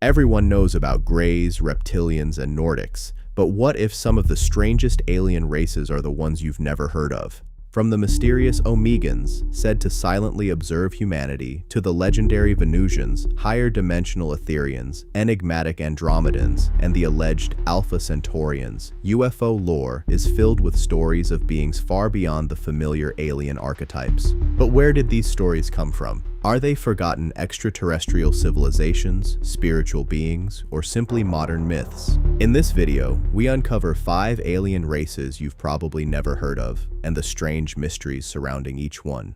Everyone knows about Greys, Reptilians, and Nordics, but what if some of the strangest alien races are the ones you've never heard of? From the mysterious Omegans, said to silently observe humanity, to the legendary Venusians, higher-dimensional Etherians, enigmatic Andromedans, and the alleged Alpha Centaurians, UFO lore is filled with stories of beings far beyond the familiar alien archetypes. But where did these stories come from? Are they forgotten extraterrestrial civilizations, spiritual beings, or simply modern myths? In this video, we uncover 5 alien races you've probably never heard of, and the strange mysteries surrounding each one.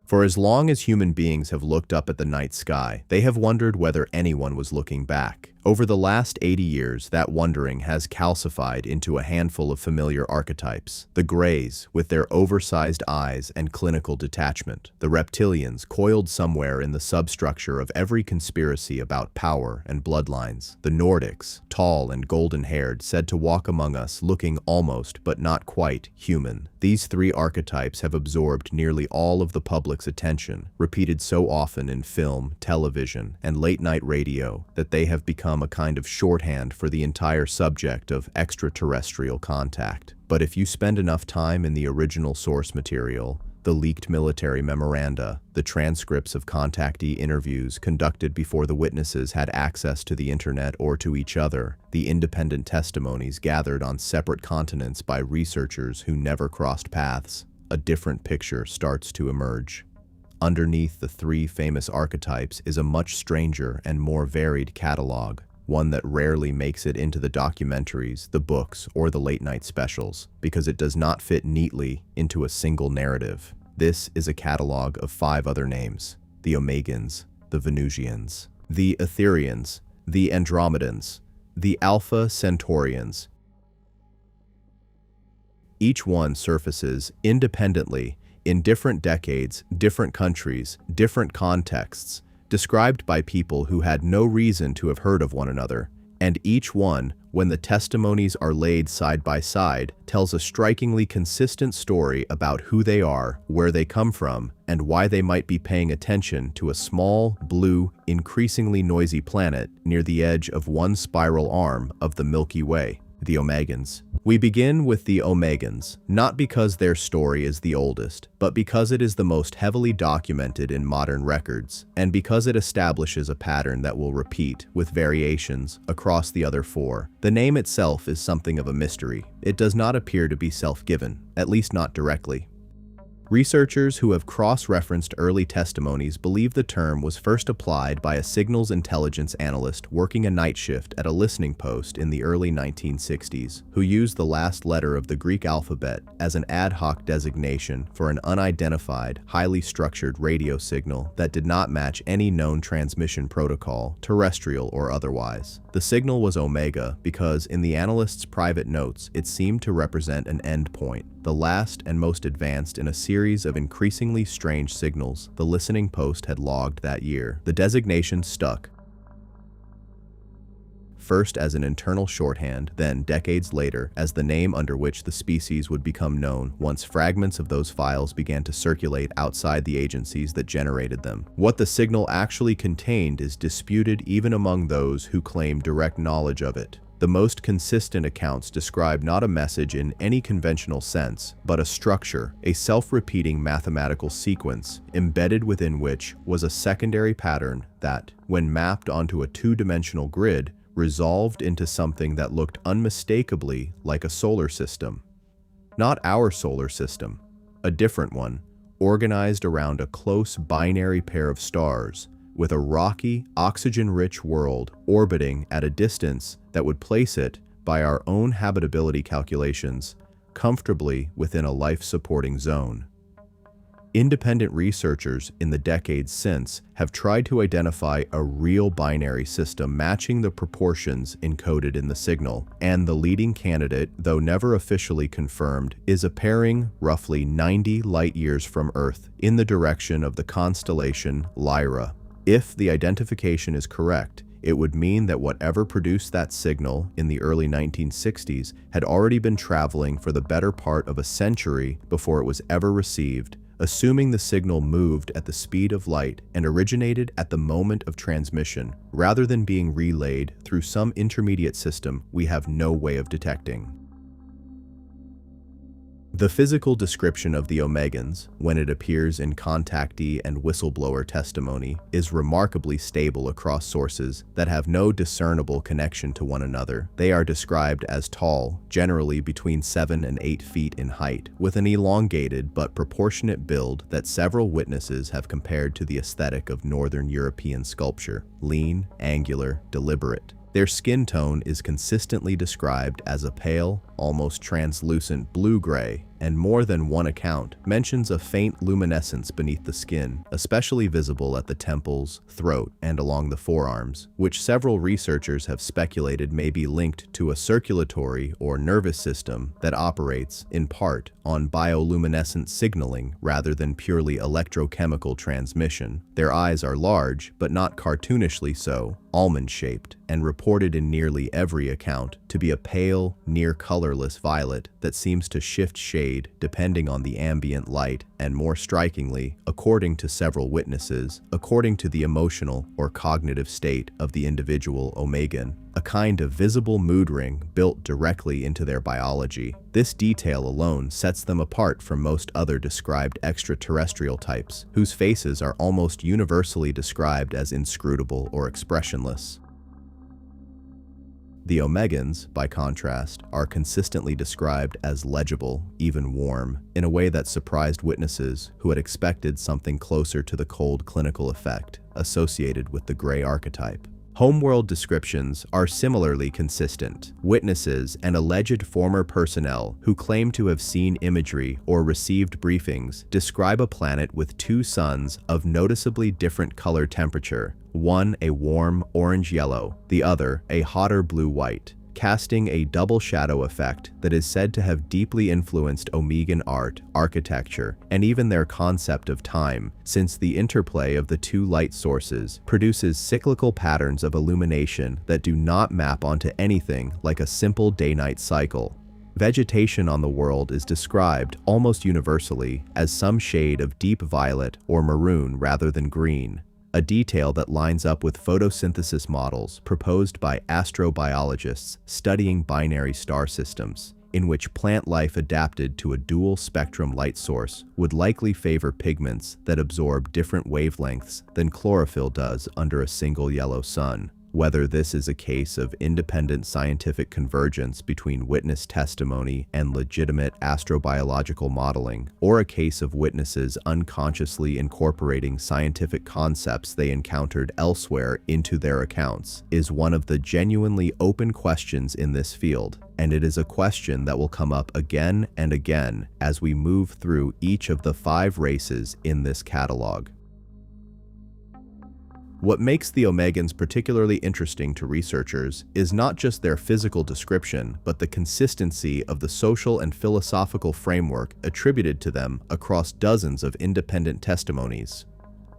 For as long as human beings have looked up at the night sky, they have wondered whether anyone was looking back. Over the last 80 years, that wondering has calcified into a handful of familiar archetypes. The Greys, with their oversized eyes and clinical detachment. The Reptilians, coiled somewhere in the substructure of every conspiracy about power and bloodlines. The Nordics, tall and golden-haired, said to walk among us looking almost, but not quite, human. These 3 archetypes have absorbed nearly all of the public's attention, repeated so often in film, television, and late-night radio that they have become a kind of shorthand for the entire subject of extraterrestrial contact. But if you spend enough time in the original source material, the leaked military memoranda, the transcripts of contactee interviews conducted before the witnesses had access to the internet or to each other, the independent testimonies gathered on separate continents by researchers who never crossed paths, a different picture starts to emerge. Underneath the 3 famous archetypes is a much stranger and more varied catalog, one that rarely makes it into the documentaries, the books, or the late-night specials, because it does not fit neatly into a single narrative. This is a catalog of 5 other names: the Omegans, the Venusians, the Etherians, the Andromedans, the Alpha Centaurians. Each one surfaces independently in different decades, different countries, different contexts, described by people who had no reason to have heard of one another, and each one, when the testimonies are laid side by side, tells a strikingly consistent story about who they are, where they come from, and why they might be paying attention to a small, blue, increasingly noisy planet near the edge of one spiral arm of the Milky Way, the Omegans. We begin with the Omegans, not because their story is the oldest, but because it is the most heavily documented in modern records, and because it establishes a pattern that will repeat, with variations, across the other 4. The name itself is something of a mystery. It does not appear to be self-given, at least not directly. Researchers who have cross-referenced early testimonies believe the term was first applied by a signals intelligence analyst working a night shift at a listening post in the early 1960s, who used the last letter of the Greek alphabet as an ad hoc designation for an unidentified, highly structured radio signal that did not match any known transmission protocol, terrestrial or otherwise. The signal was Omega because, in the analyst's private notes, it seemed to represent an endpoint, the last and most advanced in a series of increasingly strange signals the listening post had logged that year. The designation stuck, first as an internal shorthand, then, decades later, as the name under which the species would become known once fragments of those files began to circulate outside the agencies that generated them. What the signal actually contained is disputed even among those who claim direct knowledge of it. The most consistent accounts describe not a message in any conventional sense, but a structure, a self-repeating mathematical sequence, embedded within which was a secondary pattern that, when mapped onto a 2-dimensional grid, resolved into something that looked unmistakably like a solar system. Not our solar system, a different one, organized around a close binary pair of stars, with a rocky, oxygen-rich world orbiting at a distance that would place it, by our own habitability calculations, comfortably within a life-supporting zone. Independent researchers in the decades since have tried to identify a real binary system matching the proportions encoded in the signal, and the leading candidate, though never officially confirmed, is a pairing roughly 90 light-years from Earth in the direction of the constellation Lyra. If the identification is correct, it would mean that whatever produced that signal in the early 1960s had already been traveling for the better part of a century before it was ever received, assuming the signal moved at the speed of light and originated at the moment of transmission, rather than being relayed through some intermediate system we have no way of detecting. The physical description of the Omegans, when it appears in contactee and whistleblower testimony, is remarkably stable across sources that have no discernible connection to one another. They are described as tall, generally between 7 and 8 feet in height, with an elongated but proportionate build that several witnesses have compared to the aesthetic of Northern European sculpture: lean, angular, deliberate. Their skin tone is consistently described as a pale, almost translucent blue-gray, and more than one account mentions a faint luminescence beneath the skin, especially visible at the temples, throat, and along the forearms, which several researchers have speculated may be linked to a circulatory or nervous system that operates, in part, on bioluminescent signaling rather than purely electrochemical transmission. Their eyes are large, but not cartoonishly so, almond-shaped, and reported in nearly every account to be a pale, near-colorless violet that seems to shift shade depending on the ambient light, and more strikingly, according to several witnesses, according to the emotional or cognitive state of the individual Omegan, a kind of visible mood ring built directly into their biology. This detail alone sets them apart from most other described extraterrestrial types, whose faces are almost universally described as inscrutable or expressionless. The Omegans, by contrast, are consistently described as legible, even warm, in a way that surprised witnesses who had expected something closer to the cold clinical effect associated with the gray archetype. Homeworld descriptions are similarly consistent. Witnesses and alleged former personnel who claim to have seen imagery or received briefings describe a planet with 2 suns of noticeably different color temperature, one a warm orange-yellow, the other a hotter blue-white, casting a double shadow effect that is said to have deeply influenced Omegan art, architecture, and even their concept of time, since the interplay of the 2 light sources produces cyclical patterns of illumination that do not map onto anything like a simple day-night cycle. Vegetation on the world is described almost universally as some shade of deep violet or maroon rather than green, a detail that lines up with photosynthesis models proposed by astrobiologists studying binary star systems, in which plant life adapted to a dual-spectrum light source would likely favor pigments that absorb different wavelengths than chlorophyll does under a single yellow sun. Whether this is a case of independent scientific convergence between witness testimony and legitimate astrobiological modeling, or a case of witnesses unconsciously incorporating scientific concepts they encountered elsewhere into their accounts, is one of the genuinely open questions in this field, and it is a question that will come up again and again as we move through each of the 5 races in this catalog. What makes the Omegans particularly interesting to researchers is not just their physical description, but the consistency of the social and philosophical framework attributed to them across dozens of independent testimonies.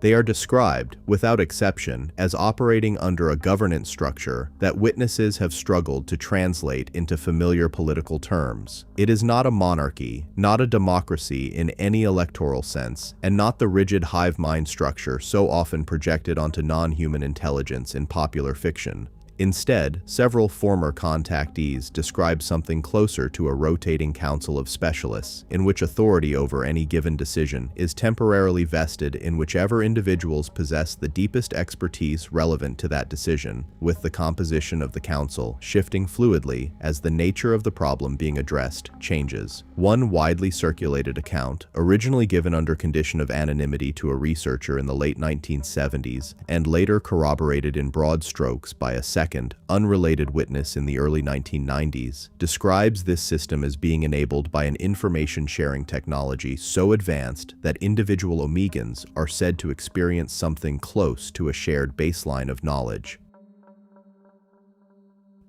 They are described, without exception, as operating under a governance structure that witnesses have struggled to translate into familiar political terms. It is not a monarchy, not a democracy in any electoral sense, and not the rigid hive mind structure so often projected onto non-human intelligence in popular fiction. Instead, several former contactees describe something closer to a rotating council of specialists, in which authority over any given decision is temporarily vested in whichever individuals possess the deepest expertise relevant to that decision, with the composition of the council shifting fluidly as the nature of the problem being addressed changes. One widely circulated account, originally given under condition of anonymity to a researcher in the late 1970s, and later corroborated in broad strokes by a second, unrelated witness in the early 1990s, describes this system as being enabled by an information-sharing technology so advanced that individual Omegans are said to experience something close to a shared baseline of knowledge.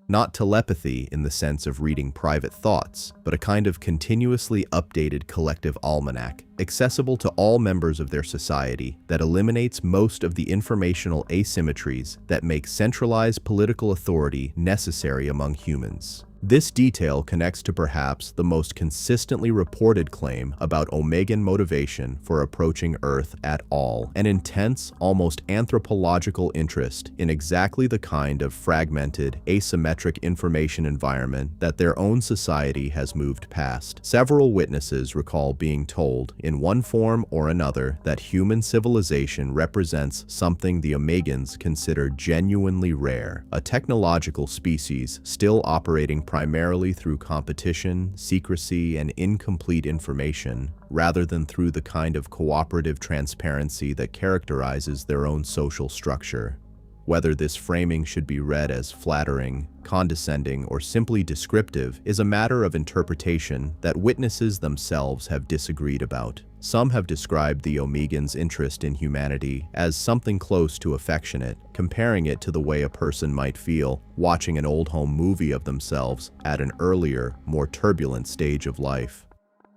Not telepathy in the sense of reading private thoughts, but a kind of continuously updated collective almanac, accessible to all members of their society, that eliminates most of the informational asymmetries that make centralized political authority necessary among humans. This detail connects to perhaps the most consistently reported claim about Omegan motivation for approaching Earth at all, an intense, almost anthropological interest in exactly the kind of fragmented, asymmetric information environment that their own society has moved past. Several witnesses recall being told, in one form or another, that human civilization represents something the Omegans consider genuinely rare, a technological species still operating primarily through competition, secrecy, and incomplete information, rather than through the kind of cooperative transparency that characterizes their own social structure. Whether this framing should be read as flattering, condescending, or simply descriptive is a matter of interpretation that witnesses themselves have disagreed about. Some have described the Omegans' interest in humanity as something close to affectionate, comparing it to the way a person might feel watching an old home movie of themselves at an earlier, more turbulent stage of life.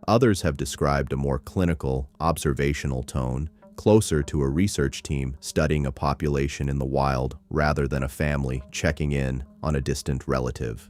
Others have described a more clinical, observational tone, closer to a research team studying a population in the wild rather than a family checking in on a distant relative.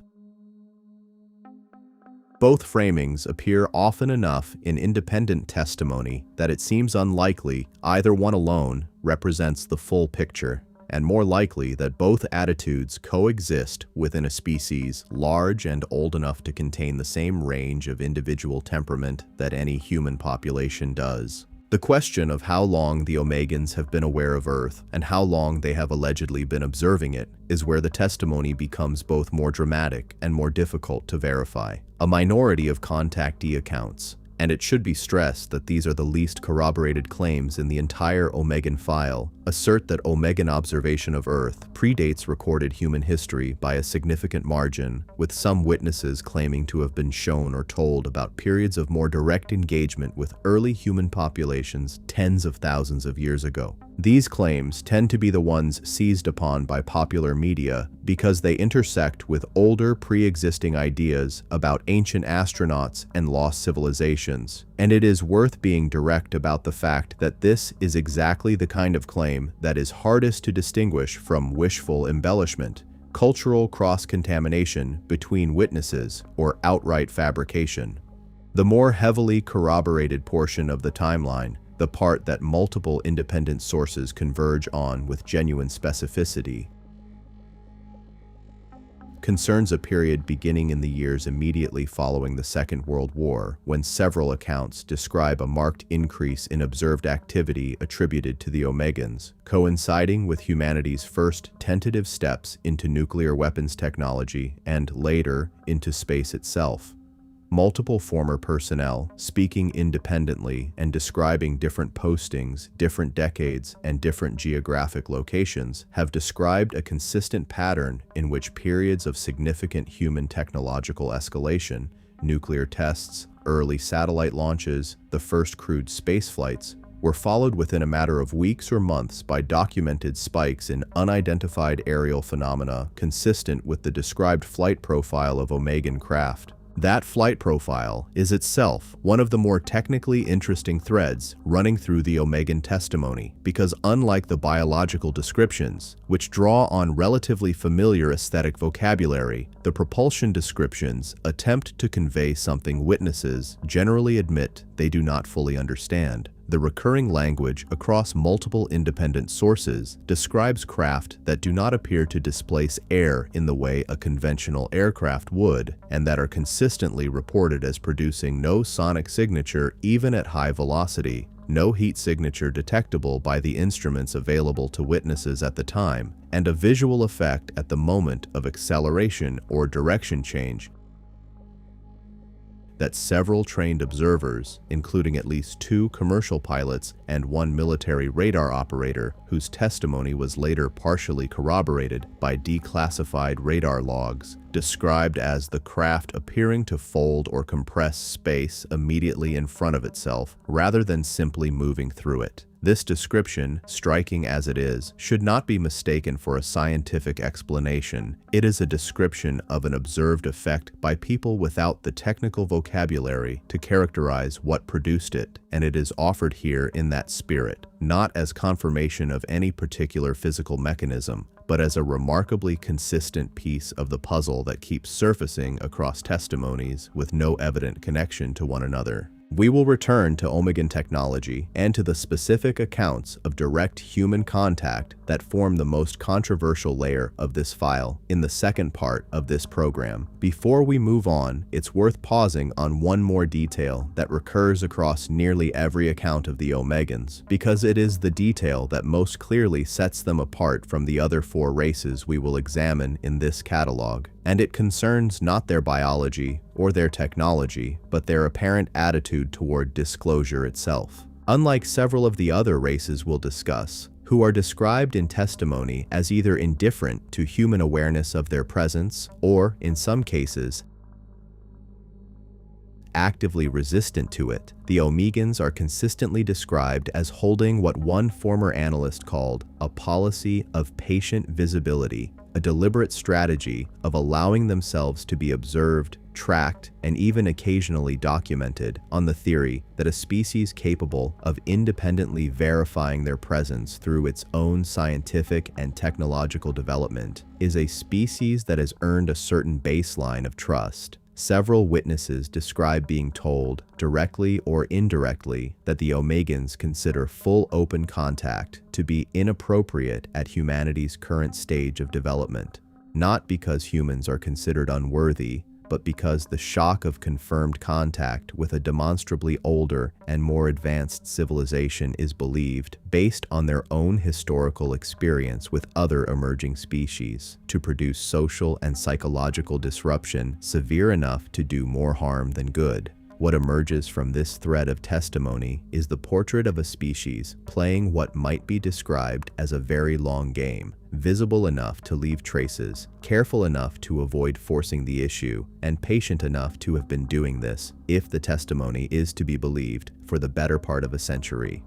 Both framings appear often enough in independent testimony that it seems unlikely either one alone represents the full picture, and more likely that both attitudes coexist within a species large and old enough to contain the same range of individual temperament that any human population does. The question of how long the Omegans have been aware of Earth and how long they have allegedly been observing it is where the testimony becomes both more dramatic and more difficult to verify. A minority of contactee accounts, and it should be stressed that these are the least corroborated claims in the entire Omegan file, assert that Omegan observation of Earth predates recorded human history by a significant margin, with some witnesses claiming to have been shown or told about periods of more direct engagement with early human populations tens of thousands of years ago. These claims tend to be the ones seized upon by popular media because they intersect with older pre-existing ideas about ancient astronauts and lost civilizations, and it is worth being direct about the fact that this is exactly the kind of claim that is hardest to distinguish from wishful embellishment, cultural cross-contamination between witnesses, or outright fabrication. The more heavily corroborated portion of the timeline, the part that multiple independent sources converge on with genuine specificity, concerns a period beginning in the years immediately following the Second World War, when several accounts describe a marked increase in observed activity attributed to the Omegans, coinciding with humanity's first tentative steps into nuclear weapons technology and later into space itself. Multiple former personnel, speaking independently and describing different postings, different decades, and different geographic locations, have described a consistent pattern in which periods of significant human technological escalation, nuclear tests, early satellite launches, the first crewed space flights, were followed within a matter of weeks or months by documented spikes in unidentified aerial phenomena consistent with the described flight profile of Omegan craft. That flight profile is itself one of the more technically interesting threads running through the Omegan testimony, because unlike the biological descriptions, which draw on relatively familiar aesthetic vocabulary, the propulsion descriptions attempt to convey something witnesses generally admit they do not fully understand. The recurring language across multiple independent sources describes craft that do not appear to displace air in the way a conventional aircraft would, and that are consistently reported as producing no sonic signature even at high velocity, no heat signature detectable by the instruments available to witnesses at the time, and a visual effect at the moment of acceleration or direction change that several trained observers, including at least 2 commercial pilots and 1 military radar operator, whose testimony was later partially corroborated by declassified radar logs, described as the craft appearing to fold or compress space immediately in front of itself rather than simply moving through it. This description, striking as it is, should not be mistaken for a scientific explanation. It is a description of an observed effect by people without the technical vocabulary to characterize what produced it, and it is offered here in that spirit, not as confirmation of any particular physical mechanism, but as a remarkably consistent piece of the puzzle that keeps surfacing across testimonies with no evident connection to one another. We will return to Omegan technology and to the specific accounts of direct human contact that form the most controversial layer of this file in the second part of this program. Before we move on, it's worth pausing on one more detail that recurs across nearly every account of the Omegans, because it is the detail that most clearly sets them apart from the other four races we will examine in this catalog. And it concerns not their biology or their technology, but their apparent attitude toward disclosure itself. Unlike several of the other races we'll discuss, who are described in testimony as either indifferent to human awareness of their presence or, in some cases, actively resistant to it, the Omegans are consistently described as holding what one former analyst called a policy of patient visibility, a deliberate strategy of allowing themselves to be observed, tracked, and even occasionally documented on the theory that a species capable of independently verifying their presence through its own scientific and technological development is a species that has earned a certain baseline of trust. Several witnesses describe being told, directly or indirectly, that the Omegans consider full open contact to be inappropriate at humanity's current stage of development, not because humans are considered unworthy, but because the shock of confirmed contact with a demonstrably older and more advanced civilization is believed, based on their own historical experience with other emerging species, to produce social and psychological disruption severe enough to do more harm than good. What emerges from this thread of testimony is the portrait of a species playing what might be described as a very long game, visible enough to leave traces, careful enough to avoid forcing the issue, and patient enough to have been doing this, if the testimony is to be believed, for the better part of a century.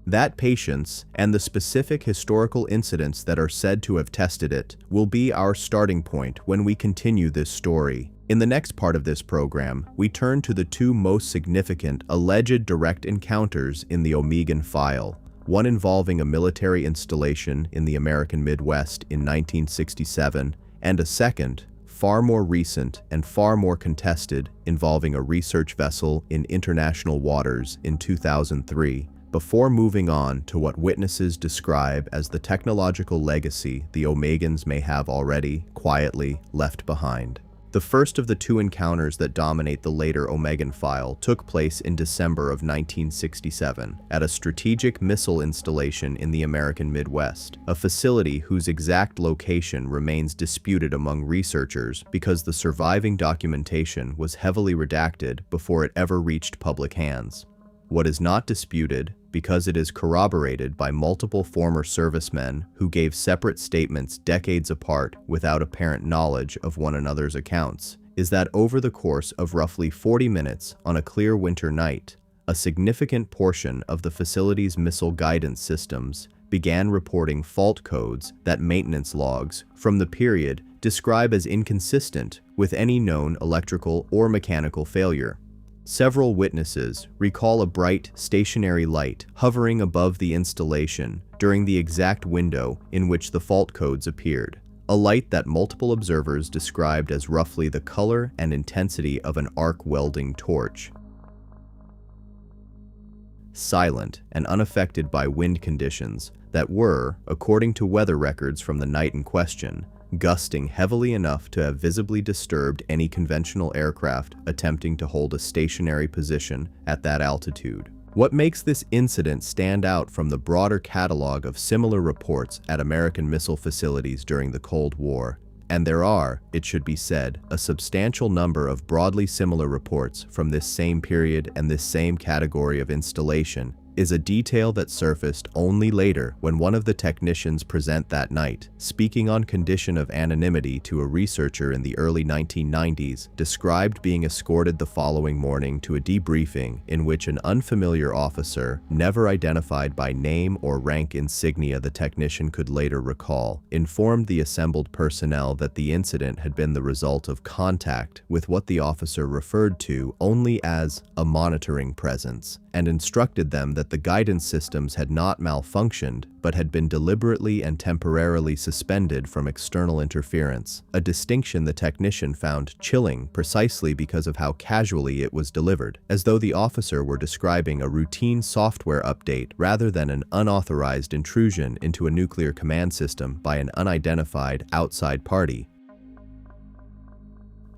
That patience, and the specific historical incidents that are said to have tested it, will be our starting point when we continue this story. In the next part of this program, we turn to the two most significant alleged direct encounters in the Omegan file, one involving a military installation in the American Midwest in 1967, and a second, far more recent and far more contested, involving a research vessel in international waters in 2003, before moving on to what witnesses describe as the technological legacy the Omegans may have already, quietly, left behind. The first of the two encounters that dominate the later Omegan file took place in December of 1967 at a strategic missile installation in the American Midwest, a facility whose exact location remains disputed among researchers because the surviving documentation was heavily redacted before it ever reached public hands. What is not disputed, because it is corroborated by multiple former servicemen who gave separate statements decades apart without apparent knowledge of one another's accounts, is that over the course of roughly 40 minutes on a clear winter night, a significant portion of the facility's missile guidance systems began reporting fault codes that maintenance logs from the period describe as inconsistent with any known electrical or mechanical failure. Several witnesses recall a bright, stationary light hovering above the installation during the exact window in which the fault codes appeared, a light that multiple observers described as roughly the color and intensity of an arc welding torch. Silent and unaffected by wind conditions that were, according to weather records from the night in question, gusting heavily enough to have visibly disturbed any conventional aircraft attempting to hold a stationary position at that altitude. What makes this incident stand out from the broader catalog of similar reports at American missile facilities during the Cold War, and there are, it should be said, a substantial number of broadly similar reports from this same period and this same category of installation, is a detail that surfaced only later when one of the technicians present that night, speaking on condition of anonymity to a researcher in the early 1990s, described being escorted the following morning to a debriefing in which an unfamiliar officer, never identified by name or rank insignia the technician could later recall, informed the assembled personnel that the incident had been the result of contact with what the officer referred to only as a monitoring presence, and instructed them that the guidance systems had not malfunctioned but had been deliberately and temporarily suspended from external interference, a distinction the technician found chilling precisely because of how casually it was delivered, as though the officer were describing a routine software update rather than an unauthorized intrusion into a nuclear command system by an unidentified outside party.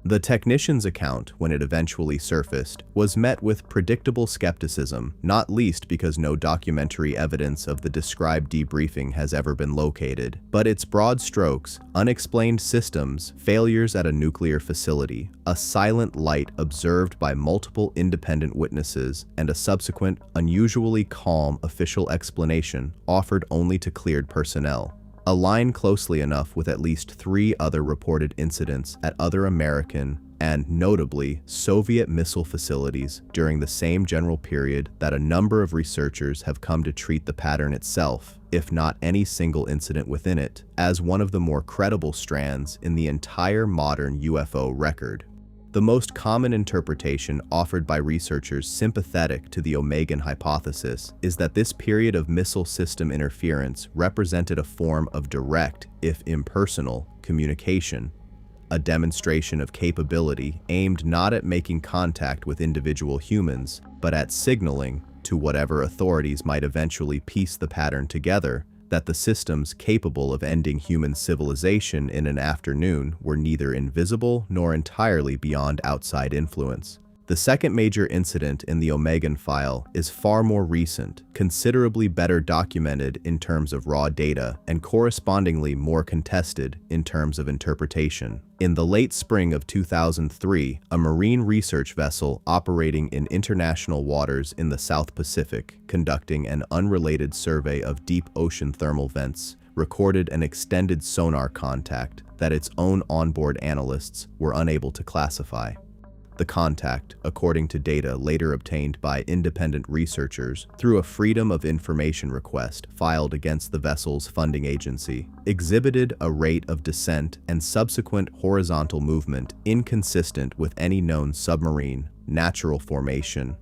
The technician's account, when it eventually surfaced, was met with predictable skepticism, not least because no documentary evidence of the described debriefing has ever been located. But its broad strokes, unexplained systems, failures at a nuclear facility, a silent light observed by multiple independent witnesses, and a subsequent, unusually calm official explanation offered only to cleared personnel, align closely enough with at least 3 other reported incidents at other American and, notably, Soviet missile facilities during the same general period that a number of researchers have come to treat the pattern itself, if not any single incident within it, as one of the more credible strands in the entire modern UFO record. The most common interpretation offered by researchers sympathetic to the Omegan hypothesis is that this period of missile system interference represented a form of direct, if impersonal, communication, a demonstration of capability aimed not at making contact with individual humans, but at signaling, to whatever authorities might eventually piece the pattern together, that the systems capable of ending human civilization in an afternoon were neither invisible nor entirely beyond outside influence. The second major incident in the Omegan file is far more recent, considerably better documented in terms of raw data, and correspondingly more contested in terms of interpretation. In the late spring of 2003, a marine research vessel operating in international waters in the South Pacific, conducting an unrelated survey of deep ocean thermal vents, recorded an extended sonar contact that its own onboard analysts were unable to classify. The contact, according to data later obtained by independent researchers through a Freedom of Information request filed against the vessel's funding agency, exhibited a rate of descent and subsequent horizontal movement inconsistent with any known submarine, natural formation,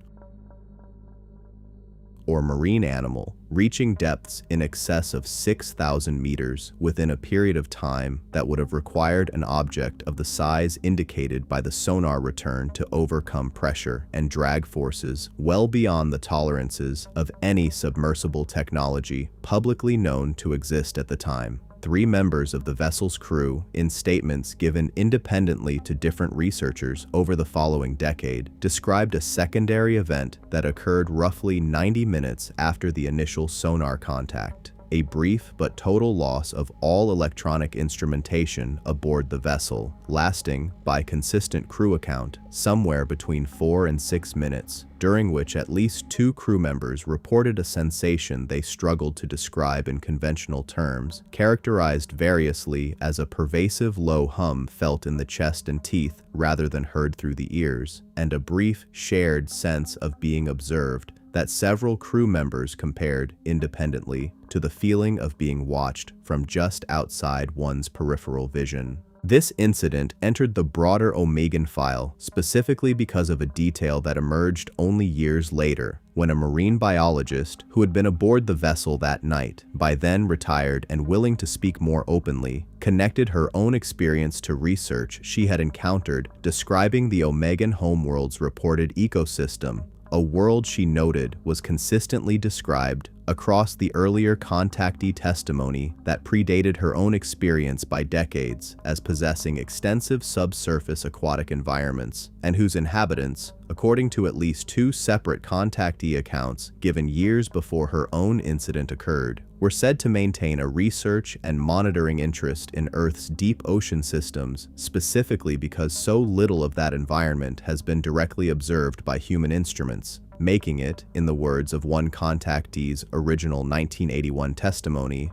or marine animal, reaching depths in excess of 6,000 meters within a period of time that would have required an object of the size indicated by the sonar return to overcome pressure and drag forces well beyond the tolerances of any submersible technology publicly known to exist at the time. 3 members of the vessel's crew, in statements given independently to different researchers over the following decade, described a secondary event that occurred roughly 90 minutes after the initial sonar contact, a brief but total loss of all electronic instrumentation aboard the vessel, lasting, by consistent crew account, somewhere between 4 and 6 minutes, during which at least 2 crew members reported a sensation they struggled to describe in conventional terms, characterized variously as a pervasive low hum felt in the chest and teeth rather than heard through the ears, and a brief, shared sense of being observed that several crew members compared independently to the feeling of being watched from just outside one's peripheral vision. This incident entered the broader Omegan file specifically because of a detail that emerged only years later, when a marine biologist who had been aboard the vessel that night, by then retired and willing to speak more openly, connected her own experience to research she had encountered describing the Omegan homeworld's reported ecosystem, a world she noted was consistently described across the earlier contactee testimony that predated her own experience by decades as possessing extensive subsurface aquatic environments, and whose inhabitants, according to at least 2 separate contactee accounts given years before her own incident occurred, were said to maintain a research and monitoring interest in Earth's deep ocean systems, specifically because so little of that environment has been directly observed by human instruments. making it, in the words of one contactee's original 1981 testimony,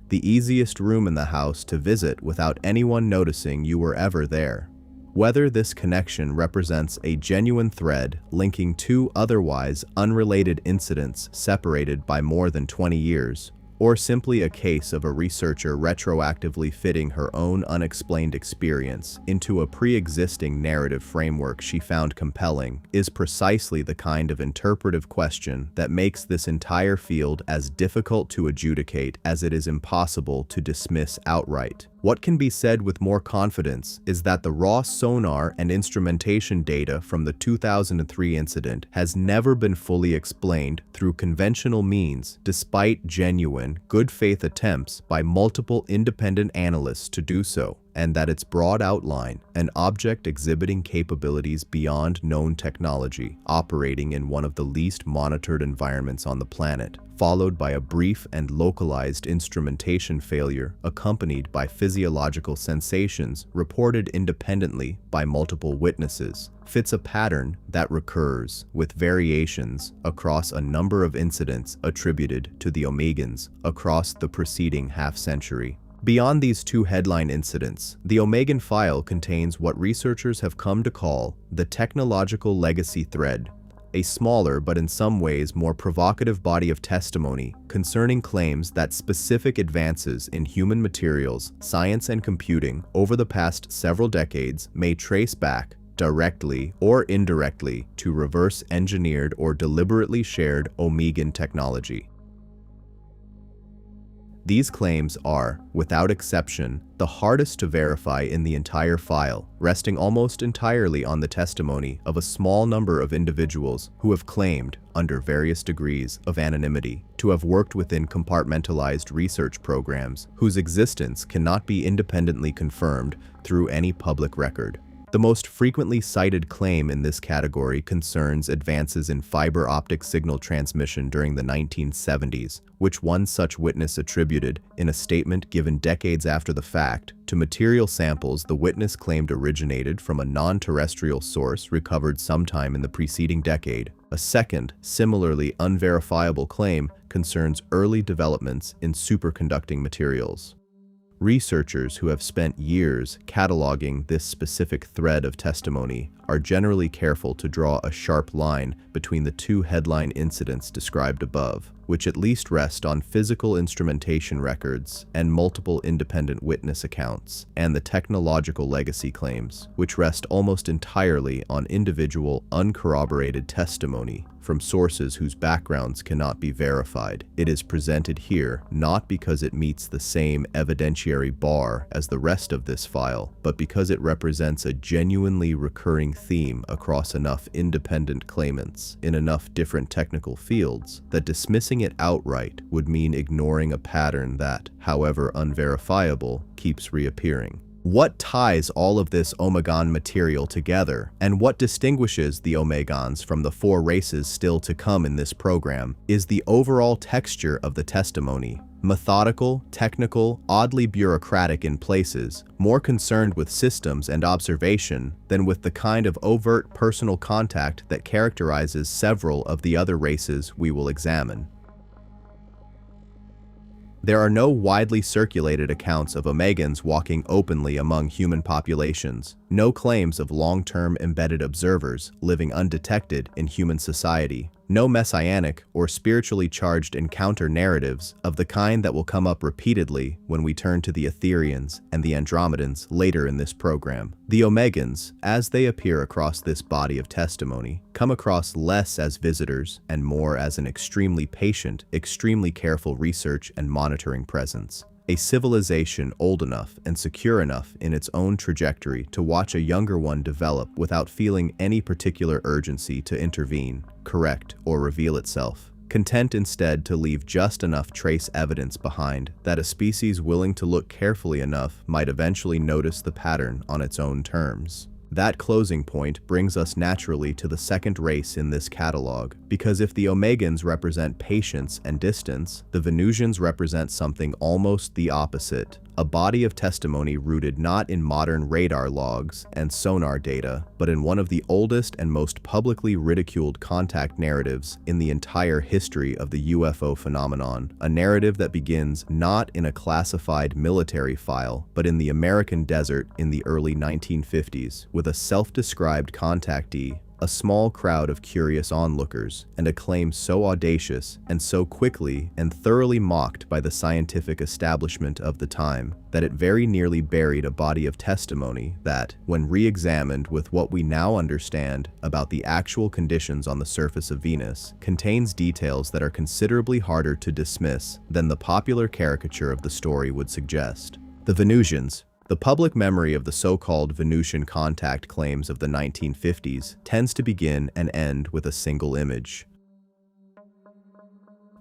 the easiest room in the house to visit without anyone noticing you were ever there. Whether this connection represents a genuine thread linking two otherwise unrelated incidents separated by more than 20 years, or simply a case of a researcher retroactively fitting her own unexplained experience into a pre-existing narrative framework she found compelling, is precisely the kind of interpretive question that makes this entire field as difficult to adjudicate as it is impossible to dismiss outright. What can be said with more confidence is that the raw sonar and instrumentation data from the 2003 incident has never been fully explained through conventional means, despite genuine, good-faith attempts by multiple independent analysts to do so, and that its broad outline, an object exhibiting capabilities beyond known technology, operating in one of the least monitored environments on the planet, followed by a brief and localized instrumentation failure accompanied by physiological sensations reported independently by multiple witnesses, fits a pattern that recurs, with variations, across a number of incidents attributed to the Omegans across the preceding half-century. Beyond these two headline incidents, the Omegan file contains what researchers have come to call the technological legacy thread, a smaller but in some ways more provocative body of testimony concerning claims that specific advances in human materials, science, and computing over the past several decades may trace back, directly or indirectly, to reverse-engineered or deliberately shared Omegan technology. These claims are, without exception, the hardest to verify in the entire file, resting almost entirely on the testimony of a small number of individuals who have claimed, under various degrees of anonymity, to have worked within compartmentalized research programs whose existence cannot be independently confirmed through any public record. The most frequently cited claim in this category concerns advances in fiber optic signal transmission during the 1970s, which one such witness attributed, in a statement given decades after the fact, to material samples the witness claimed originated from a non-terrestrial source recovered sometime in the preceding decade. A second, similarly unverifiable claim concerns early developments in superconducting materials. Researchers who have spent years cataloging this specific thread of testimony are generally careful to draw a sharp line between the two headline incidents described above, which at least rest on physical instrumentation records and multiple independent witness accounts, and the technological legacy claims, which rest almost entirely on individual, uncorroborated testimony from sources whose backgrounds cannot be verified. It is presented here not because it meets the same evidentiary bar as the rest of this file, but because it represents a genuinely recurring theme across enough independent claimants in enough different technical fields that dismissing it outright would mean ignoring a pattern that, however unverifiable, keeps reappearing. What ties all of this Omegan material together, and what distinguishes the Omegans from the four races still to come in this program, is the overall texture of the testimony. Methodical, technical, oddly bureaucratic in places, more concerned with systems and observation than with the kind of overt personal contact that characterizes several of the other races we will examine. There are no widely circulated accounts of Omegans walking openly among human populations, no claims of long-term embedded observers living undetected in human society, no messianic or spiritually charged encounter narratives of the kind that will come up repeatedly when we turn to the Etherians and the Andromedans later in this program. The Omegans, as they appear across this body of testimony, come across less as visitors and more as an extremely patient, extremely careful research and monitoring presence. A civilization old enough and secure enough in its own trajectory to watch a younger one develop without feeling any particular urgency to intervene, correct, or reveal itself. Content instead to leave just enough trace evidence behind that a species willing to look carefully enough might eventually notice the pattern on its own terms. That closing point brings us naturally to the second race in this catalog, because if the Omegans represent patience and distance, the Venusians represent something almost the opposite, a body of testimony rooted not in modern radar logs and sonar data, but in one of the oldest and most publicly ridiculed contact narratives in the entire history of the UFO phenomenon, a narrative that begins not in a classified military file, but in the American desert in the early 1950s, with a self-described contactee, a small crowd of curious onlookers, and a claim so audacious and so quickly and thoroughly mocked by the scientific establishment of the time that it very nearly buried a body of testimony that, when re-examined with what we now understand about the actual conditions on the surface of Venus, contains details that are considerably harder to dismiss than the popular caricature of the story would suggest. The Venusians. The public memory of the so-called Venusian contact claims of the 1950s tends to begin and end with a single image.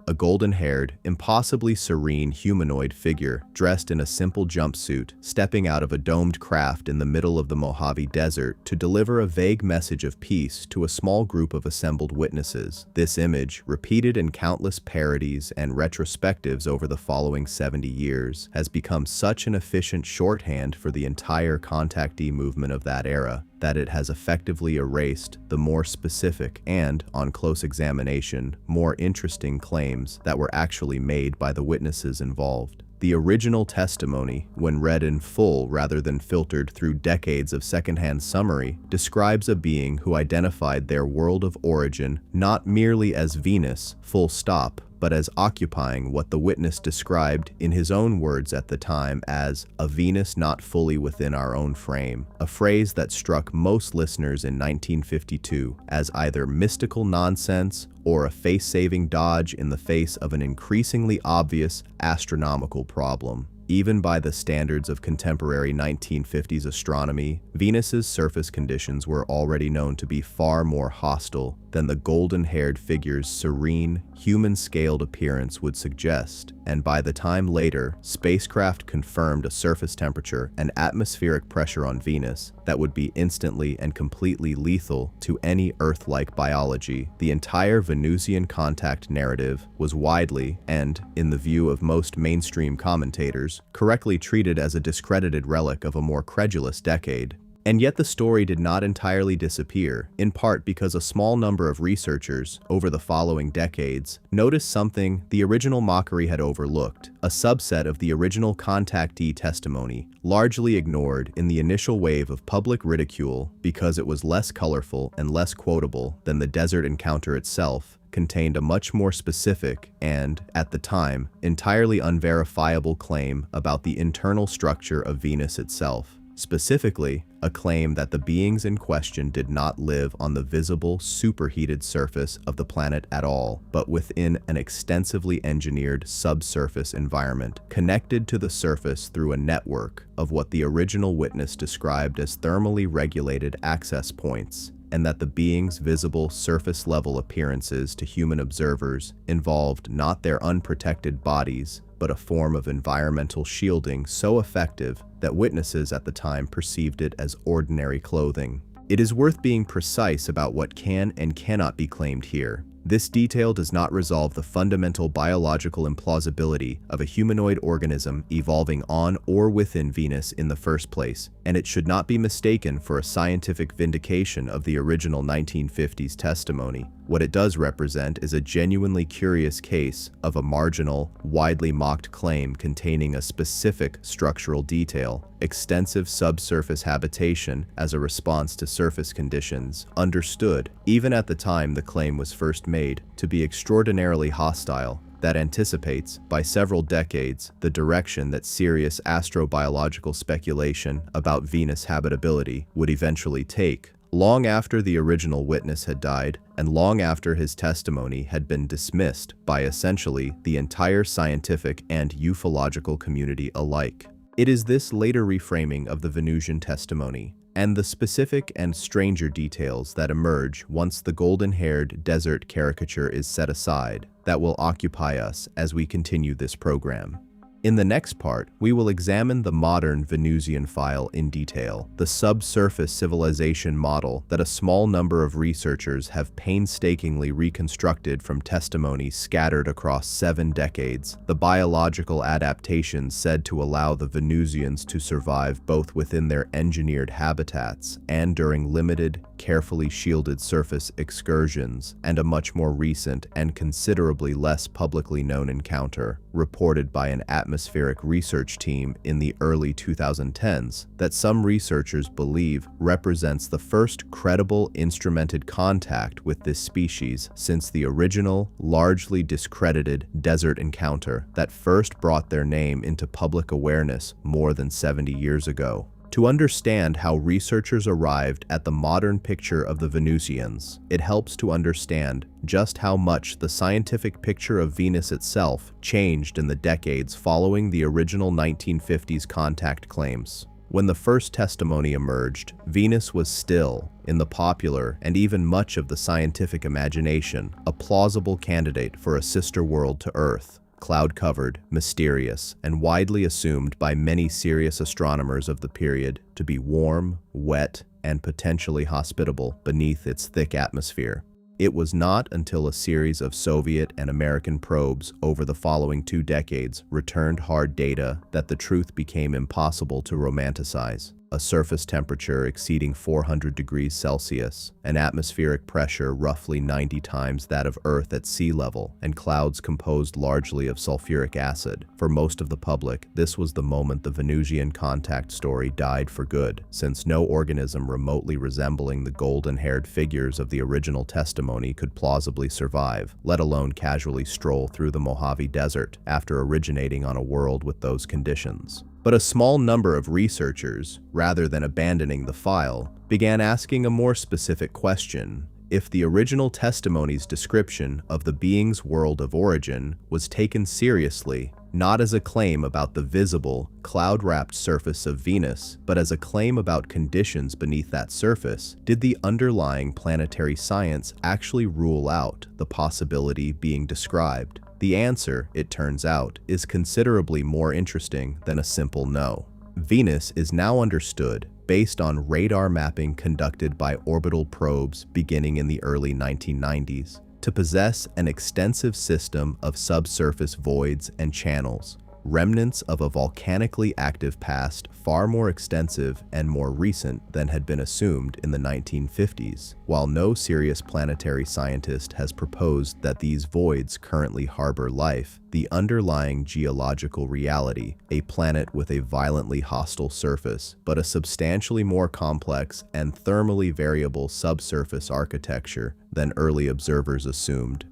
A golden-haired, impossibly serene humanoid figure dressed in a simple jumpsuit, stepping out of a domed craft in the middle of the Mojave Desert to deliver a vague message of peace to a small group of assembled witnesses. This image, repeated in countless parodies and retrospectives over the following 70 years, has become such an efficient shorthand for the entire contactee movement of that era that it has effectively erased the more specific and, on close examination, more interesting claims that were actually made by the witnesses involved. The original testimony, when read in full rather than filtered through decades of secondhand summary, describes a being who identified their world of origin not merely as Venus, full stop, but as occupying what the witness described in his own words at the time as a Venus not fully within our own frame, a phrase that struck most listeners in 1952 as either mystical nonsense or a face-saving dodge in the face of an increasingly obvious astronomical problem. Even by the standards of contemporary 1950s astronomy, Venus's surface conditions were already known to be far more hostile than the golden-haired figure's serene, human-scaled appearance would suggest, and by the time later, spacecraft confirmed a surface temperature and atmospheric pressure on Venus that would be instantly and completely lethal to any Earth-like biology, the entire Venusian contact narrative was widely, and, in the view of most mainstream commentators, correctly treated as a discredited relic of a more credulous decade. And yet the story did not entirely disappear, in part because a small number of researchers, over the following decades, noticed something the original mockery had overlooked, a subset of the original contactee testimony, largely ignored in the initial wave of public ridicule because it was less colorful and less quotable than the desert encounter itself, contained a much more specific and, at the time, entirely unverifiable claim about the internal structure of Venus itself. Specifically, a claim that the beings in question did not live on the visible, superheated surface of the planet at all, but within an extensively engineered subsurface environment, connected to the surface through a network of what the original witness described as thermally regulated access points, and that the beings' visible surface-level appearances to human observers involved not their unprotected bodies, but a form of environmental shielding so effective that witnesses at the time perceived it as ordinary clothing. It is worth being precise about what can and cannot be claimed here. This detail does not resolve the fundamental biological implausibility of a humanoid organism evolving on or within Venus in the first place, and it should not be mistaken for a scientific vindication of the original 1950s testimony. What it does represent is a genuinely curious case of a marginal, widely mocked claim containing a specific structural detail, extensive subsurface habitation as a response to surface conditions, understood, even at the time the claim was first made, to be extraordinarily hostile, that anticipates, by several decades, the direction that serious astrobiological speculation about Venus habitability would eventually take. Long after the original witness had died, and long after his testimony had been dismissed by essentially the entire scientific and ufological community alike. It is this later reframing of the Venusian testimony, and the specific and stranger details that emerge once the golden-haired desert caricature is set aside, that will occupy us as we continue this program. In the next part, we will examine the modern Venusian file in detail, the subsurface civilization model that a small number of researchers have painstakingly reconstructed from testimony scattered across 7 decades, the biological adaptations said to allow the Venusians to survive both within their engineered habitats and during limited, carefully shielded surface excursions, and a much more recent and considerably less publicly known encounter, reported by an atmospheric research team in the early 2010s, that some researchers believe represents the first credible instrumented contact with this species since the original, largely discredited desert encounter that first brought their name into public awareness more than 70 years ago. To understand how researchers arrived at the modern picture of the Venusians, it helps to understand just how much the scientific picture of Venus itself changed in the decades following the original 1950s contact claims. When the first testimony emerged, Venus was still, in the popular and even much of the scientific imagination, a plausible candidate for a sister world to Earth. Cloud-covered, mysterious, and widely assumed by many serious astronomers of the period to be warm, wet, and potentially hospitable beneath its thick atmosphere. It was not until a series of Soviet and American probes over the following 2 decades returned hard data that the truth became impossible to romanticize. A surface temperature exceeding 400 degrees Celsius, an atmospheric pressure roughly 90 times that of Earth at sea level, and clouds composed largely of sulfuric acid. For most of the public, this was the moment the Venusian contact story died for good, since no organism remotely resembling the golden-haired figures of the original testimony could plausibly survive, let alone casually stroll through the Mojave Desert after originating on a world with those conditions. But a small number of researchers, rather than abandoning the file, began asking a more specific question: if the original testimony's description of the being's world of origin was taken seriously, not as a claim about the visible, cloud-wrapped surface of Venus, but as a claim about conditions beneath that surface, did the underlying planetary science actually rule out the possibility being described? The answer, it turns out, is considerably more interesting than a simple no. Venus is now understood, based on radar mapping conducted by orbital probes beginning in the early 1990s, to possess an extensive system of subsurface voids and channels, remnants of a volcanically active past far more extensive and more recent than had been assumed in the 1950s, while no serious planetary scientist has proposed that these voids currently harbor life. The underlying geological reality, a planet with a violently hostile surface, but a substantially more complex and thermally variable subsurface architecture than early observers assumed,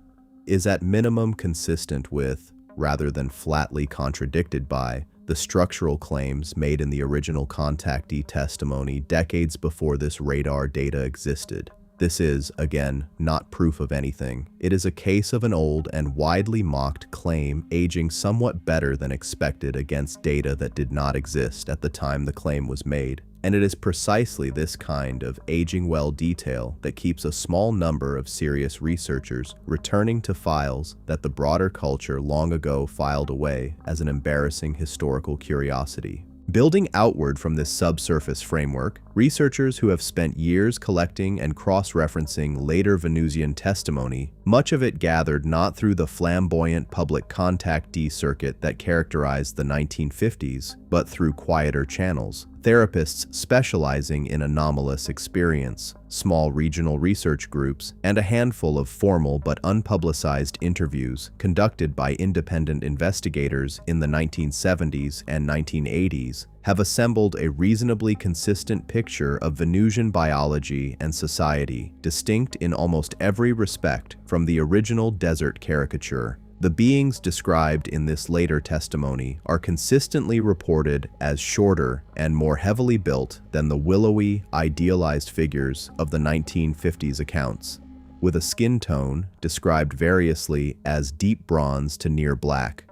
is at minimum consistent with, rather than flatly contradicted by, the structural claims made in the original contactee testimony decades before this radar data existed. This is, again, not proof of anything. It is a case of an old and widely mocked claim aging somewhat better than expected against data that did not exist at the time the claim was made. And it is precisely this kind of aging well detail that keeps a small number of serious researchers returning to files that the broader culture long ago filed away as an embarrassing historical curiosity. Building outward from this subsurface framework, researchers who have spent years collecting and cross-referencing later Venusian testimony, much of it gathered not through the flamboyant public contactee circuit that characterized the 1950s, but through quieter channels, therapists specializing in anomalous experience, small regional research groups, and a handful of formal but unpublicized interviews conducted by independent investigators in the 1970s and 1980s, have assembled a reasonably consistent picture of Venusian biology and society, distinct in almost every respect from the original desert caricature. The beings described in this later testimony are consistently reported as shorter and more heavily built than the willowy, idealized figures of the 1950s accounts, with a skin tone described variously as deep bronze to near black,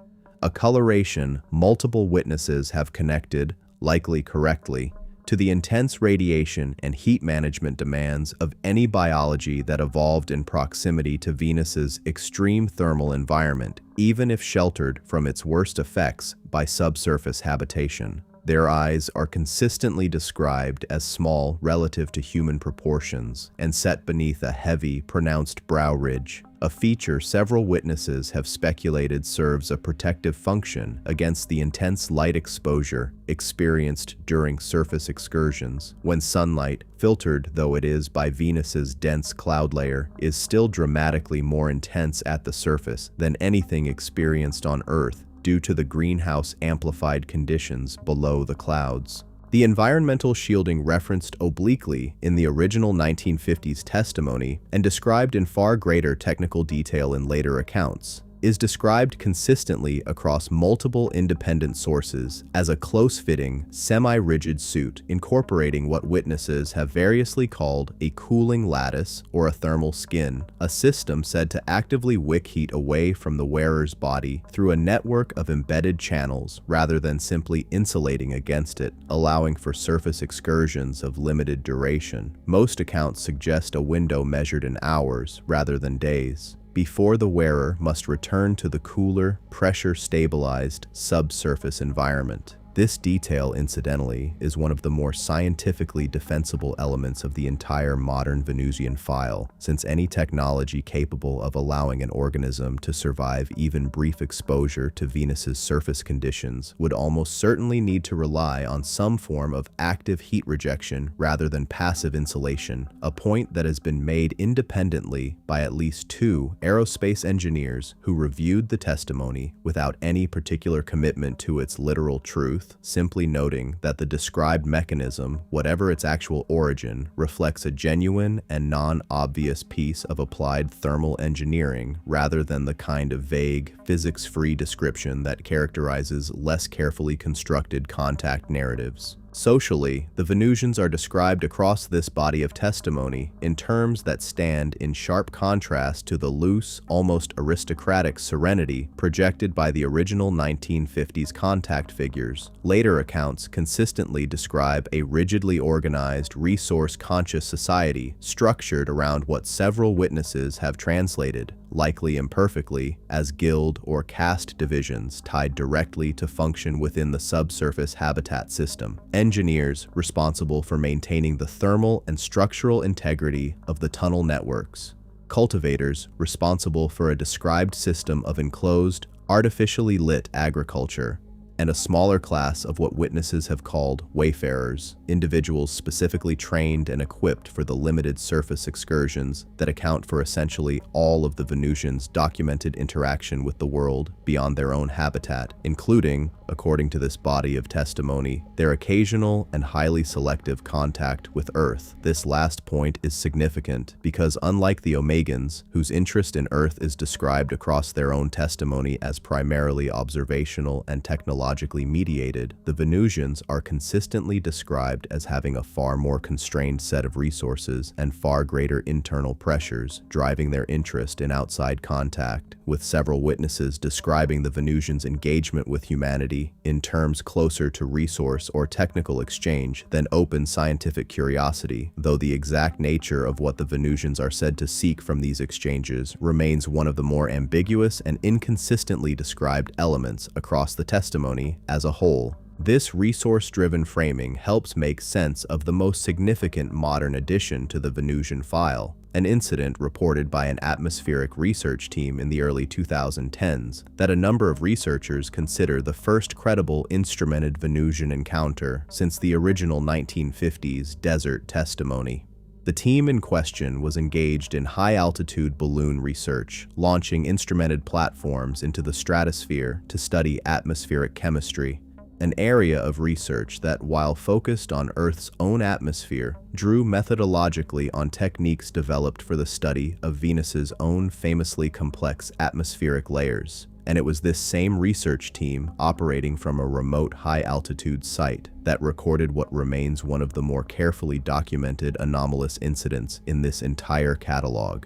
a coloration multiple witnesses have connected, likely correctly, to the intense radiation and heat management demands of any biology that evolved in proximity to Venus's extreme thermal environment, even if sheltered from its worst effects by subsurface habitation. Their eyes are consistently described as small relative to human proportions and set beneath a heavy, pronounced brow ridge, a feature several witnesses have speculated serves a protective function against the intense light exposure experienced during surface excursions, when sunlight, filtered though it is by Venus's dense cloud layer, is still dramatically more intense at the surface than anything experienced on Earth, due to the greenhouse amplified conditions below the clouds. The environmental shielding referenced obliquely in the original 1950s testimony and described in far greater technical detail in later accounts, is described consistently across multiple independent sources as a close-fitting, semi-rigid suit incorporating what witnesses have variously called a cooling lattice or a thermal skin, a system said to actively wick heat away from the wearer's body through a network of embedded channels rather than simply insulating against it, allowing for surface excursions of limited duration. Most accounts suggest a window measured in hours rather than days, before the wearer must return to the cooler, pressure-stabilized subsurface environment. This detail, incidentally, is one of the more scientifically defensible elements of the entire modern Venusian file, since any technology capable of allowing an organism to survive even brief exposure to Venus's surface conditions would almost certainly need to rely on some form of active heat rejection rather than passive insulation, a point that has been made independently by at least 2 aerospace engineers who reviewed the testimony without any particular commitment to its literal truth, simply noting that the described mechanism, whatever its actual origin, reflects a genuine and non-obvious piece of applied thermal engineering rather than the kind of vague, physics-free description that characterizes less carefully constructed contact narratives. Socially, the Venusians are described across this body of testimony in terms that stand in sharp contrast to the loose, almost aristocratic serenity projected by the original 1950s contact figures. Later accounts consistently describe a rigidly organized, resource-conscious society structured around what several witnesses have translated, likely imperfectly, as guild or caste divisions tied directly to function within the subsurface habitat system. Engineers responsible for maintaining the thermal and structural integrity of the tunnel networks. Cultivators responsible for a described system of enclosed, artificially lit agriculture. And a smaller class of what witnesses have called wayfarers, individuals specifically trained and equipped for the limited surface excursions that account for essentially all of the Venusians' documented interaction with the world beyond their own habitat, including, according to this body of testimony, their occasional and highly selective contact with Earth. This last point is significant because, unlike the Omegans, whose interest in Earth is described across their own testimony as primarily observational and technologically mediated, the Venusians are consistently described as having a far more constrained set of resources and far greater internal pressures driving their interest in outside contact, with several witnesses describing the Venusians' engagement with humanity in terms closer to resource or technical exchange than open scientific curiosity, though the exact nature of what the Venusians are said to seek from these exchanges remains one of the more ambiguous and inconsistently described elements across the testimony as a whole. This resource-driven framing helps make sense of the most significant modern addition to the Venusian file, an incident reported by an atmospheric research team in the early 2010s that a number of researchers consider the first credible instrumented Venusian encounter since the original 1950s desert testimony. The team in question was engaged in high-altitude balloon research, launching instrumented platforms into the stratosphere to study atmospheric chemistry, an area of research that, while focused on Earth's own atmosphere, drew methodologically on techniques developed for the study of Venus's own famously complex atmospheric layers. And it was this same research team operating from a remote high-altitude site that recorded what remains one of the more carefully documented anomalous incidents in this entire catalog.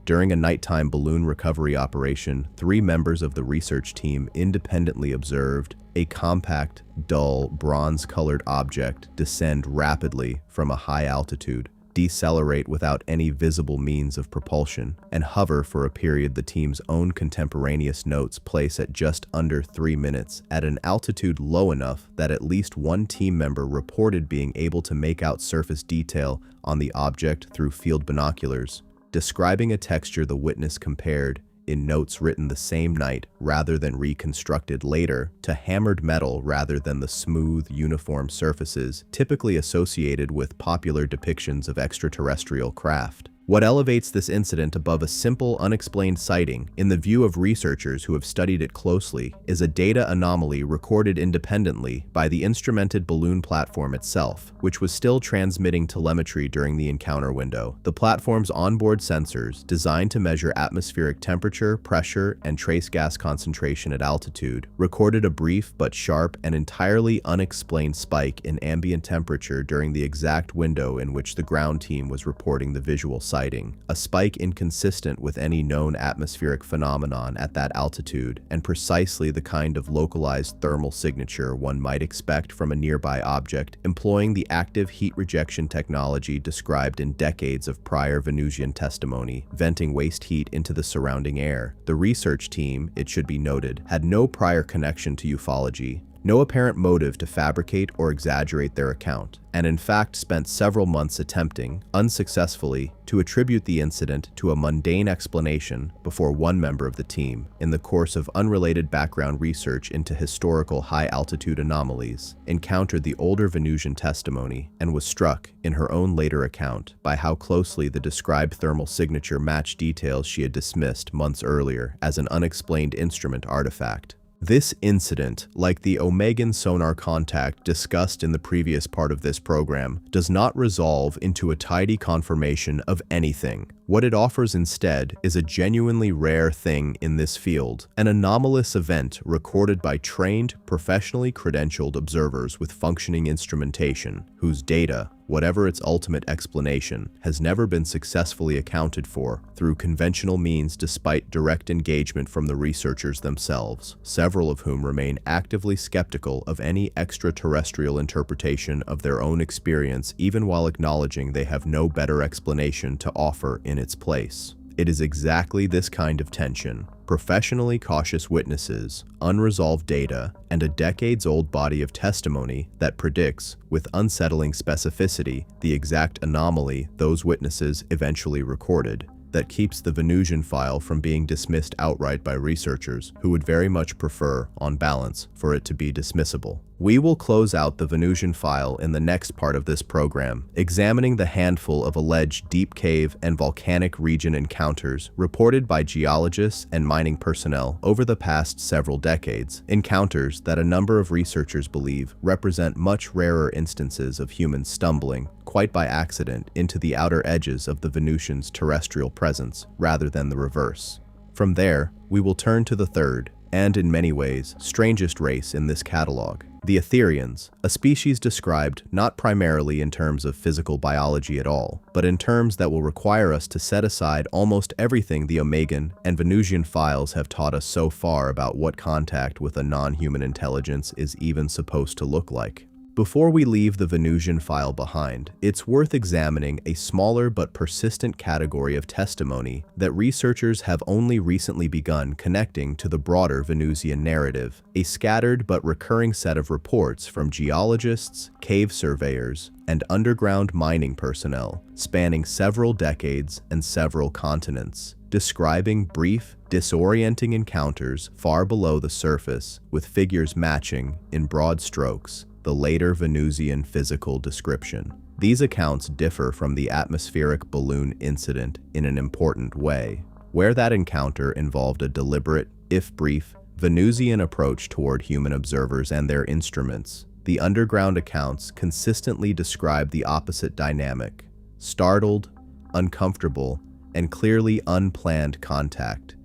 During a nighttime balloon recovery operation, 3 members of the research team independently observed a compact, dull, bronze-colored object descend rapidly from a high altitude, decelerate without any visible means of propulsion, and hover for a period the team's own contemporaneous notes place at just under 3 minutes at an altitude low enough that at least one team member reported being able to make out surface detail on the object through field binoculars, describing a texture the witness compared, in notes written the same night rather than reconstructed later, to hammered metal rather than the smooth, uniform surfaces typically associated with popular depictions of extraterrestrial craft. What elevates this incident above a simple, unexplained sighting, in the view of researchers who have studied it closely, is a data anomaly recorded independently by the instrumented balloon platform itself, which was still transmitting telemetry during the encounter window. The platform's onboard sensors, designed to measure atmospheric temperature, pressure, and trace gas concentration at altitude, recorded a brief but sharp and entirely unexplained spike in ambient temperature during the exact window in which the ground team was reporting the visual sighting, a spike inconsistent with any known atmospheric phenomenon at that altitude, and precisely the kind of localized thermal signature one might expect from a nearby object employing the active heat rejection technology described in decades of prior Venusian testimony, venting waste heat into the surrounding air. The research team, it should be noted, had no prior connection to ufology, no apparent motive to fabricate or exaggerate their account, and in fact spent several months attempting, unsuccessfully, to attribute the incident to a mundane explanation before one member of the team, in the course of unrelated background research into historical high-altitude anomalies, encountered the older Venusian testimony and was struck, in her own later account, by how closely the described thermal signature matched details she had dismissed months earlier as an unexplained instrument artifact. This incident, like the Omegan sonar contact discussed in the previous part of this program, does not resolve into a tidy confirmation of anything. What it offers instead is a genuinely rare thing in this field, an anomalous event recorded by trained, professionally credentialed observers with functioning instrumentation, whose data, whatever its ultimate explanation, has never been successfully accounted for through conventional means despite direct engagement from the researchers themselves, several of whom remain actively skeptical of any extraterrestrial interpretation of their own experience even while acknowledging they have no better explanation to offer in its place. It is exactly this kind of tension, professionally cautious witnesses, unresolved data, and a decades-old body of testimony that predicts, with unsettling specificity, the exact anomaly those witnesses eventually recorded, that keeps the Venusian file from being dismissed outright by researchers who would very much prefer, on balance, for it to be dismissible. We will close out the Venusian file in the next part of this program, examining the handful of alleged deep cave and volcanic region encounters reported by geologists and mining personnel over the past several decades, encounters that a number of researchers believe represent much rarer instances of humans stumbling, quite by accident, into the outer edges of the Venusian's terrestrial presence, rather than the reverse. From there, we will turn to the third, and in many ways, strangest race in this catalog, the Etherians, a species described not primarily in terms of physical biology at all, but in terms that will require us to set aside almost everything the Omegan and Venusian files have taught us so far about what contact with a non-human intelligence is even supposed to look like. Before we leave the Venusian file behind, it's worth examining a smaller but persistent category of testimony that researchers have only recently begun connecting to the broader Venusian narrative, a scattered but recurring set of reports from geologists, cave surveyors, and underground mining personnel spanning several decades and several continents, describing brief, disorienting encounters far below the surface with figures matching, in broad strokes, the later Venusian physical description. These accounts differ from the atmospheric balloon incident in an important way, where that encounter involved a deliberate, if brief, Venusian approach toward human observers and their instruments. The underground accounts consistently describe the opposite dynamic: startled, uncomfortable, and clearly unplanned contact,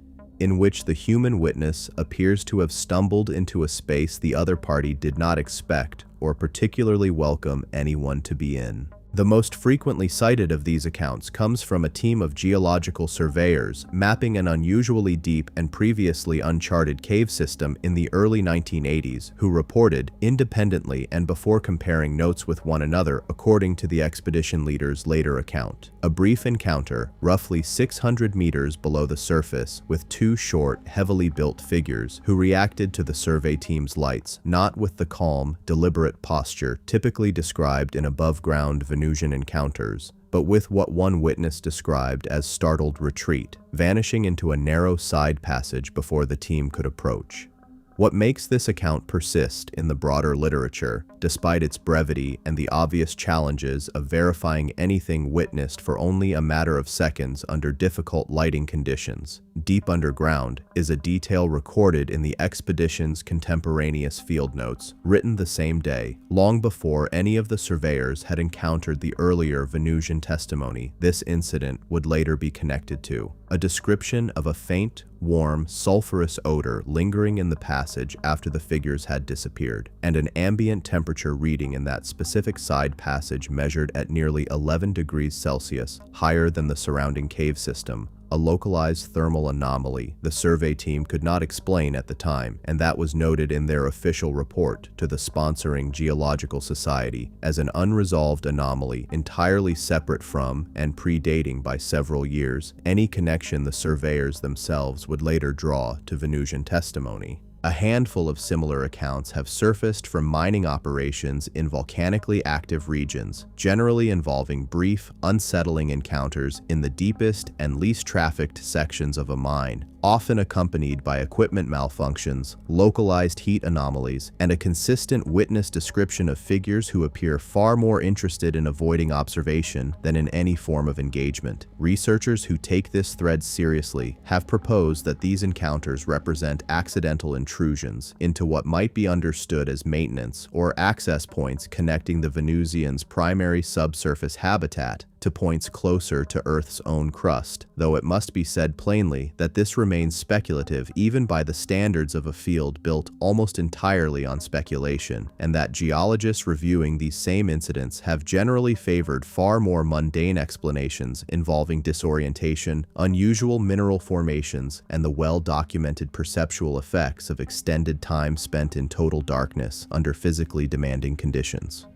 in which the human witness appears to have stumbled into a space the other party did not expect or particularly welcome anyone to be in. The most frequently cited of these accounts comes from a team of geological surveyors mapping an unusually deep and previously uncharted cave system in the early 1980s, who reported, independently and before comparing notes with one another according to the expedition leader's later account, a brief encounter, roughly 600 meters below the surface, with two short, heavily built figures who reacted to the survey team's lights, not with the calm, deliberate posture typically described in above-ground Venusian encounters, but with what one witness described as startled retreat, vanishing into a narrow side passage before the team could approach. What makes this account persist in the broader literature, despite its brevity and the obvious challenges of verifying anything witnessed for only a matter of seconds under difficult lighting conditions, deep underground, is a detail recorded in the expedition's contemporaneous field notes, written the same day, long before any of the surveyors had encountered the earlier Venusian testimony this incident would later be connected to. A description of a faint, warm, sulfurous odor lingering in the passage after the figures had disappeared, and an ambient temperature reading in that specific side passage measured at nearly 11 degrees Celsius, higher than the surrounding cave system, a localized thermal anomaly the survey team could not explain at the time, and that was noted in their official report to the sponsoring Geological Society as an unresolved anomaly entirely separate from and predating by several years any connection the surveyors themselves would later draw to Venusian testimony. A handful of similar accounts have surfaced from mining operations in volcanically active regions, generally involving brief, unsettling encounters in the deepest and least trafficked sections of a mine, often accompanied by equipment malfunctions, localized heat anomalies, and a consistent witness description of figures who appear far more interested in avoiding observation than in any form of engagement. Researchers who take this thread seriously have proposed that these encounters represent accidental intrusions into what might be understood as maintenance or access points connecting the Venusians' primary subsurface habitat to points closer to Earth's own crust, though it must be said plainly that this remains speculative even by the standards of a field built almost entirely on speculation, and that geologists reviewing these same incidents have generally favored far more mundane explanations involving disorientation, unusual mineral formations, and the well-documented perceptual effects of extended time spent in total darkness under physically demanding conditions.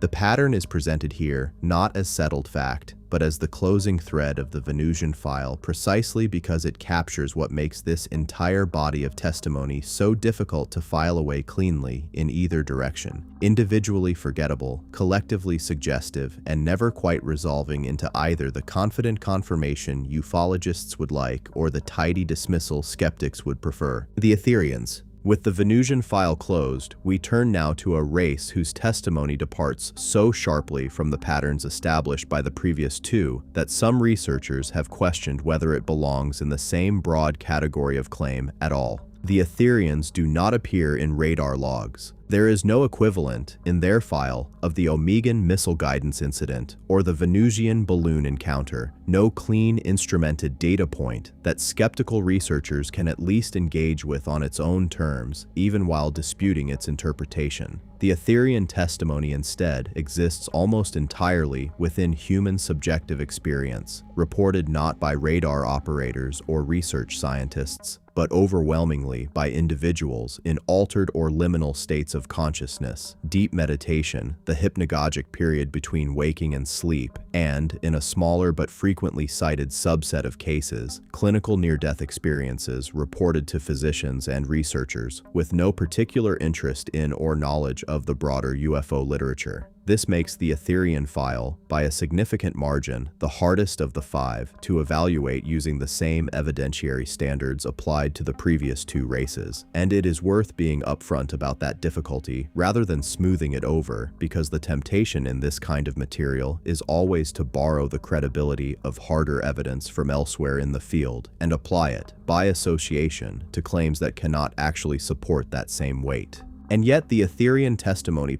The pattern is presented here not as settled fact, but as the closing thread of the Venusian file precisely because it captures what makes this entire body of testimony so difficult to file away cleanly in either direction. Individually forgettable, collectively suggestive, and never quite resolving into either the confident confirmation ufologists would like or the tidy dismissal skeptics would prefer. The Etherians. With the Venusian file closed, we turn now to a race whose testimony departs so sharply from the patterns established by the previous two that some researchers have questioned whether it belongs in the same broad category of claim at all. The Etherians do not appear in radar logs. There is no equivalent, in their file, of the Omegan missile guidance incident or the Venusian balloon encounter, no clean instrumented data point that skeptical researchers can at least engage with on its own terms, even while disputing its interpretation. The Etherian testimony instead exists almost entirely within human subjective experience, reported not by radar operators or research scientists, but overwhelmingly by individuals in altered or liminal states of consciousness, deep meditation, the hypnagogic period between waking and sleep, and, in a smaller but frequently cited subset of cases, clinical near-death experiences reported to physicians and researchers, with no particular interest in or knowledge of the broader UFO literature. This makes the Etherian file, by a significant margin, the hardest of the five to evaluate using the same evidentiary standards applied to the previous two races, and it is worth being upfront about that difficulty rather than smoothing it over, because the temptation in this kind of material is always to borrow the credibility of harder evidence from elsewhere in the field and apply it, by association, to claims that cannot actually support that same weight. And yet the Etherian testimony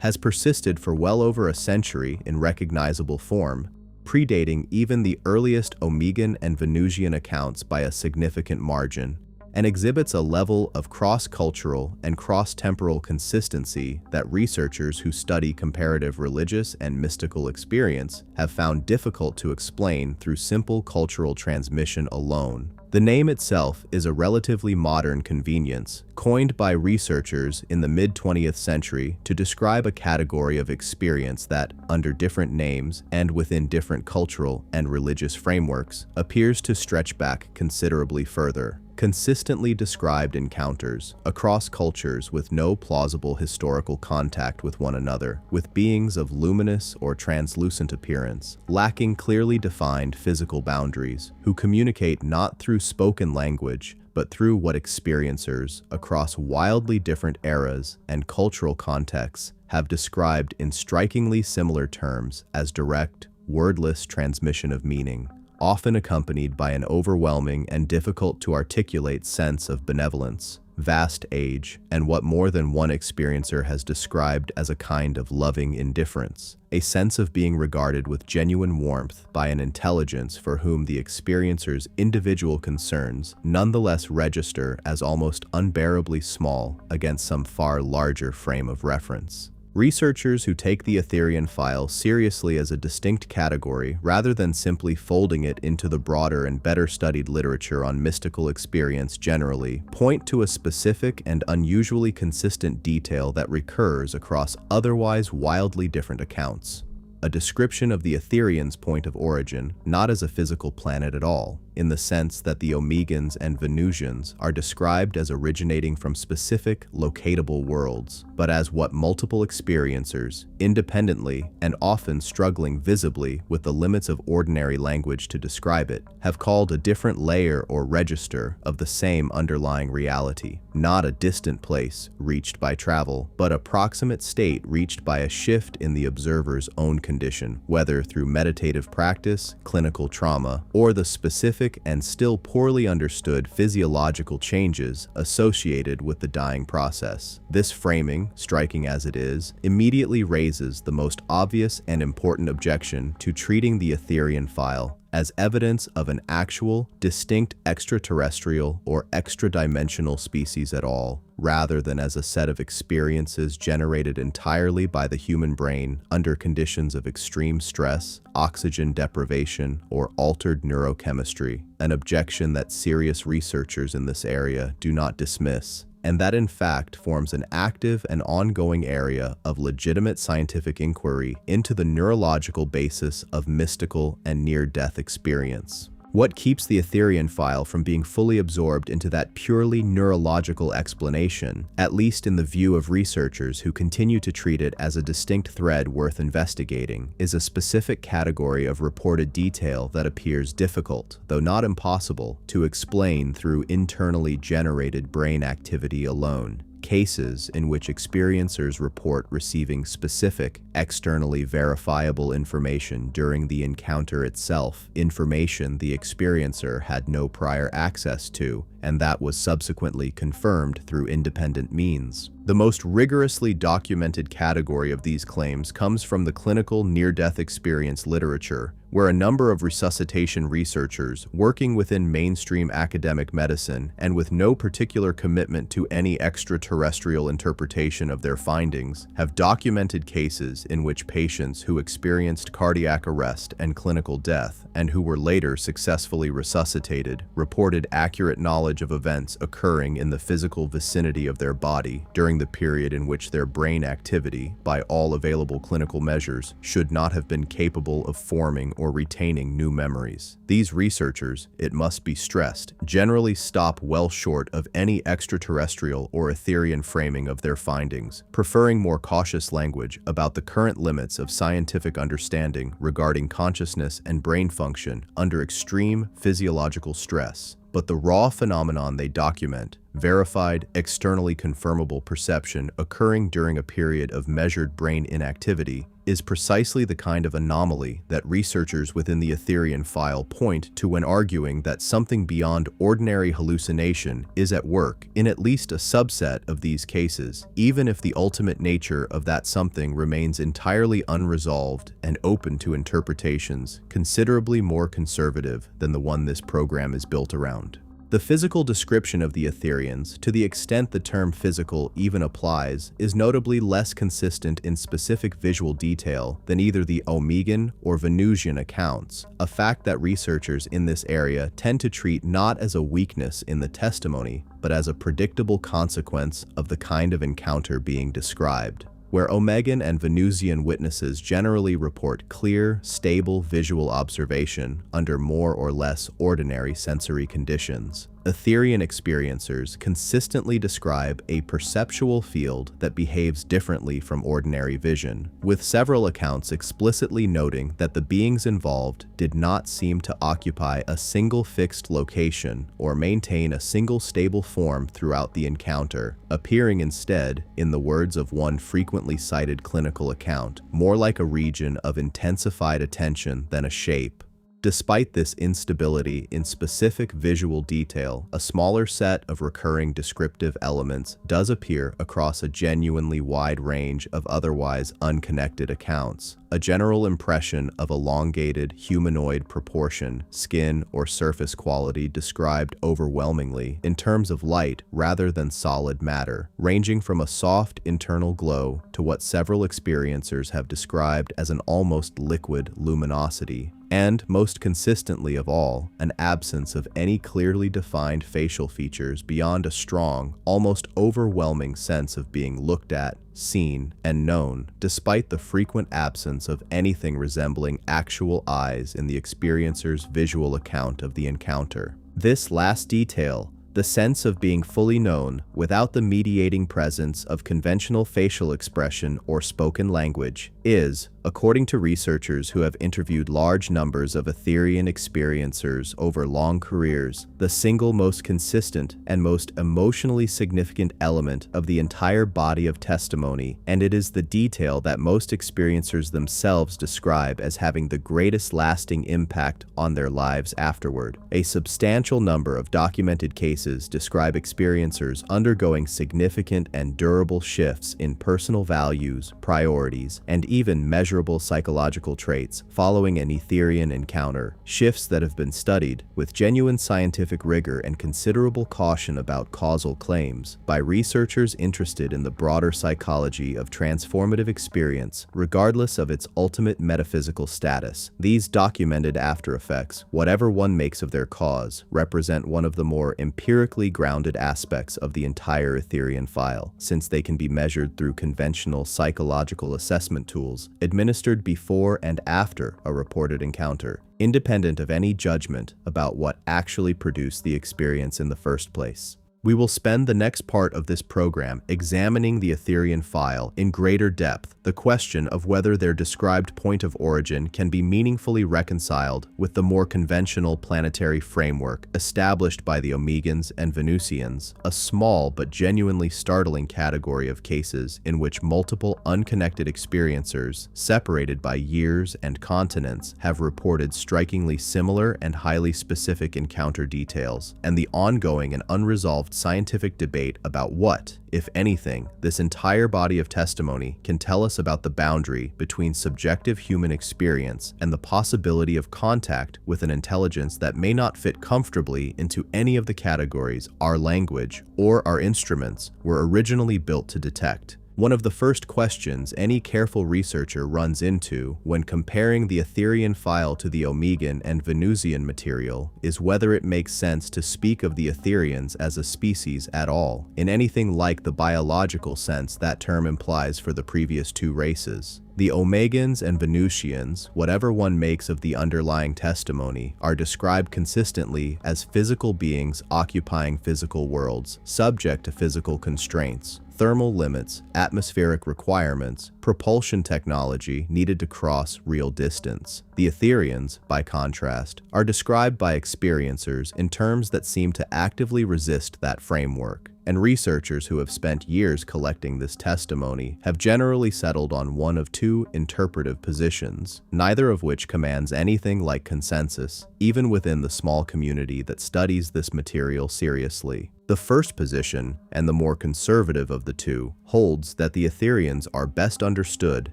has persisted for well over a century in recognizable form, predating even the earliest Omegan and Venusian accounts by a significant margin. and exhibits a level of cross-cultural and cross-temporal consistency that researchers who study comparative religious and mystical experience have found difficult to explain through simple cultural transmission alone. The name itself is a relatively modern convenience, coined by researchers in the mid-20th century to describe a category of experience that, under different names and within different cultural and religious frameworks, appears to stretch back considerably further. Consistently described encounters across cultures with no plausible historical contact with one another, with beings of luminous or translucent appearance, lacking clearly defined physical boundaries, who communicate not through spoken language, but through what experiencers across wildly different eras and cultural contexts have described in strikingly similar terms as direct, wordless transmission of meaning, often accompanied by an overwhelming and difficult-to-articulate sense of benevolence, vast age, and what more than one experiencer has described as a kind of loving indifference, a sense of being regarded with genuine warmth by an intelligence for whom the experiencer's individual concerns nonetheless register as almost unbearably small against some far larger frame of reference. Researchers who take the Etherian file seriously as a distinct category rather than simply folding it into the broader and better studied literature on mystical experience generally point to a specific and unusually consistent detail that recurs across otherwise wildly different accounts. A description of the Etherians' point of origin, not as a physical planet at all, in the sense that the Omegans and Venusians are described as originating from specific, locatable worlds, but as what multiple experiencers, independently and often struggling visibly with the limits of ordinary language to describe it, have called a different layer or register of the same underlying reality, not a distant place reached by travel, but a proximate state reached by a shift in the observer's own condition, whether through meditative practice, clinical trauma, or the specific and still poorly understood physiological changes associated with the dying process. This framing, striking as it is, immediately raises the most obvious and important objection to treating the Etherian file as evidence of an actual, distinct extraterrestrial or extra-dimensional species at all, rather than as a set of experiences generated entirely by the human brain under conditions of extreme stress, oxygen deprivation, or altered neurochemistry, an objection that serious researchers in this area do not dismiss, and that in fact forms an active and ongoing area of legitimate scientific inquiry into the neurological basis of mystical and near-death experience. What keeps the Etherian file from being fully absorbed into that purely neurological explanation, at least in the view of researchers who continue to treat it as a distinct thread worth investigating, is a specific category of reported detail that appears difficult, though not impossible, to explain through internally generated brain activity alone. Cases in which experiencers report receiving specific, externally verifiable information during the encounter itself, information the experiencer had no prior access to, and that was subsequently confirmed through independent means. The most rigorously documented category of these claims comes from the clinical near-death experience literature, where a number of resuscitation researchers working within mainstream academic medicine and with no particular commitment to any extraterrestrial interpretation of their findings have documented cases in which patients who experienced cardiac arrest and clinical death and who were later successfully resuscitated reported accurate knowledge of events occurring in the physical vicinity of their body during the period in which their brain activity, by all available clinical measures, should not have been capable of forming or retaining new memories. These researchers, it must be stressed, generally stop well short of any extraterrestrial or Etherian framing of their findings, preferring more cautious language about the current limits of scientific understanding regarding consciousness and brain function under extreme physiological stress. But the raw phenomenon they document, verified, externally confirmable perception occurring during a period of measured brain inactivity, is precisely the kind of anomaly that researchers within the Etherian file point to when arguing that something beyond ordinary hallucination is at work in at least a subset of these cases, even if the ultimate nature of that something remains entirely unresolved and open to interpretations considerably more conservative than the one this program is built around. The physical description of the Etherians, to the extent the term physical even applies, is notably less consistent in specific visual detail than either the Omegan or Venusian accounts, a fact that researchers in this area tend to treat not as a weakness in the testimony, but as a predictable consequence of the kind of encounter being described. Where Omegan and Venusian witnesses generally report clear, stable visual observation under more or less ordinary sensory conditions, Etherian experiencers consistently describe a perceptual field that behaves differently from ordinary vision, with several accounts explicitly noting that the beings involved did not seem to occupy a single fixed location or maintain a single stable form throughout the encounter, appearing instead, in the words of one frequently cited clinical account, more like a region of intensified attention than a shape. Despite this instability in specific visual detail, a smaller set of recurring descriptive elements does appear across a genuinely wide range of otherwise unconnected accounts. A general impression of elongated humanoid proportion, skin, or surface quality described overwhelmingly in terms of light rather than solid matter, ranging from a soft internal glow to what several experiencers have described as an almost liquid luminosity. And, most consistently of all, an absence of any clearly defined facial features beyond a strong, almost overwhelming sense of being looked at, seen, and known, despite the frequent absence of anything resembling actual eyes in the experiencer's visual account of the encounter. This last detail, the sense of being fully known without the mediating presence of conventional facial expression or spoken language, is, according to researchers who have interviewed large numbers of Etherian experiencers over long careers, the single most consistent and most emotionally significant element of the entire body of testimony, and it is the detail that most experiencers themselves describe as having the greatest lasting impact on their lives afterward. A substantial number of documented cases describe experiencers undergoing significant and durable shifts in personal values, priorities, and even measurable psychological traits following an Etherian encounter, shifts that have been studied with genuine scientific rigor and considerable caution about causal claims by researchers interested in the broader psychology of transformative experience, regardless of its ultimate metaphysical status. These documented after effects, whatever one makes of their cause, represent one of the more empirically grounded aspects of the entire Etherian file, since they can be measured through conventional psychological assessment tools administered before and after a reported encounter, independent of any judgment about what actually produced the experience in the first place. We will spend the next part of this program examining the Etherian file in greater depth, the question of whether their described point of origin can be meaningfully reconciled with the more conventional planetary framework established by the Omegans and Venusians, a small but genuinely startling category of cases in which multiple unconnected experiencers, separated by years and continents, have reported strikingly similar and highly specific encounter details, and the ongoing and unresolved scientific debate about what, if anything, this entire body of testimony can tell us about the boundary between subjective human experience and the possibility of contact with an intelligence that may not fit comfortably into any of the categories our language or our instruments were originally built to detect. One of the first questions any careful researcher runs into when comparing the Etherian file to the Omegan and Venusian material is whether it makes sense to speak of the Etherians as a species at all, in anything like the biological sense that term implies for the previous two races. The Omegans and Venusians, whatever one makes of the underlying testimony, are described consistently as physical beings occupying physical worlds, subject to physical constraints, thermal limits, atmospheric requirements, propulsion technology needed to cross real distance. The Etherians, by contrast, are described by experiencers in terms that seem to actively resist that framework, and researchers who have spent years collecting this testimony have generally settled on one of two interpretive positions, neither of which commands anything like consensus, even within the small community that studies this material seriously. The first position, and the more conservative of the two, holds that the Etherians are best understood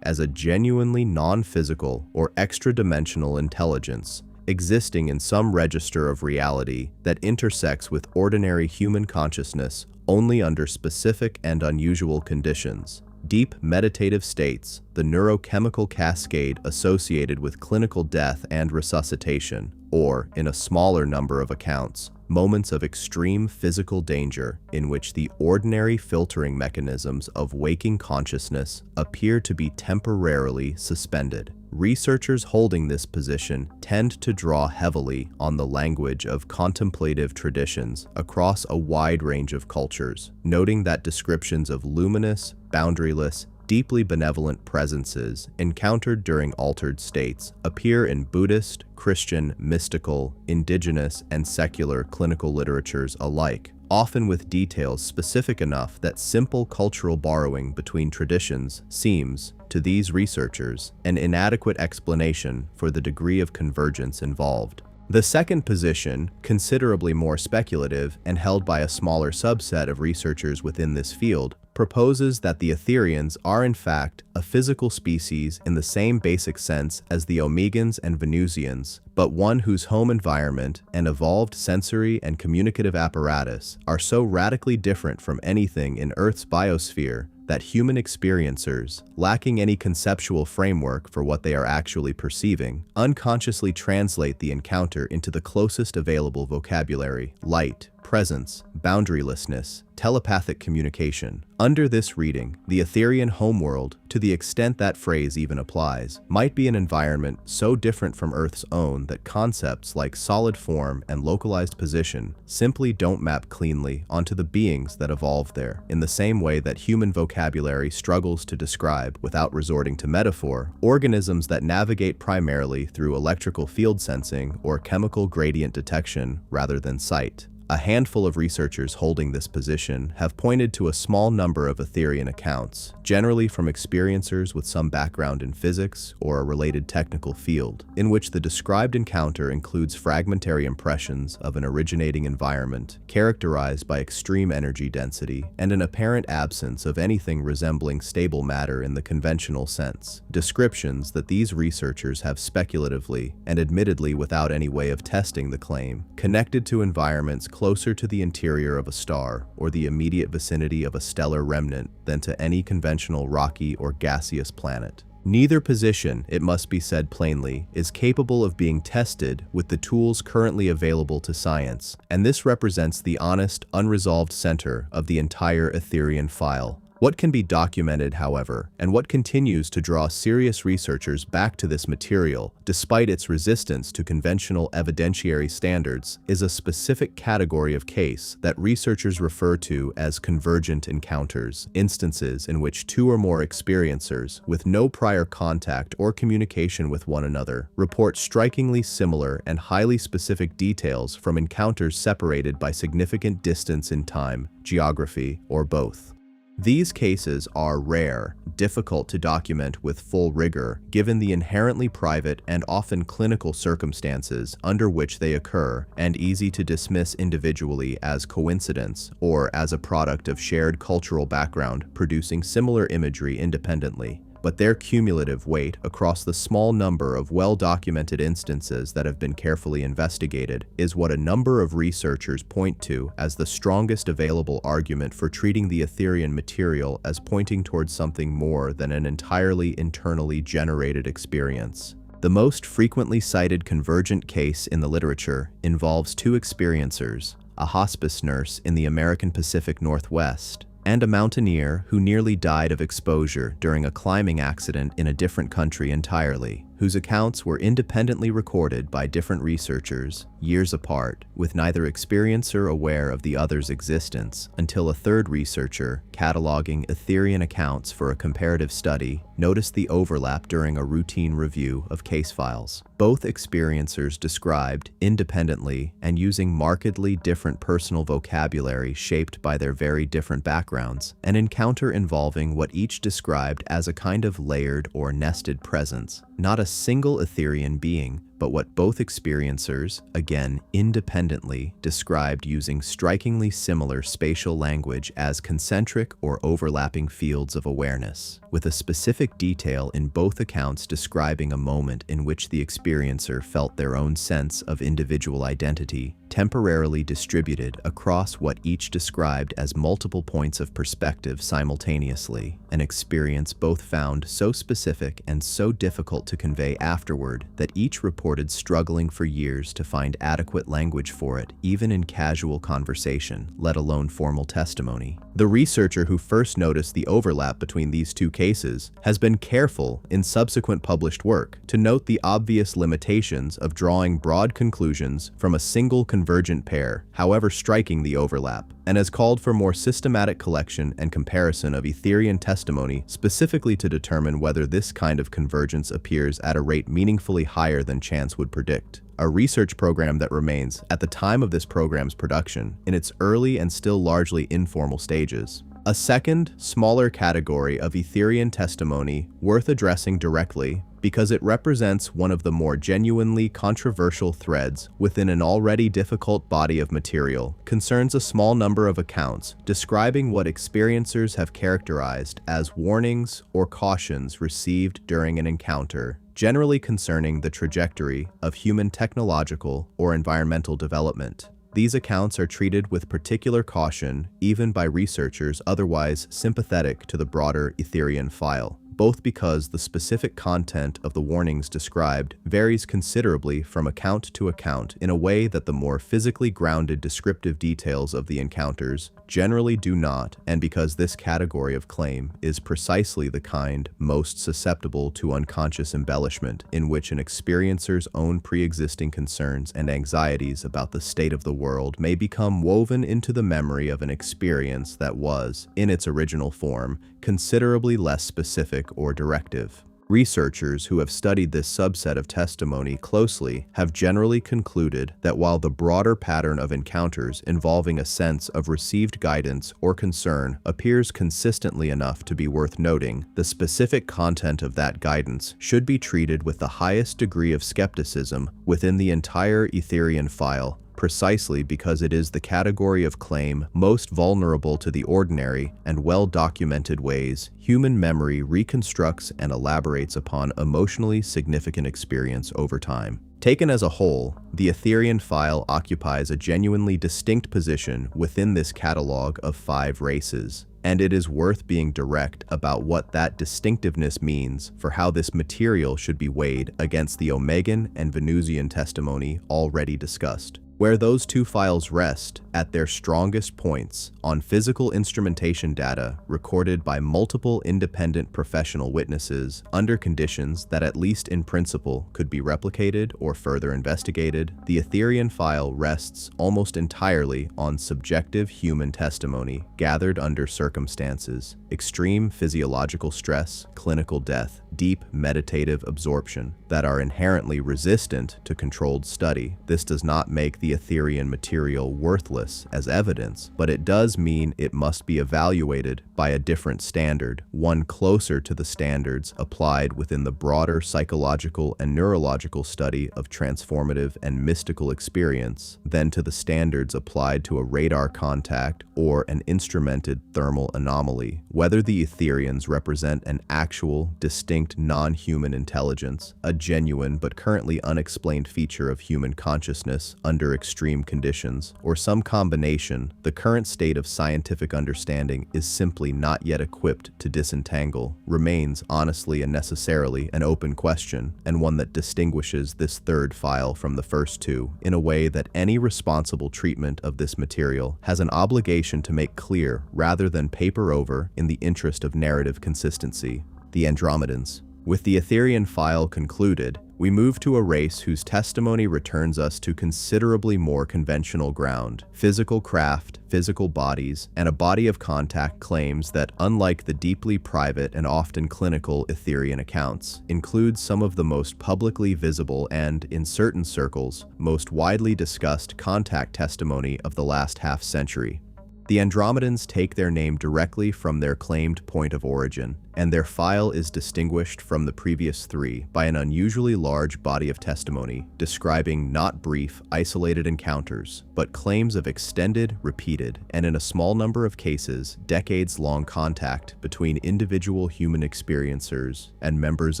as a genuinely non-physical or extra-dimensional intelligence, existing in some register of reality that intersects with ordinary human consciousness only under specific and unusual conditions. Deep meditative states, the neurochemical cascade associated with clinical death and resuscitation, or, in a smaller number of accounts, moments of extreme physical danger in which the ordinary filtering mechanisms of waking consciousness appear to be temporarily suspended. Researchers holding this position tend to draw heavily on the language of contemplative traditions across a wide range of cultures, noting that descriptions of luminous, boundaryless, deeply benevolent presences encountered during altered states appear in Buddhist, Christian, mystical, indigenous, and secular clinical literatures alike, often with details specific enough that simple cultural borrowing between traditions seems, to these researchers, an inadequate explanation for the degree of convergence involved. The second position, considerably more speculative and held by a smaller subset of researchers within this field, proposes that the Etherians are in fact a physical species in the same basic sense as the Omegans and Venusians, but one whose home environment and evolved sensory and communicative apparatus are so radically different from anything in Earth's biosphere that human experiencers, lacking any conceptual framework for what they are actually perceiving, unconsciously translate the encounter into the closest available vocabulary: light, presence, boundarylessness, telepathic communication. Under this reading, the Etherian homeworld, to the extent that phrase even applies, might be an environment so different from Earth's own that concepts like solid form and localized position simply don't map cleanly onto the beings that evolved there, in the same way that human vocabulary struggles to describe, without resorting to metaphor, organisms that navigate primarily through electrical field sensing or chemical gradient detection rather than sight. A handful of researchers holding this position have pointed to a small number of Etherian accounts, generally from experiencers with some background in physics or a related technical field, in which the described encounter includes fragmentary impressions of an originating environment characterized by extreme energy density and an apparent absence of anything resembling stable matter in the conventional sense. Descriptions that these researchers have speculatively, and admittedly without any way of testing the claim, connected to environments closer to the interior of a star or the immediate vicinity of a stellar remnant than to any conventional rocky or gaseous planet. Neither position, it must be said plainly, is capable of being tested with the tools currently available to science, and this represents the honest, unresolved center of the entire Etherian file. What can be documented, however, and what continues to draw serious researchers back to this material, despite its resistance to conventional evidentiary standards, is a specific category of case that researchers refer to as convergent encounters, instances in which two or more experiencers, with no prior contact or communication with one another, report strikingly similar and highly specific details from encounters separated by significant distance in time, geography, or both. These cases are rare, difficult to document with full rigor, given the inherently private and often clinical circumstances under which they occur, and easy to dismiss individually as coincidence or as a product of shared cultural background producing similar imagery independently. But their cumulative weight across the small number of well-documented instances that have been carefully investigated is what a number of researchers point to as the strongest available argument for treating the Etherian material as pointing towards something more than an entirely internally generated experience. The most frequently cited convergent case in the literature involves two experiencers, a hospice nurse in the American Pacific Northwest, and a mountaineer who nearly died of exposure during a climbing accident in a different country entirely, whose accounts were independently recorded by different researchers, years apart, with neither experiencer aware of the other's existence, until a third researcher, cataloging Etherian accounts for a comparative study, noticed the overlap during a routine review of case files. Both experiencers described, independently and using markedly different personal vocabulary shaped by their very different backgrounds, an encounter involving what each described as a kind of layered or nested presence. Not a single Etherian being, but what both experiencers, again independently, described using strikingly similar spatial language as concentric or overlapping fields of awareness, with a specific detail in both accounts describing a moment in which the experiencer felt their own sense of individual identity temporarily distributed across what each described as multiple points of perspective simultaneously, an experience both found so specific and so difficult to convey afterward that each reported struggling for years to find adequate language for it, even in casual conversation, let alone formal testimony. The researcher who first noticed the overlap between these two cases has been careful in subsequent published work to note the obvious limitations of drawing broad conclusions from a single convergent pair, however striking the overlap, and has called for more systematic collection and comparison of Etherian testimony specifically to determine whether this kind of convergence appears at a rate meaningfully higher than chance would predict. A research program that remains, at the time of this program's production, in its early and still largely informal stages. A second, smaller category of Etherian testimony worth addressing directly because it represents one of the more genuinely controversial threads within an already difficult body of material, concerns a small number of accounts describing what experiencers have characterized as warnings or cautions received during an encounter, generally concerning the trajectory of human technological or environmental development. These accounts are treated with particular caution, even by researchers otherwise sympathetic to the broader Etherian file, both because the specific content of the warnings described varies considerably from account to account in a way that the more physically grounded descriptive details of the encounters generally do not, and because this category of claim is precisely the kind most susceptible to unconscious embellishment, in which an experiencer's own pre-existing concerns and anxieties about the state of the world may become woven into the memory of an experience that was, in its original form, considerably less specific or directive. Researchers who have studied this subset of testimony closely have generally concluded that while the broader pattern of encounters involving a sense of received guidance or concern appears consistently enough to be worth noting, the specific content of that guidance should be treated with the highest degree of skepticism within the entire Etherian file, precisely because it is the category of claim most vulnerable to the ordinary and well-documented ways human memory reconstructs and elaborates upon emotionally significant experience over time. Taken as a whole, the Etherian file occupies a genuinely distinct position within this catalog of 5 races, and it is worth being direct about what that distinctiveness means for how this material should be weighed against the Omegan and Venusian testimony already discussed. Where those two files rest at their strongest points on physical instrumentation data recorded by multiple independent professional witnesses under conditions that at least in principle could be replicated or further investigated, the Etherian file rests almost entirely on subjective human testimony gathered under circumstances, extreme physiological stress, clinical death, deep meditative absorption, that are inherently resistant to controlled study. This does not make the Etherian material worthless as evidence, but it does mean it must be evaluated by a different standard, one closer to the standards applied within the broader psychological and neurological study of transformative and mystical experience than to the standards applied to a radar contact or an instrumented thermal anomaly. Whether the Etherians represent an actual, distinct non-human intelligence, a genuine but currently unexplained feature of human consciousness under extreme conditions, or some combination, the current state of scientific understanding is simply not yet equipped to disentangle, remains honestly and necessarily an open question, and one that distinguishes this third file from the first two in a way that any responsible treatment of this material has an obligation to make clear rather than paper over in the interest of narrative consistency. The Andromedans. With the Etherian file concluded, we move to a race whose testimony returns us to considerably more conventional ground. Physical craft, physical bodies, and a body of contact claims that, unlike the deeply private and often clinical Etherian accounts, includes some of the most publicly visible and, in certain circles, most widely discussed contact testimony of the last half-century. The Andromedans take their name directly from their claimed point of origin, and their file is distinguished from the previous three by an unusually large body of testimony describing not brief, isolated encounters, but claims of extended, repeated, and in a small number of cases, decades-long contact between individual human experiencers and members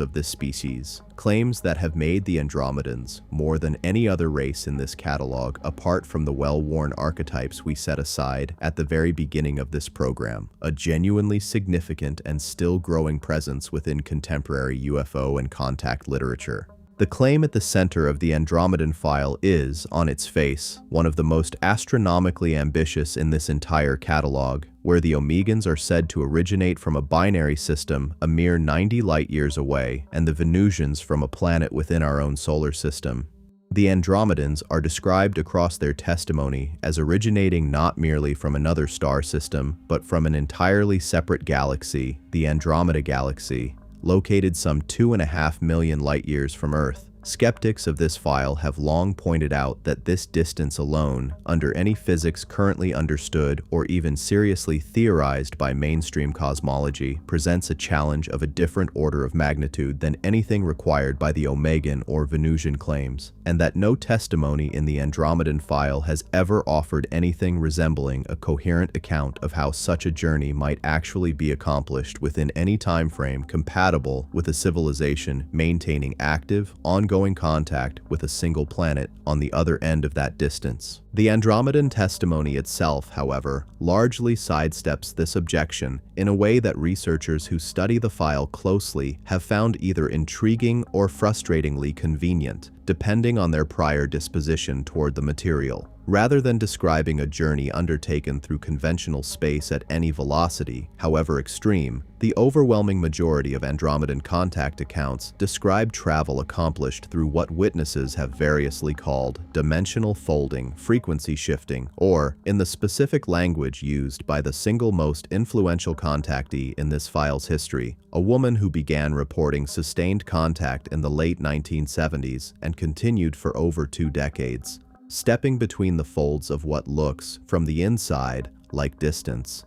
of this species. Claims that have made the Andromedans, more than any other race in this catalog, apart from the well-worn archetypes we set aside at the very beginning of this program, a genuinely significant and still growing presence within contemporary UFO and contact literature. The claim at the center of the Andromedan file is, on its face, one of the most astronomically ambitious in this entire catalog, where the Omegans are said to originate from a binary system a mere 90 light-years away, and the Venusians from a planet within our own solar system. The Andromedans are described across their testimony as originating not merely from another star system, but from an entirely separate galaxy, the Andromeda Galaxy, located some 2.5 million light-years from Earth. Skeptics of this file have long pointed out that this distance alone, under any physics currently understood or even seriously theorized by mainstream cosmology, presents a challenge of a different order of magnitude than anything required by the Omegan or Venusian claims, and that no testimony in the Andromedan file has ever offered anything resembling a coherent account of how such a journey might actually be accomplished within any time frame compatible with a civilization maintaining active, ongoing contact with a single planet on the other end of that distance. The Andromedan testimony itself, however, largely sidesteps this objection in a way that researchers who study the file closely have found either intriguing or frustratingly convenient, depending on their prior disposition toward the material. Rather than describing a journey undertaken through conventional space at any velocity, however extreme, the overwhelming majority of Andromedan contact accounts describe travel accomplished through what witnesses have variously called dimensional folding, frequency shifting, or, in the specific language used by the single most influential contactee in this file's history, a woman who began reporting sustained contact in the late 1970s and continued for over 2 decades. Stepping between the folds of what looks, from the inside, like distance.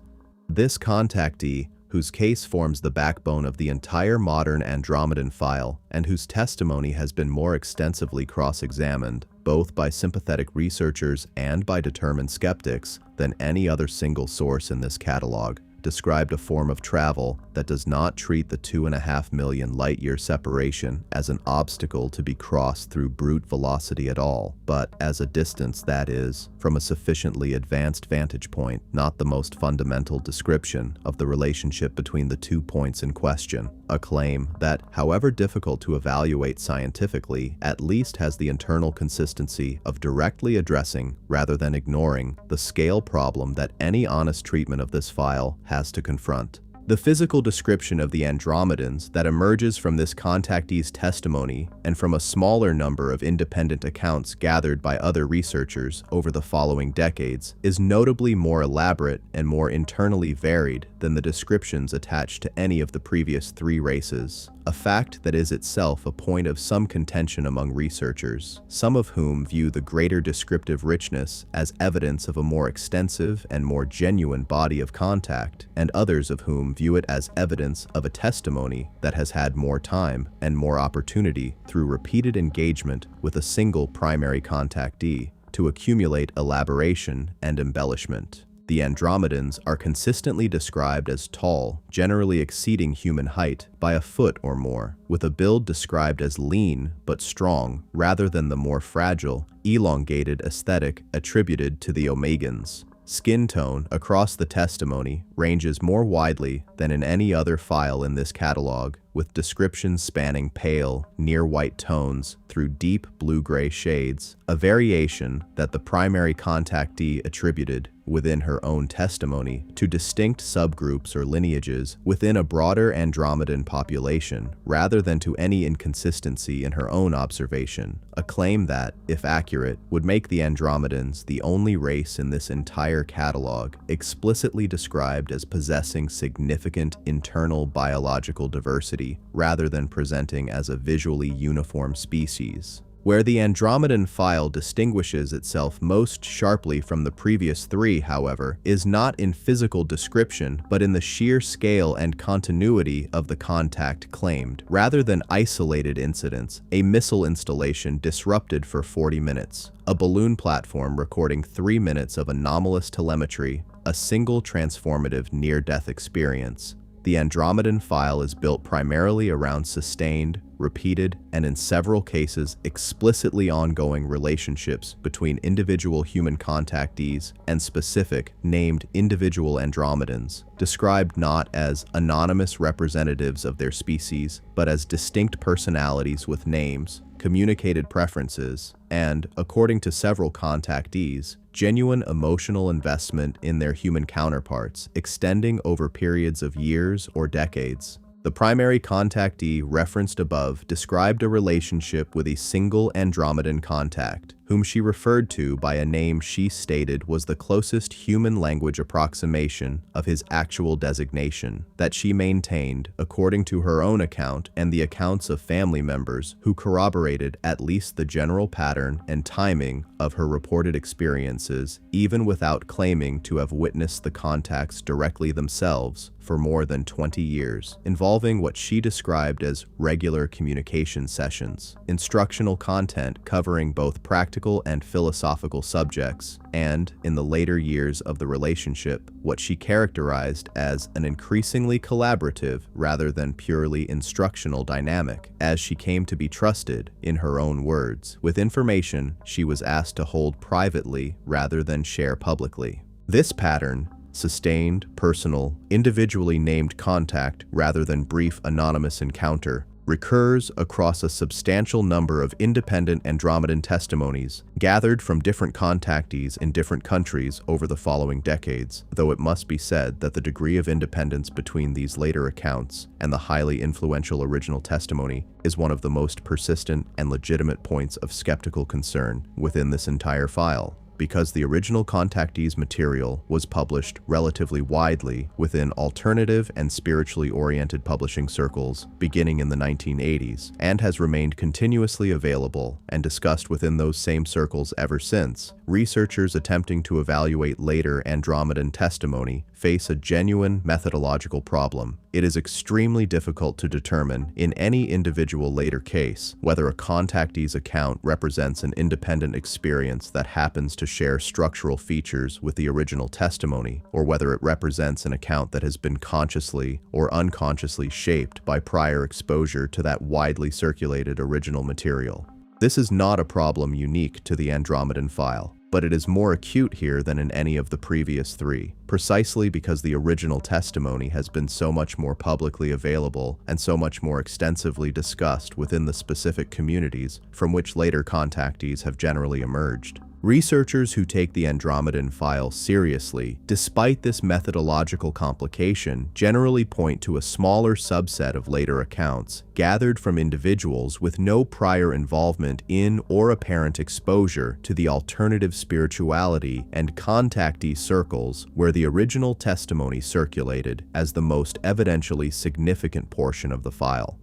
This contactee, whose case forms the backbone of the entire modern Andromedan file, and whose testimony has been more extensively cross-examined, both by sympathetic researchers and by determined skeptics, than any other single source in this catalog, described a form of travel that does not treat the 2.5 million light-year separation as an obstacle to be crossed through brute velocity at all, but as a distance that is, from a sufficiently advanced vantage point, not the most fundamental description of the relationship between the 2 points in question. A claim that, however difficult to evaluate scientifically, at least has the internal consistency of directly addressing, rather than ignoring, the scale problem that any honest treatment of this file has to confront. The physical description of the Andromedans that emerges from this contactee's testimony and from a smaller number of independent accounts gathered by other researchers over the following decades is notably more elaborate and more internally varied than the descriptions attached to any of the previous 3 races, a fact that is itself a point of some contention among researchers, some of whom view the greater descriptive richness as evidence of a more extensive and more genuine body of contact, and others of whom view it as evidence of a testimony that has had more time and more opportunity through repeated engagement with a single primary contactee to accumulate elaboration and embellishment. The Andromedans are consistently described as tall, generally exceeding human height by a foot or more, with a build described as lean but strong rather than the more fragile, elongated aesthetic attributed to the Omegans. Skin tone across the testimony ranges more widely than in any other file in this catalog, with descriptions spanning pale, near-white tones through deep blue-gray shades, a variation that the primary contactee attributed within her own testimony to distinct subgroups or lineages within a broader Andromedan population, rather than to any inconsistency in her own observation, a claim that, if accurate, would make the Andromedans the only race in this entire catalog explicitly described as possessing significant internal biological diversity rather than presenting as a visually uniform species. Where the Andromedan file distinguishes itself most sharply from the previous three, however, is not in physical description, but in the sheer scale and continuity of the contact claimed. Rather than isolated incidents, a missile installation disrupted for 40 minutes, a balloon platform recording 3 minutes of anomalous telemetry, a single transformative near-death experience. The Andromedan file is built primarily around sustained, repeated, and in several cases explicitly ongoing relationships between individual human contactees and specific, named individual Andromedans, described not as anonymous representatives of their species, but as distinct personalities with names, communicated preferences, and, according to several contactees, genuine emotional investment in their human counterparts, extending over periods of years or decades. The primary contactee referenced above described a relationship with a single Andromedan contact, whom she referred to by a name she stated was the closest human language approximation of his actual designation, that she maintained, according to her own account and the accounts of family members who corroborated at least the general pattern and timing of her reported experiences, even without claiming to have witnessed the contacts directly themselves for more than 20 years, involving what she described as regular communication sessions, instructional content covering both practical and philosophical subjects, and, in the later years of the relationship, what she characterized as an increasingly collaborative rather than purely instructional dynamic, as she came to be trusted, in her own words, with information she was asked to hold privately rather than share publicly. This pattern, sustained, personal, individually named contact rather than brief anonymous encounter, recurs across a substantial number of independent Andromedan testimonies gathered from different contactees in different countries over the following decades, though it must be said that the degree of independence between these later accounts and the highly influential original testimony is one of the most persistent and legitimate points of skeptical concern within this entire file, because the original contactee's material was published relatively widely within alternative and spiritually oriented publishing circles beginning in the 1980s, and has remained continuously available and discussed within those same circles ever since. Researchers attempting to evaluate later Andromedan testimony face a genuine methodological problem. It is extremely difficult to determine, in any individual later case, whether a contactee's account represents an independent experience that happens to share structural features with the original testimony, or whether it represents an account that has been consciously or unconsciously shaped by prior exposure to that widely circulated original material. This is not a problem unique to the Andromedan file, but it is more acute here than in any of the previous three, precisely because the original testimony has been so much more publicly available and so much more extensively discussed within the specific communities from which later contactees have generally emerged. Researchers who take the Andromedan file seriously, despite this methodological complication, generally point to a smaller subset of later accounts gathered from individuals with no prior involvement in or apparent exposure to the alternative spirituality and contactee circles where the original testimony circulated as the most evidentially significant portion of the file.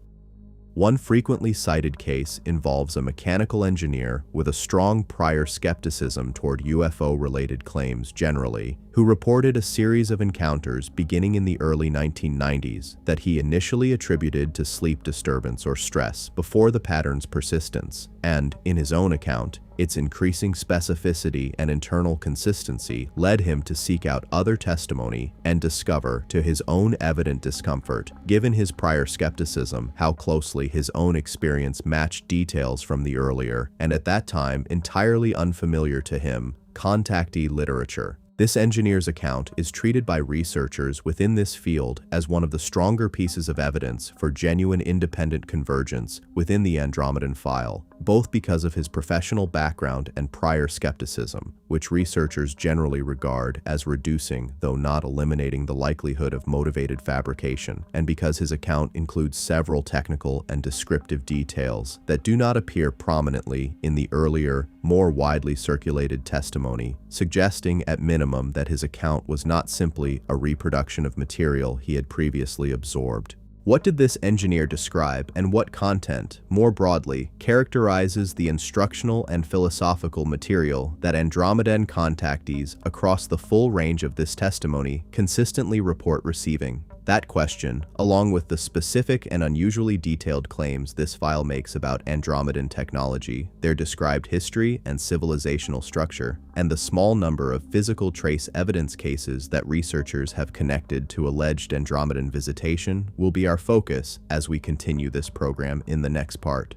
One frequently cited case involves a mechanical engineer with a strong prior skepticism toward UFO-related claims generally, who reported a series of encounters beginning in the early 1990s that he initially attributed to sleep disturbance or stress before the pattern's persistence, and, in his own account, its increasing specificity and internal consistency led him to seek out other testimony and discover, to his own evident discomfort, given his prior skepticism, how closely his own experience matched details from the earlier, and at that time entirely unfamiliar to him, contactee literature. This engineer's account is treated by researchers within this field as one of the stronger pieces of evidence for genuine independent convergence within the Andromedan file, both because of his professional background and prior skepticism, which researchers generally regard as reducing, though not eliminating, the likelihood of motivated fabrication, and because his account includes several technical and descriptive details that do not appear prominently in the earlier, more widely circulated testimony, suggesting at minimum that his account was not simply a reproduction of material he had previously absorbed. What did this engineer describe, and what content, more broadly, characterizes the instructional and philosophical material that Andromedan contactees across the full range of this testimony consistently report receiving? That question, along with the specific and unusually detailed claims this file makes about Andromedan technology, their described history and civilizational structure, and the small number of physical trace evidence cases that researchers have connected to alleged Andromedan visitation, will be our focus as we continue this program in the next part.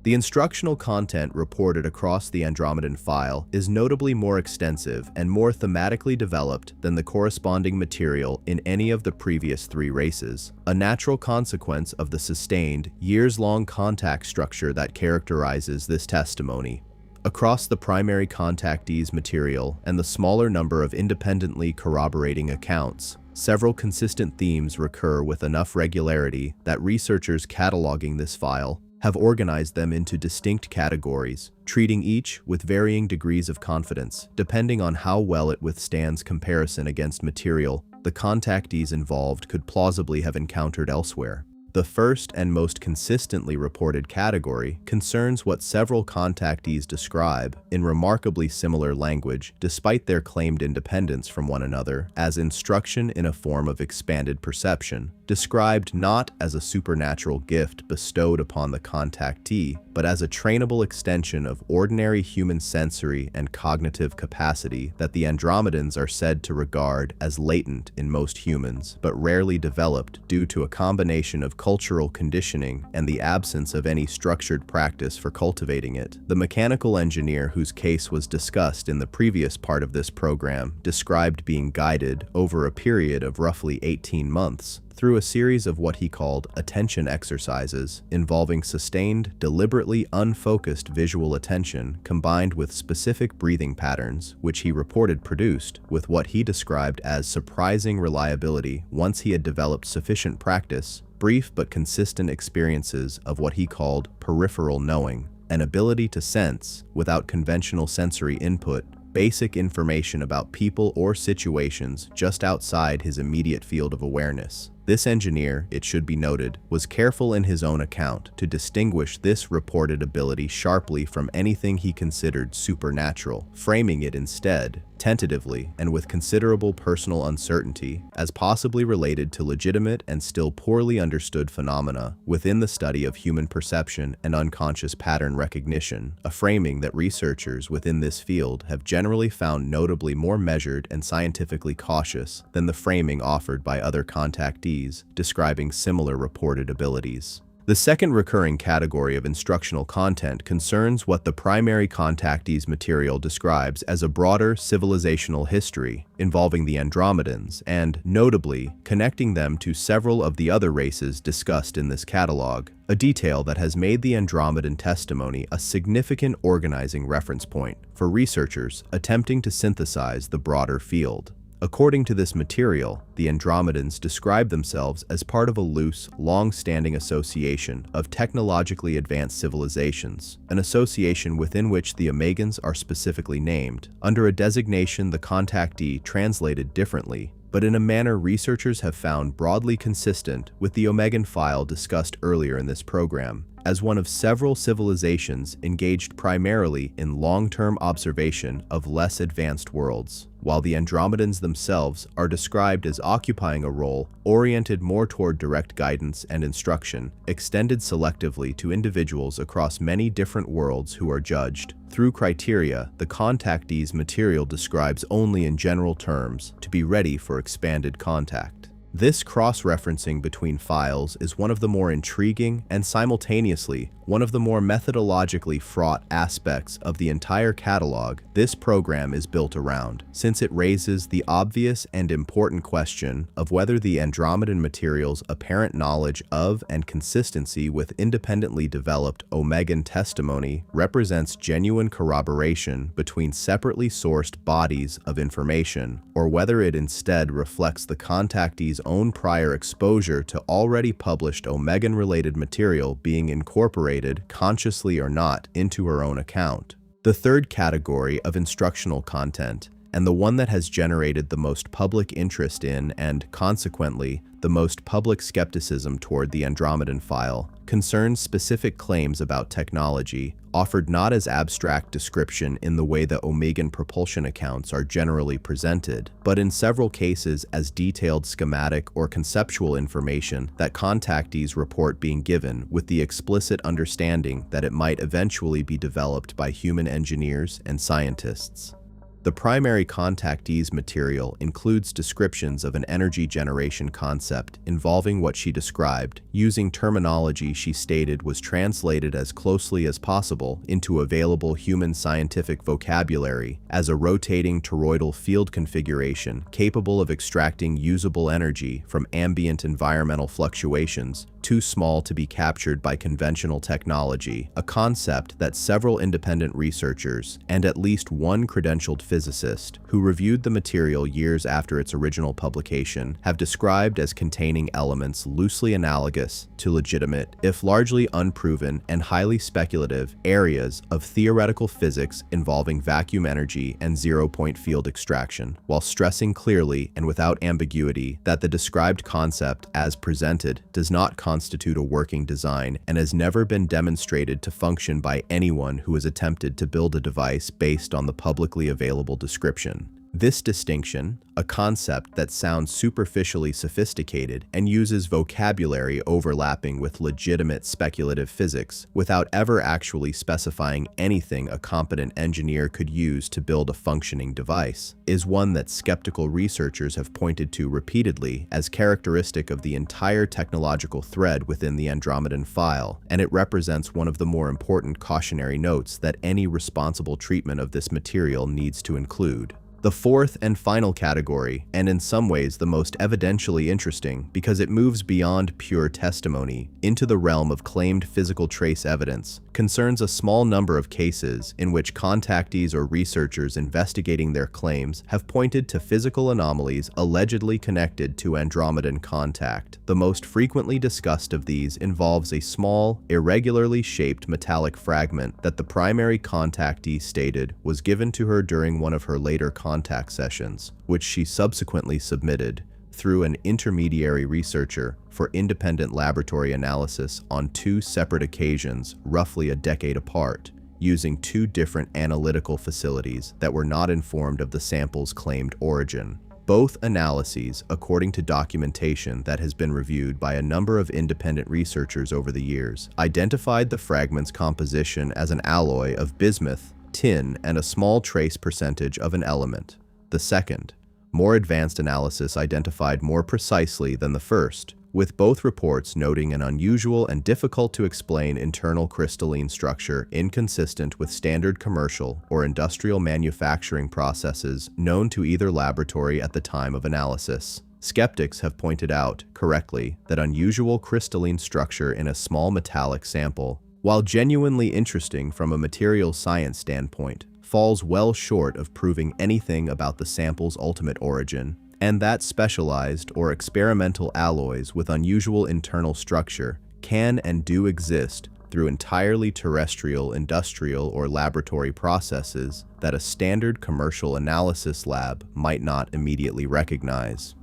The instructional content reported across the Andromedan file is notably more extensive and more thematically developed than the corresponding material in any of the previous three races, a natural consequence of the sustained, years-long contact structure that characterizes this testimony. Across the primary contactees material and the smaller number of independently corroborating accounts, several consistent themes recur with enough regularity that researchers cataloging this file have organized them into distinct categories, treating each with varying degrees of confidence, depending on how well it withstands comparison against material the contactees involved could plausibly have encountered elsewhere. The first and most consistently reported category concerns what several contactees describe, in remarkably similar language despite their claimed independence from one another, as instruction in a form of expanded perception, described not as a supernatural gift bestowed upon the contactee, but as a trainable extension of ordinary human sensory and cognitive capacity that the Andromedans are said to regard as latent in most humans, but rarely developed due to a combination of cultural conditioning and the absence of any structured practice for cultivating it. The mechanical engineer whose case was discussed in the previous part of this program described being guided over a period of roughly 18 months through a series of what he called attention exercises involving sustained, deliberately unfocused visual attention combined with specific breathing patterns, which he reported produced, with what he described as surprising reliability once he had developed sufficient practice, brief but consistent experiences of what he called peripheral knowing, an ability to sense, without conventional sensory input, basic information about people or situations just outside his immediate field of awareness. This engineer, it should be noted, was careful in his own account to distinguish this reported ability sharply from anything he considered supernatural, framing it instead, tentatively and with considerable personal uncertainty, as possibly related to legitimate and still poorly understood phenomena within the study of human perception and unconscious pattern recognition, a framing that researchers within this field have generally found notably more measured and scientifically cautious than the framing offered by other contactees describing similar reported abilities. The second recurring category of instructional content concerns what the primary contactees material describes as a broader civilizational history involving the Andromedans and, notably, connecting them to several of the other races discussed in this catalog, a detail that has made the Andromedan testimony a significant organizing reference point for researchers attempting to synthesize the broader field. According to this material, the Andromedans describe themselves as part of a loose, long-standing association of technologically advanced civilizations, an association within which the Omegans are specifically named, under a designation the contactee translated differently, but in a manner researchers have found broadly consistent with the Omegan file discussed earlier in this program, as one of several civilizations engaged primarily in long-term observation of less advanced worlds, while the Andromedans themselves are described as occupying a role oriented more toward direct guidance and instruction, extended selectively to individuals across many different worlds who are judged, through criteria the contactee's material describes only in general terms, to be ready for expanded contact. This cross-referencing between files is one of the more intriguing and simultaneously one of the more methodologically fraught aspects of the entire catalog this program is built around, since it raises the obvious and important question of whether the Andromedan material's apparent knowledge of and consistency with independently developed Omegan testimony represents genuine corroboration between separately sourced bodies of information, or whether it instead reflects the contactee's own prior exposure to already published Omegan-related material being incorporated, consciously or not, into her own account. The third category of instructional content and the one that has generated the most public interest in and, consequently, the most public skepticism toward the Andromedan file, concerns specific claims about technology, offered not as abstract description in the way the Omegan propulsion accounts are generally presented, but in several cases as detailed schematic or conceptual information that contactees report being given with the explicit understanding that it might eventually be developed by human engineers and scientists. The primary contactee's material includes descriptions of an energy generation concept involving what she described, using terminology she stated was translated as closely as possible into available human scientific vocabulary, as a rotating toroidal field configuration capable of extracting usable energy from ambient environmental fluctuations, too small to be captured by conventional technology, a concept that several independent researchers and at least one credentialed physicist who reviewed the material years after its original publication have described as containing elements loosely analogous to legitimate, if largely unproven and highly speculative, areas of theoretical physics involving vacuum energy and zero-point field extraction, while stressing clearly and without ambiguity that the described concept as presented does not constitute a working design and has never been demonstrated to function by anyone who has attempted to build a device based on the publicly available description. This distinction, a concept that sounds superficially sophisticated and uses vocabulary overlapping with legitimate speculative physics without ever actually specifying anything a competent engineer could use to build a functioning device, is one that skeptical researchers have pointed to repeatedly as characteristic of the entire technological thread within the Andromedan file, and it represents one of the more important cautionary notes that any responsible treatment of this material needs to include. The fourth and final category, and in some ways the most evidentially interesting because it moves beyond pure testimony into the realm of claimed physical trace evidence, concerns a small number of cases in which contactees or researchers investigating their claims have pointed to physical anomalies allegedly connected to Andromedan contact. The most frequently discussed of these involves a small, irregularly shaped metallic fragment that the primary contactee stated was given to her during one of her later contact sessions, which she subsequently submitted through an intermediary researcher for independent laboratory analysis on two separate occasions roughly a decade apart, using two different analytical facilities that were not informed of the sample's claimed origin. Both analyses, according to documentation that has been reviewed by a number of independent researchers over the years, identified the fragment's composition as an alloy of bismuth, tin, and a small trace percentage of an element. The second, more advanced analysis identified more precisely than the first, with both reports noting an unusual and difficult to explain internal crystalline structure inconsistent with standard commercial or industrial manufacturing processes known to either laboratory at the time of analysis. Skeptics have pointed out, correctly, that unusual crystalline structure in a small metallic sample, while genuinely interesting from a materials science standpoint, falls well short of proving anything about the sample's ultimate origin, and that specialized or experimental alloys with unusual internal structure can and do exist through entirely terrestrial, industrial, or laboratory processes that a standard commercial analysis lab might not immediately recognize.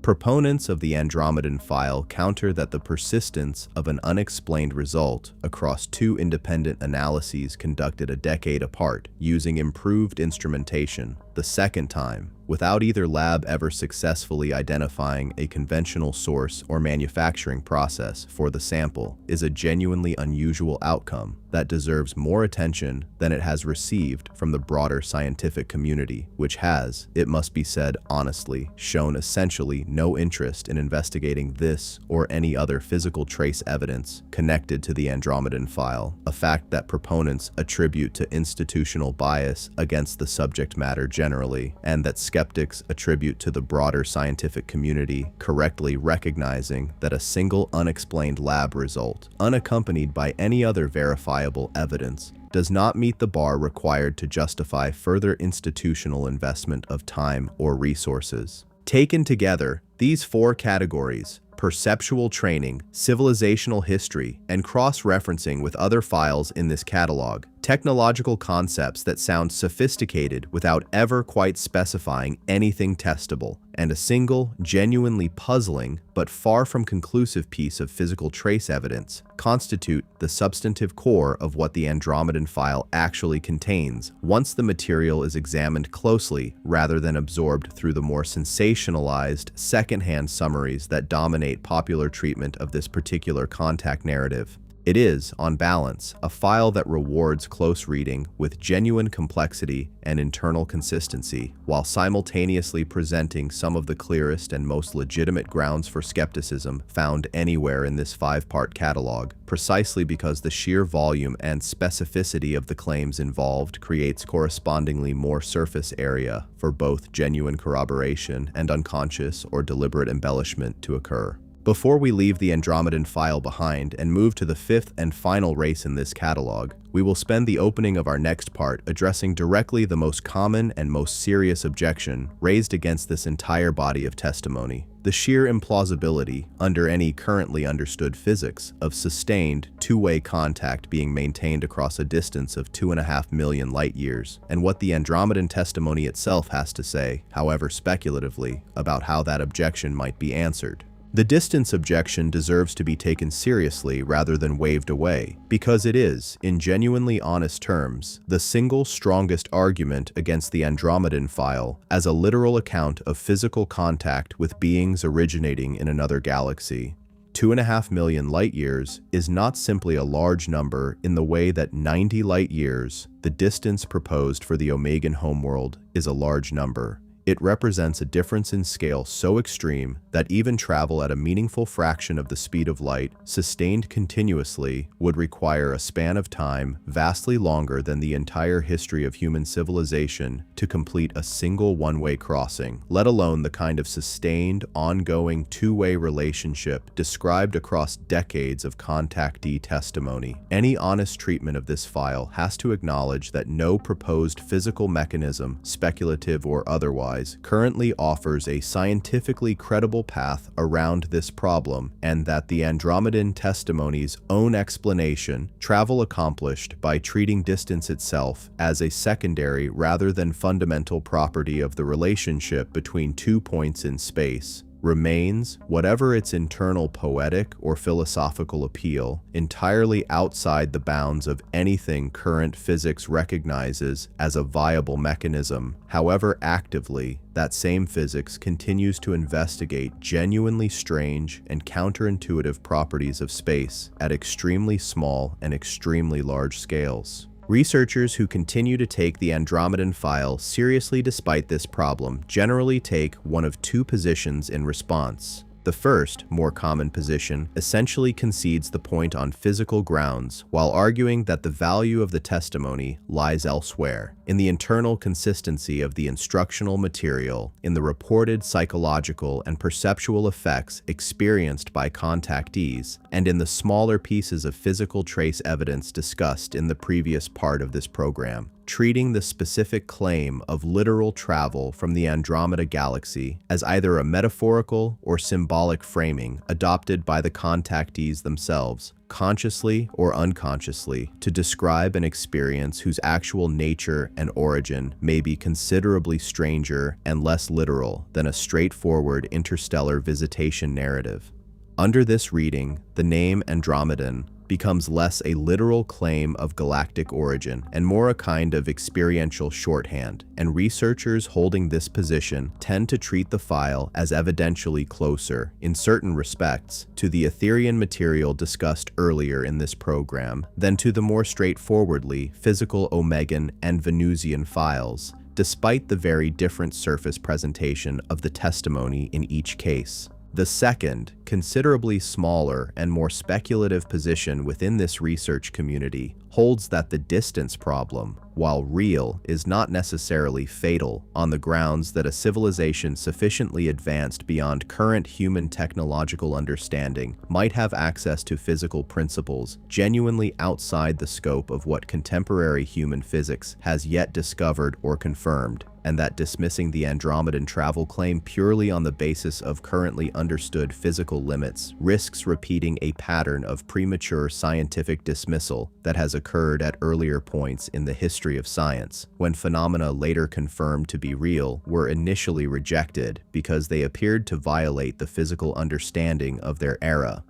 Proponents of the Andromedan file counter that the persistence of an unexplained result across two independent analyses conducted a decade apart using improved instrumentation, the second time, without either lab ever successfully identifying a conventional source or manufacturing process for the sample, is a genuinely unusual outcome that deserves more attention than it has received from the broader scientific community, which has, it must be said honestly, shown essentially no interest in investigating this or any other physical trace evidence connected to the Andromedan file, a fact that proponents attribute to institutional bias against the subject matter generally, and that skeptics attribute to the broader scientific community correctly recognizing that a single unexplained lab result, unaccompanied by any other verifiable evidence, does not meet the bar required to justify further institutional investment of time or resources. Taken together, these four categories, perceptual training, civilizational history, and cross-referencing with other files in this catalog, Technological concepts that sound sophisticated without ever quite specifying anything testable, and a single, genuinely puzzling, but far from conclusive piece of physical trace evidence constitute the substantive core of what the Andromedan file actually contains once the material is examined closely rather than absorbed through the more sensationalized, secondhand summaries that dominate popular treatment of this particular contact narrative. It is, on balance, a file that rewards close reading with genuine complexity and internal consistency, while simultaneously presenting some of the clearest and most legitimate grounds for skepticism found anywhere in this 5-part catalog, precisely because the sheer volume and specificity of the claims involved creates correspondingly more surface area for both genuine corroboration and unconscious or deliberate embellishment to occur. Before we leave the Andromedan file behind and move to the 5th and final race in this catalog, we will spend the opening of our next part addressing directly the most common and most serious objection raised against this entire body of testimony: the sheer implausibility, under any currently understood physics, of sustained, two-way contact being maintained across a distance of 2.5 million light-years, and what the Andromedan testimony itself has to say, however speculatively, about how that objection might be answered. The distance objection deserves to be taken seriously rather than waved away, because it is, in genuinely honest terms, the single strongest argument against the Andromedan file as a literal account of physical contact with beings originating in another galaxy. 2.5 million light-years is not simply a large number in the way that 90 light-years, the distance proposed for the Omegan homeworld, is a large number. It represents a difference in scale so extreme that even travel at a meaningful fraction of the speed of light, sustained continuously, would require a span of time vastly longer than the entire history of human civilization to complete a single one-way crossing, let alone the kind of sustained, ongoing two-way relationship described across decades of contactee testimony. Any honest treatment of this file has to acknowledge that no proposed physical mechanism, speculative or otherwise, currently offers a scientifically credible path around this problem, and that the Andromedan testimony's own explanation, travel accomplished by treating distance itself as a secondary rather than fundamental property of the relationship between 2 points in space, remains, whatever its internal poetic or philosophical appeal, entirely outside the bounds of anything current physics recognizes as a viable mechanism. However actively, that same physics continues to investigate genuinely strange and counterintuitive properties of space at extremely small and extremely large scales. Researchers who continue to take the Andromedan file seriously despite this problem generally take one of two positions in response. The first, more common position, essentially concedes the point on physical grounds, while arguing that the value of the testimony lies elsewhere, in the internal consistency of the instructional material, in the reported psychological and perceptual effects experienced by contactees, and in the smaller pieces of physical trace evidence discussed in the previous part of this program. Treating the specific claim of literal travel from the Andromeda galaxy as either a metaphorical or symbolic framing adopted by the contactees themselves, consciously or unconsciously, to describe an experience whose actual nature and origin may be considerably stranger and less literal than a straightforward interstellar visitation narrative. Under this reading, the name Andromedan becomes less a literal claim of galactic origin and more a kind of experiential shorthand, and researchers holding this position tend to treat the file as evidentially closer, in certain respects, to the Etherian material discussed earlier in this program than to the more straightforwardly physical Omegan and Venusian files, despite the very different surface presentation of the testimony in each case. The second, considerably smaller and more speculative position within this research community holds that the distance problem, while real, is not necessarily fatal, on the grounds that a civilization sufficiently advanced beyond current human technological understanding might have access to physical principles genuinely outside the scope of what contemporary human physics has yet discovered or confirmed. and that dismissing the Andromedan travel claim purely on the basis of currently understood physical limits risks repeating a pattern of premature scientific dismissal that has occurred at earlier points in the history of science, when phenomena later confirmed to be real were initially rejected because they appeared to violate the physical understanding of their era.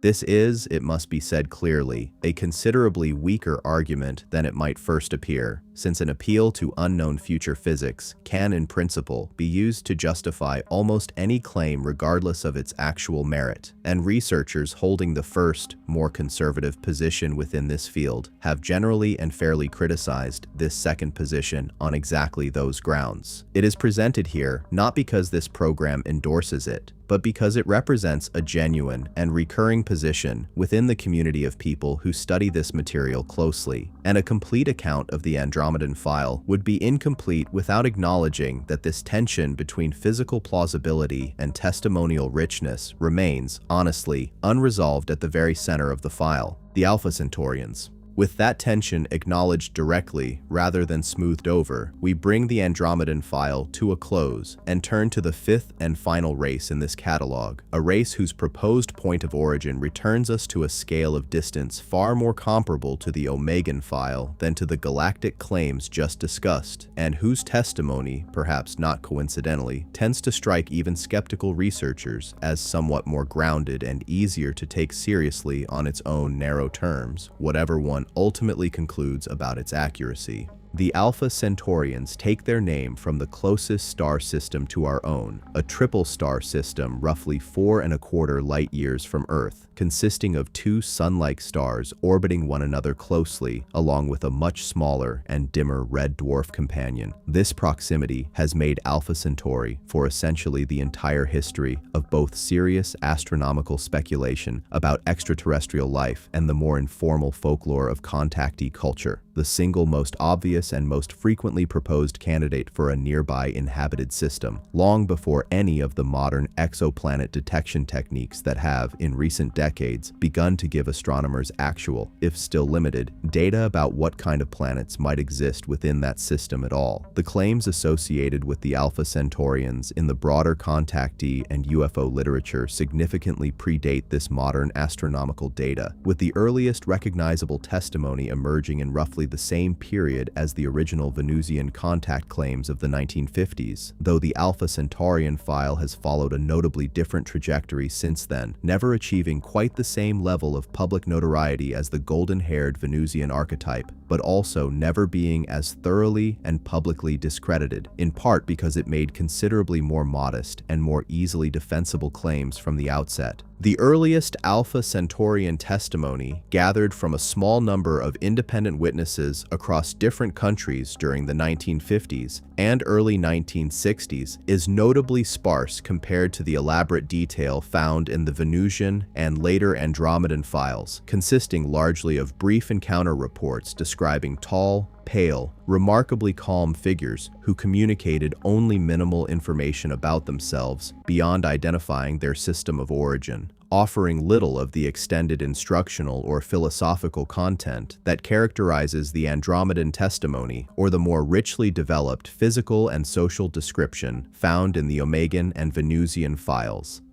This is, it must be said clearly, a considerably weaker argument than it might first appear, since an appeal to unknown future physics can, in principle, be used to justify almost any claim regardless of its actual merit, and researchers holding the first, more conservative position within this field have generally and fairly criticized this second position on exactly those grounds. It is presented here not because this program endorses it, but because it represents a genuine and recurring position within the community of people who study this material closely, and a complete account of the Andromedan file would be incomplete without acknowledging that this tension between physical plausibility and testimonial richness remains, honestly, unresolved at the very center of the file, the Alpha Centaurians. With that tension acknowledged directly rather than smoothed over, we bring the Andromedan file to a close and turn to the fifth and final race in this catalog, a race whose proposed point of origin returns us to a scale of distance far more comparable to the Omegan file than to the galactic claims just discussed, and whose testimony, perhaps not coincidentally, tends to strike even skeptical researchers as somewhat more grounded and easier to take seriously on its own narrow terms, whatever one ultimately concludes about its accuracy. The Alpha Centaurians take their name from the closest star system to our own, a triple star system roughly 4¼ light years from Earth, consisting of two sun-like stars orbiting one another closely, along with a much smaller and dimmer red dwarf companion. This proximity has made Alpha Centauri for essentially the entire history of both serious astronomical speculation about extraterrestrial life and the more informal folklore of contactee culture, the single most obvious and most frequently proposed candidate for a nearby inhabited system, long before any of the modern exoplanet detection techniques that have, in recent decades, begun to give astronomers actual, if still limited, data about what kind of planets might exist within that system at all. The claims associated with the Alpha Centaurians in the broader contactee and UFO literature significantly predate this modern astronomical data, with the earliest recognizable testimony emerging in roughly the same period as the original Venusian contact claims of the 1950s, though the Alpha Centaurian file has followed a notably different trajectory since then, never achieving quite the same level of public notoriety as the golden-haired Venusian archetype, but also never being as thoroughly and publicly discredited, in part because it made considerably more modest and more easily defensible claims from the outset. The earliest Alpha Centaurian testimony, gathered from a small number of independent witnesses across different countries during the 1950s and early 1960s, is notably sparse compared to the elaborate detail found in the Venusian and later Andromedan files, consisting largely of brief encounter reports describing tall, pale, remarkably calm figures who communicated only minimal information about themselves beyond identifying their system of origin, offering little of the extended instructional or philosophical content that characterizes the Andromedan testimony or the more richly developed physical and social description found in the Omegan and Venusian files.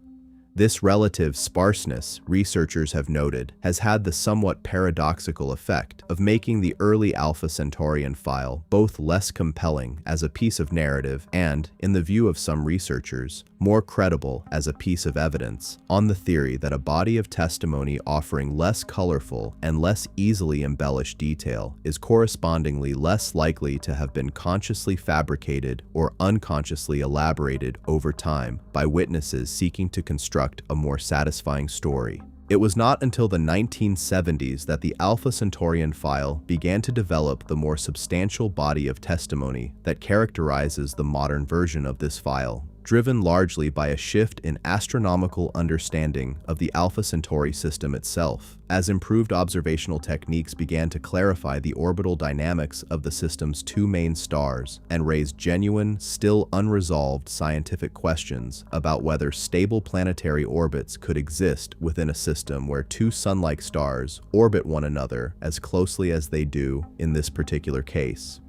This relative sparseness, researchers have noted, has had the somewhat paradoxical effect of making the early Alpha Centaurian file both less compelling as a piece of narrative and, in the view of some researchers, more credible as a piece of evidence, on the theory that a body of testimony offering less colorful and less easily embellished detail is correspondingly less likely to have been consciously fabricated or unconsciously elaborated over time by witnesses seeking to construct a more satisfying story. It was not until the 1970s that the Alpha Centaurian file began to develop the more substantial body of testimony that characterizes the modern version of this file, driven largely by a shift in astronomical understanding of the Alpha Centauri system itself, as improved observational techniques began to clarify the orbital dynamics of the system's two main stars and raise genuine, still unresolved scientific questions about whether stable planetary orbits could exist within a system where two sun-like stars orbit one another as closely as they do in this particular case.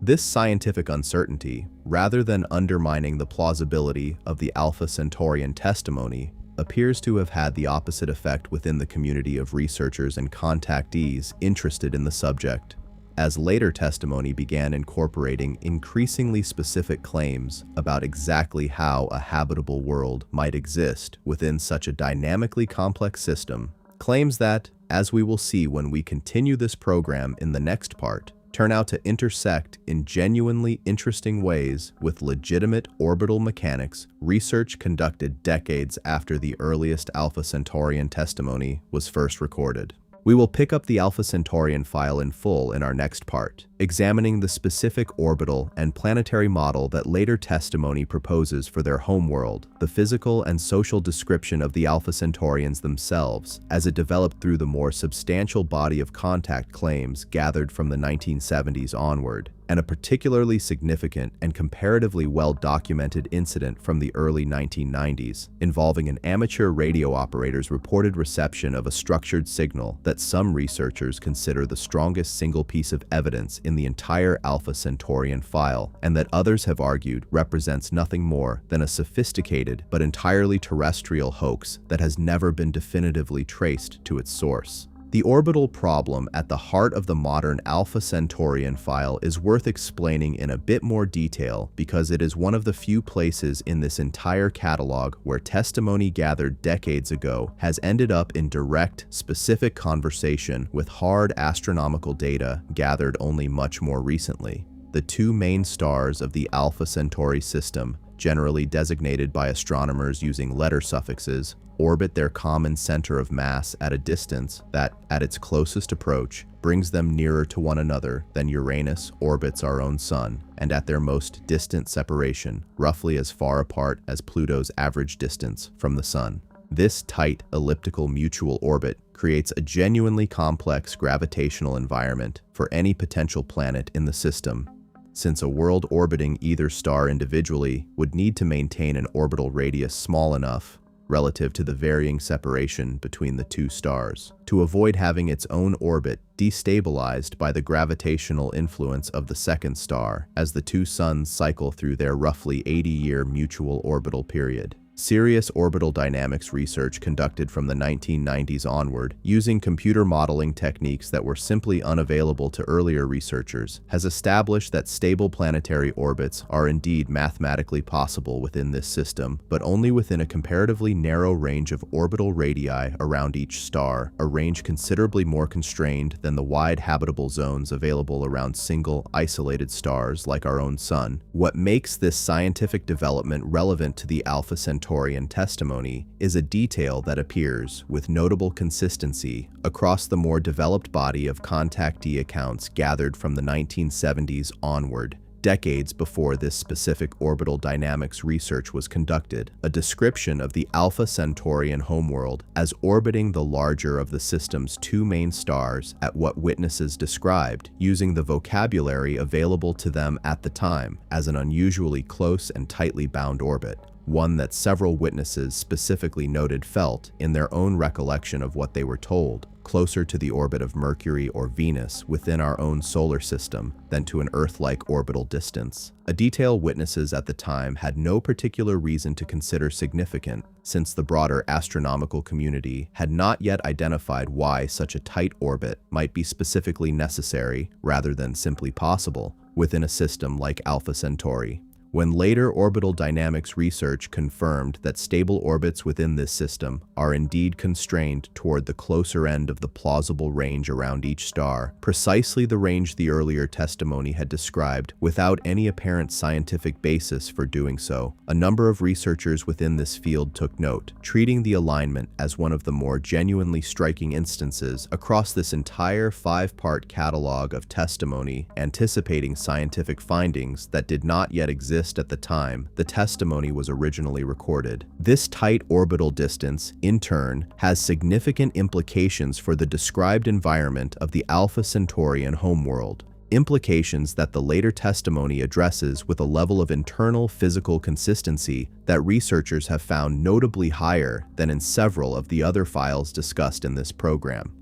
This scientific uncertainty, rather than undermining the plausibility of the Alpha Centaurian testimony, appears to have had the opposite effect within the community of researchers and contactees interested in the subject, as later testimony began incorporating increasingly specific claims about exactly how a habitable world might exist within such a dynamically complex system. Claims that, as we will see when we continue this program in the next part, turn out to intersect in genuinely interesting ways with legitimate orbital mechanics research conducted decades after the earliest Alpha Centaurian testimony was first recorded. We will pick up the Alpha Centaurian file in full in our next part, examining the specific orbital and planetary model that later testimony proposes for their homeworld, the physical and social description of the Alpha Centaurians themselves, as it developed through the more substantial body of contact claims gathered from the 1970s onward, and a particularly significant and comparatively well-documented incident from the early 1990s involving an amateur radio operator's reported reception of a structured signal that some researchers consider the strongest single piece of evidence in the entire Alpha Centaurian file, and that others have argued represents nothing more than a sophisticated but entirely terrestrial hoax that has never been definitively traced to its source. The orbital problem at the heart of the modern Alpha Centaurian file is worth explaining in a bit more detail because it is one of the few places in this entire catalog where testimony gathered decades ago has ended up in direct, specific conversation with hard astronomical data gathered only much more recently. The two main stars of the Alpha Centauri system, generally designated by astronomers using letter suffixes, orbit their common center of mass at a distance that, at its closest approach, brings them nearer to one another than Uranus orbits our own sun, and at their most distant separation, roughly as far apart as Pluto's average distance from the sun. This tight elliptical mutual orbit creates a genuinely complex gravitational environment for any potential planet in the system, since a world orbiting either star individually would need to maintain an orbital radius small enough, relative to the varying separation between the two stars, to avoid having its own orbit destabilized by the gravitational influence of the second star as the two suns cycle through their roughly 80-year mutual orbital period. Serious orbital dynamics research conducted from the 1990s onward, using computer modeling techniques that were simply unavailable to earlier researchers, has established that stable planetary orbits are indeed mathematically possible within this system, but only within a comparatively narrow range of orbital radii around each star, a range considerably more constrained than the wide habitable zones available around single, isolated stars like our own sun. What makes this scientific development relevant to the Alpha Centaurian testimony is a detail that appears with notable consistency across the more developed body of contactee accounts gathered from the 1970s onward, decades before this specific orbital dynamics research was conducted, a description of the Alpha Centaurian homeworld as orbiting the larger of the system's two main stars at what witnesses described, using the vocabulary available to them at the time, as an unusually close and tightly bound orbit. One that several witnesses specifically noted felt, in their own recollection of what they were told, closer to the orbit of Mercury or Venus within our own solar system than to an Earth-like orbital distance, a detail witnesses at the time had no particular reason to consider significant, since the broader astronomical community had not yet identified why such a tight orbit might be specifically necessary, rather than simply possible, within a system like Alpha Centauri. When later orbital dynamics research confirmed that stable orbits within this system are indeed constrained toward the closer end of the plausible range around each star, precisely the range the earlier testimony had described without any apparent scientific basis for doing so, a number of researchers within this field took note, treating the alignment as one of the more genuinely striking instances across this entire five-part catalog of testimony, anticipating scientific findings that did not yet exist at the time the testimony was originally recorded. This tight orbital distance, in turn, has significant implications for the described environment of the Alpha Centaurian homeworld, implications that the later testimony addresses with a level of internal physical consistency that researchers have found notably higher than in several of the other files discussed in this program.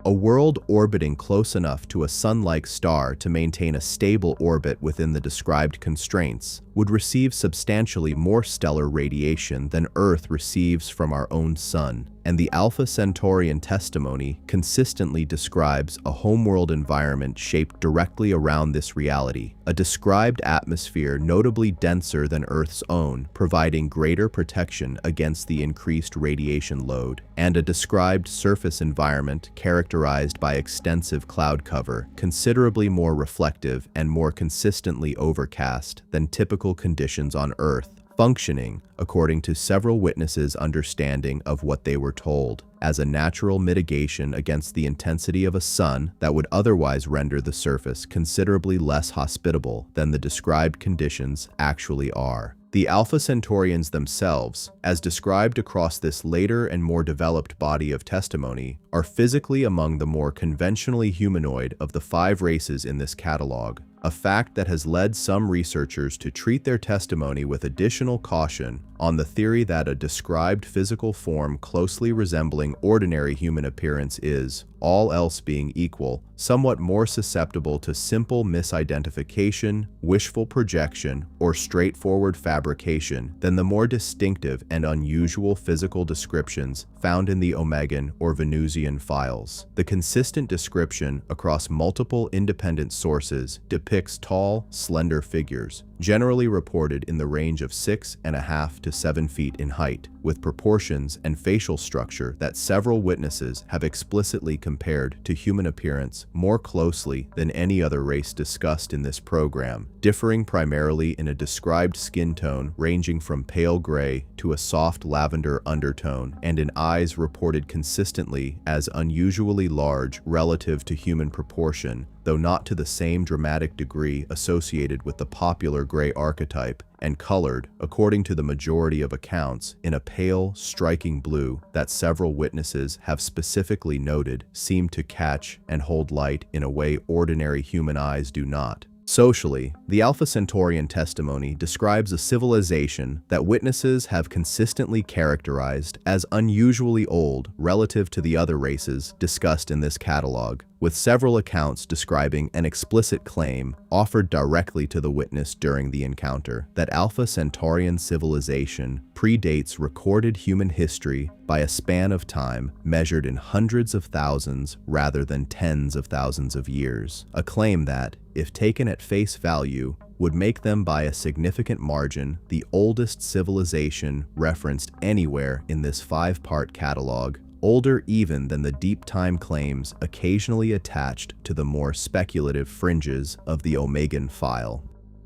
A world orbiting close enough to a sun-like star to maintain a stable orbit within the described constraints would receive substantially more stellar radiation than Earth receives from our own sun, and the Alpha Centaurian testimony consistently describes a homeworld environment shaped directly around this reality, a described atmosphere notably denser than Earth's own, providing greater protection against the increased radiation load, and a described surface environment characterized by extensive cloud cover, considerably more reflective and more consistently overcast than typical conditions on Earth, functioning, according to several witnesses' understanding of what they were told, as a natural mitigation against the intensity of a sun that would otherwise render the surface considerably less hospitable than the described conditions actually are. The Alpha Centaurians themselves, as described across this later and more developed body of testimony, are physically among the more conventionally humanoid of the 5 races in this catalog, a fact that has led some researchers to treat their testimony with additional caution on the theory that a described physical form closely resembling ordinary human appearance is, all else being equal, somewhat more susceptible to simple misidentification, wishful projection, or straightforward fabrication than the more distinctive and unusual physical descriptions found in the Omegan or Venusian files. The consistent description across multiple independent sources depicts tall, slender figures, generally reported in the range of 6.5 to 7 feet in height, with proportions and facial structure that several witnesses have explicitly compared to human appearance more closely than any other race discussed in this program, differing primarily in a described skin tone ranging from pale gray to a soft lavender undertone, and in eyes reported consistently as unusually large relative to human proportion, though not to the same dramatic degree associated with the popular gray archetype, and colored, according to the majority of accounts, in a pale, striking blue that several witnesses have specifically noted seem to catch and hold light in a way ordinary human eyes do not. Socially, the Alpha Centaurian testimony describes a civilization that witnesses have consistently characterized as unusually old relative to the other races discussed in this catalog, with several accounts describing an explicit claim offered directly to the witness during the encounter that Alpha Centaurian civilization predates recorded human history by a span of time measured in hundreds of thousands rather than tens of thousands of years, a claim that, if taken at face value, would make them by a significant margin the oldest civilization referenced anywhere in this 5-part catalog, older even than the deep time claims occasionally attached to the more speculative fringes of the Omegan file.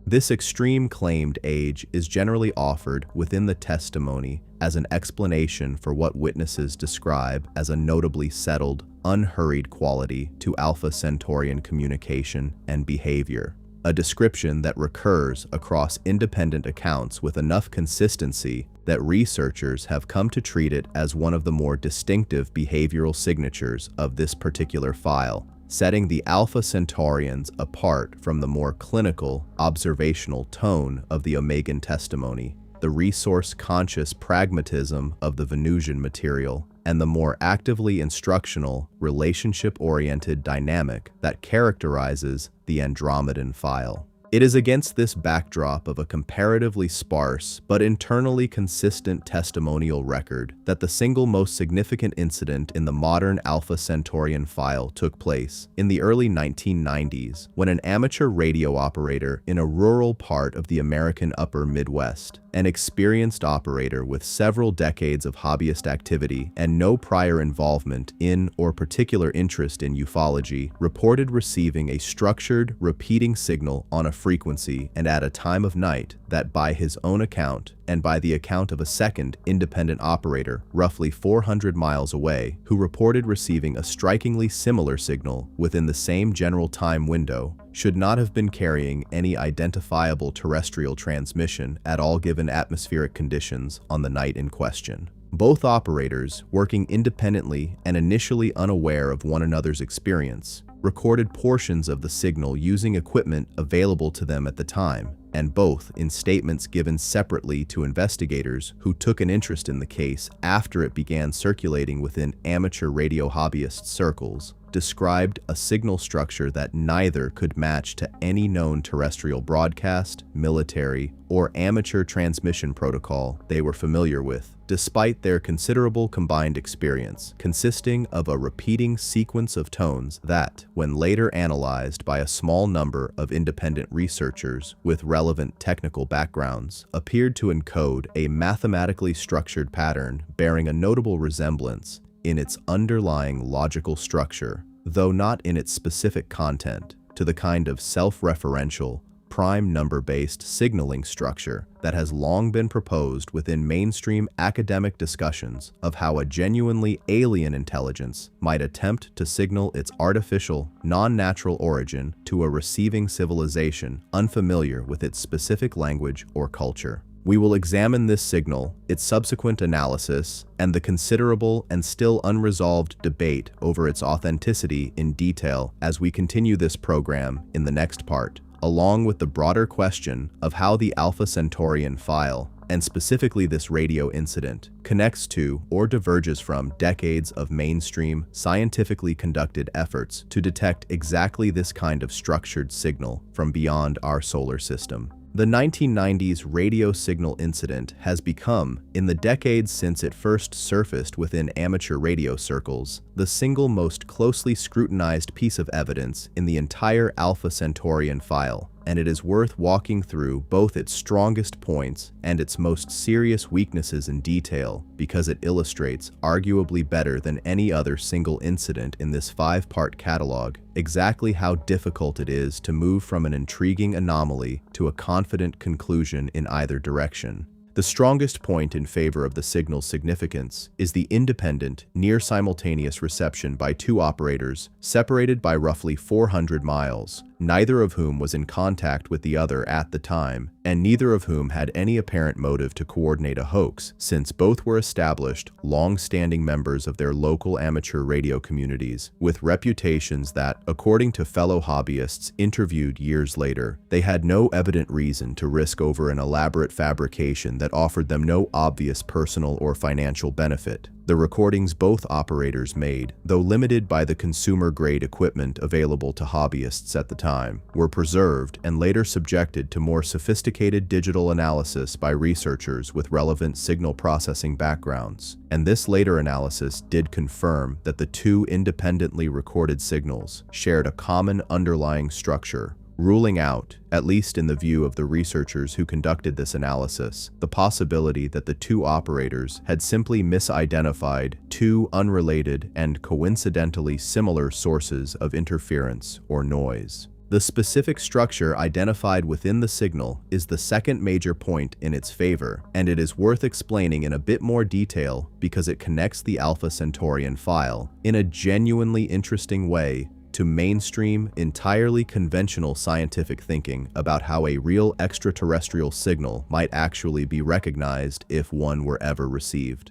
This extreme claimed age is generally offered within the testimony as an explanation for what witnesses describe as a notably settled, unhurried quality to Alpha Centaurian communication and behavior, a description that recurs across independent accounts with enough consistency that researchers have come to treat it as one of the more distinctive behavioral signatures of this particular file, setting the Alpha Centaurians apart from the more clinical, observational tone of the Omegan testimony, the resource-conscious pragmatism of the Venusian material, and the more actively instructional, relationship-oriented dynamic that characterizes the Andromedan file. It is against this backdrop of a comparatively sparse but internally consistent testimonial record that the single most significant incident in the modern Alpha Centaurian file took place in the early 1990s when an amateur radio operator in a rural part of the American Upper Midwest, an experienced operator with several decades of hobbyist activity and no prior involvement in or particular interest in ufology, reported receiving a structured, repeating signal on a frequency and at a time of night that, by his own account, and by the account of a second independent operator roughly 400 miles away, who reported receiving a strikingly similar signal within the same general time window, should not have been carrying any identifiable terrestrial transmission at all given atmospheric conditions on the night in question. Both operators, working independently and initially unaware of one another's experience, recorded portions of the signal using equipment available to them at the time, and both, in statements given separately to investigators who took an interest in the case after it began circulating within amateur radio hobbyist circles, described a signal structure that neither could match to any known terrestrial broadcast, military, or amateur transmission protocol they were familiar with, despite their considerable combined experience, consisting of a repeating sequence of tones that, when later analyzed by a small number of independent researchers with relevant technical backgrounds, appeared to encode a mathematically structured pattern bearing a notable resemblance in its underlying logical structure, though not in its specific content, to the kind of self-referential, prime number-based signaling structure that has long been proposed within mainstream academic discussions of how a genuinely alien intelligence might attempt to signal its artificial, non-natural origin to a receiving civilization unfamiliar with its specific language or culture. We will examine this signal, its subsequent analysis, and the considerable and still unresolved debate over its authenticity in detail as we continue this program in the next part, along with the broader question of how the Alpha Centaurian file, and specifically this radio incident, connects to or diverges from decades of mainstream, scientifically conducted efforts to detect exactly this kind of structured signal from beyond our solar system. The 1990s radio signal incident has become, in the decades since it first surfaced within amateur radio circles, the single most closely scrutinized piece of evidence in the entire Alpha Centaurian file, and it is worth walking through both its strongest points and its most serious weaknesses in detail because it illustrates, arguably better than any other single incident in this 5-part catalog, exactly how difficult it is to move from an intriguing anomaly to a confident conclusion in either direction. The strongest point in favor of the signal's significance is the independent, near-simultaneous reception by two operators separated by roughly 400 miles, neither of whom was in contact with the other at the time, and neither of whom had any apparent motive to coordinate a hoax, since both were established, long-standing members of their local amateur radio communities, with reputations that, according to fellow hobbyists interviewed years later, they had no evident reason to risk over an elaborate fabrication that offered them no obvious personal or financial benefit. The recordings both operators made, though limited by the consumer-grade equipment available to hobbyists at the time, were preserved and later subjected to more sophisticated digital analysis by researchers with relevant signal processing backgrounds. And this later analysis did confirm that the two independently recorded signals shared a common underlying structure, ruling out, at least in the view of the researchers who conducted this analysis, the possibility that the two operators had simply misidentified two unrelated and coincidentally similar sources of interference or noise. The specific structure identified within the signal is the second major point in its favor, and it is worth explaining in a bit more detail because it connects the Alpha Centaurian file in a genuinely interesting way to mainstream, entirely conventional scientific thinking about how a real extraterrestrial signal might actually be recognized if one were ever received.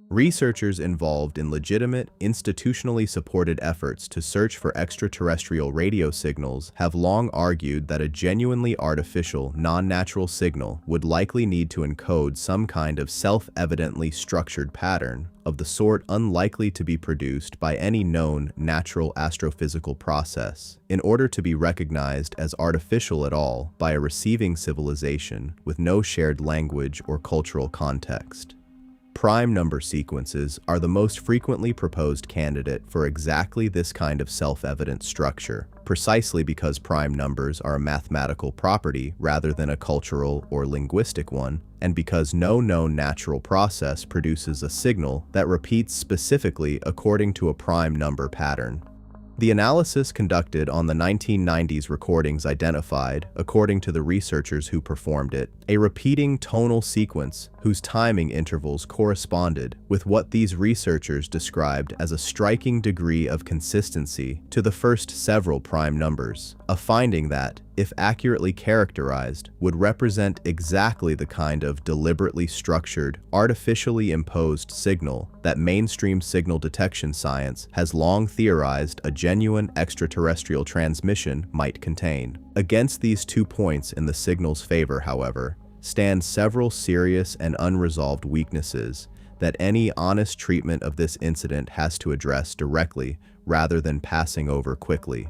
Researchers involved in legitimate, institutionally supported efforts to search for extraterrestrial radio signals have long argued that a genuinely artificial, non-natural signal would likely need to encode some kind of self-evidently structured pattern of the sort unlikely to be produced by any known natural astrophysical process in order to be recognized as artificial at all by a receiving civilization with no shared language or cultural context. Prime number sequences are the most frequently proposed candidate for exactly this kind of self-evident structure, precisely because prime numbers are a mathematical property rather than a cultural or linguistic one, and because no known natural process produces a signal that repeats specifically according to a prime number pattern. The analysis conducted on the 1990s recordings identified, according to the researchers who performed it, a repeating tonal sequence whose timing intervals corresponded with what these researchers described as a striking degree of consistency to the first several prime numbers, a finding that, if accurately characterized, would represent exactly the kind of deliberately structured, artificially imposed signal that mainstream signal detection science has long theorized a genuine extraterrestrial transmission might contain. Against these 2 points in the signal's favor, however, stand several serious and unresolved weaknesses that any honest treatment of this incident has to address directly rather than passing over quickly.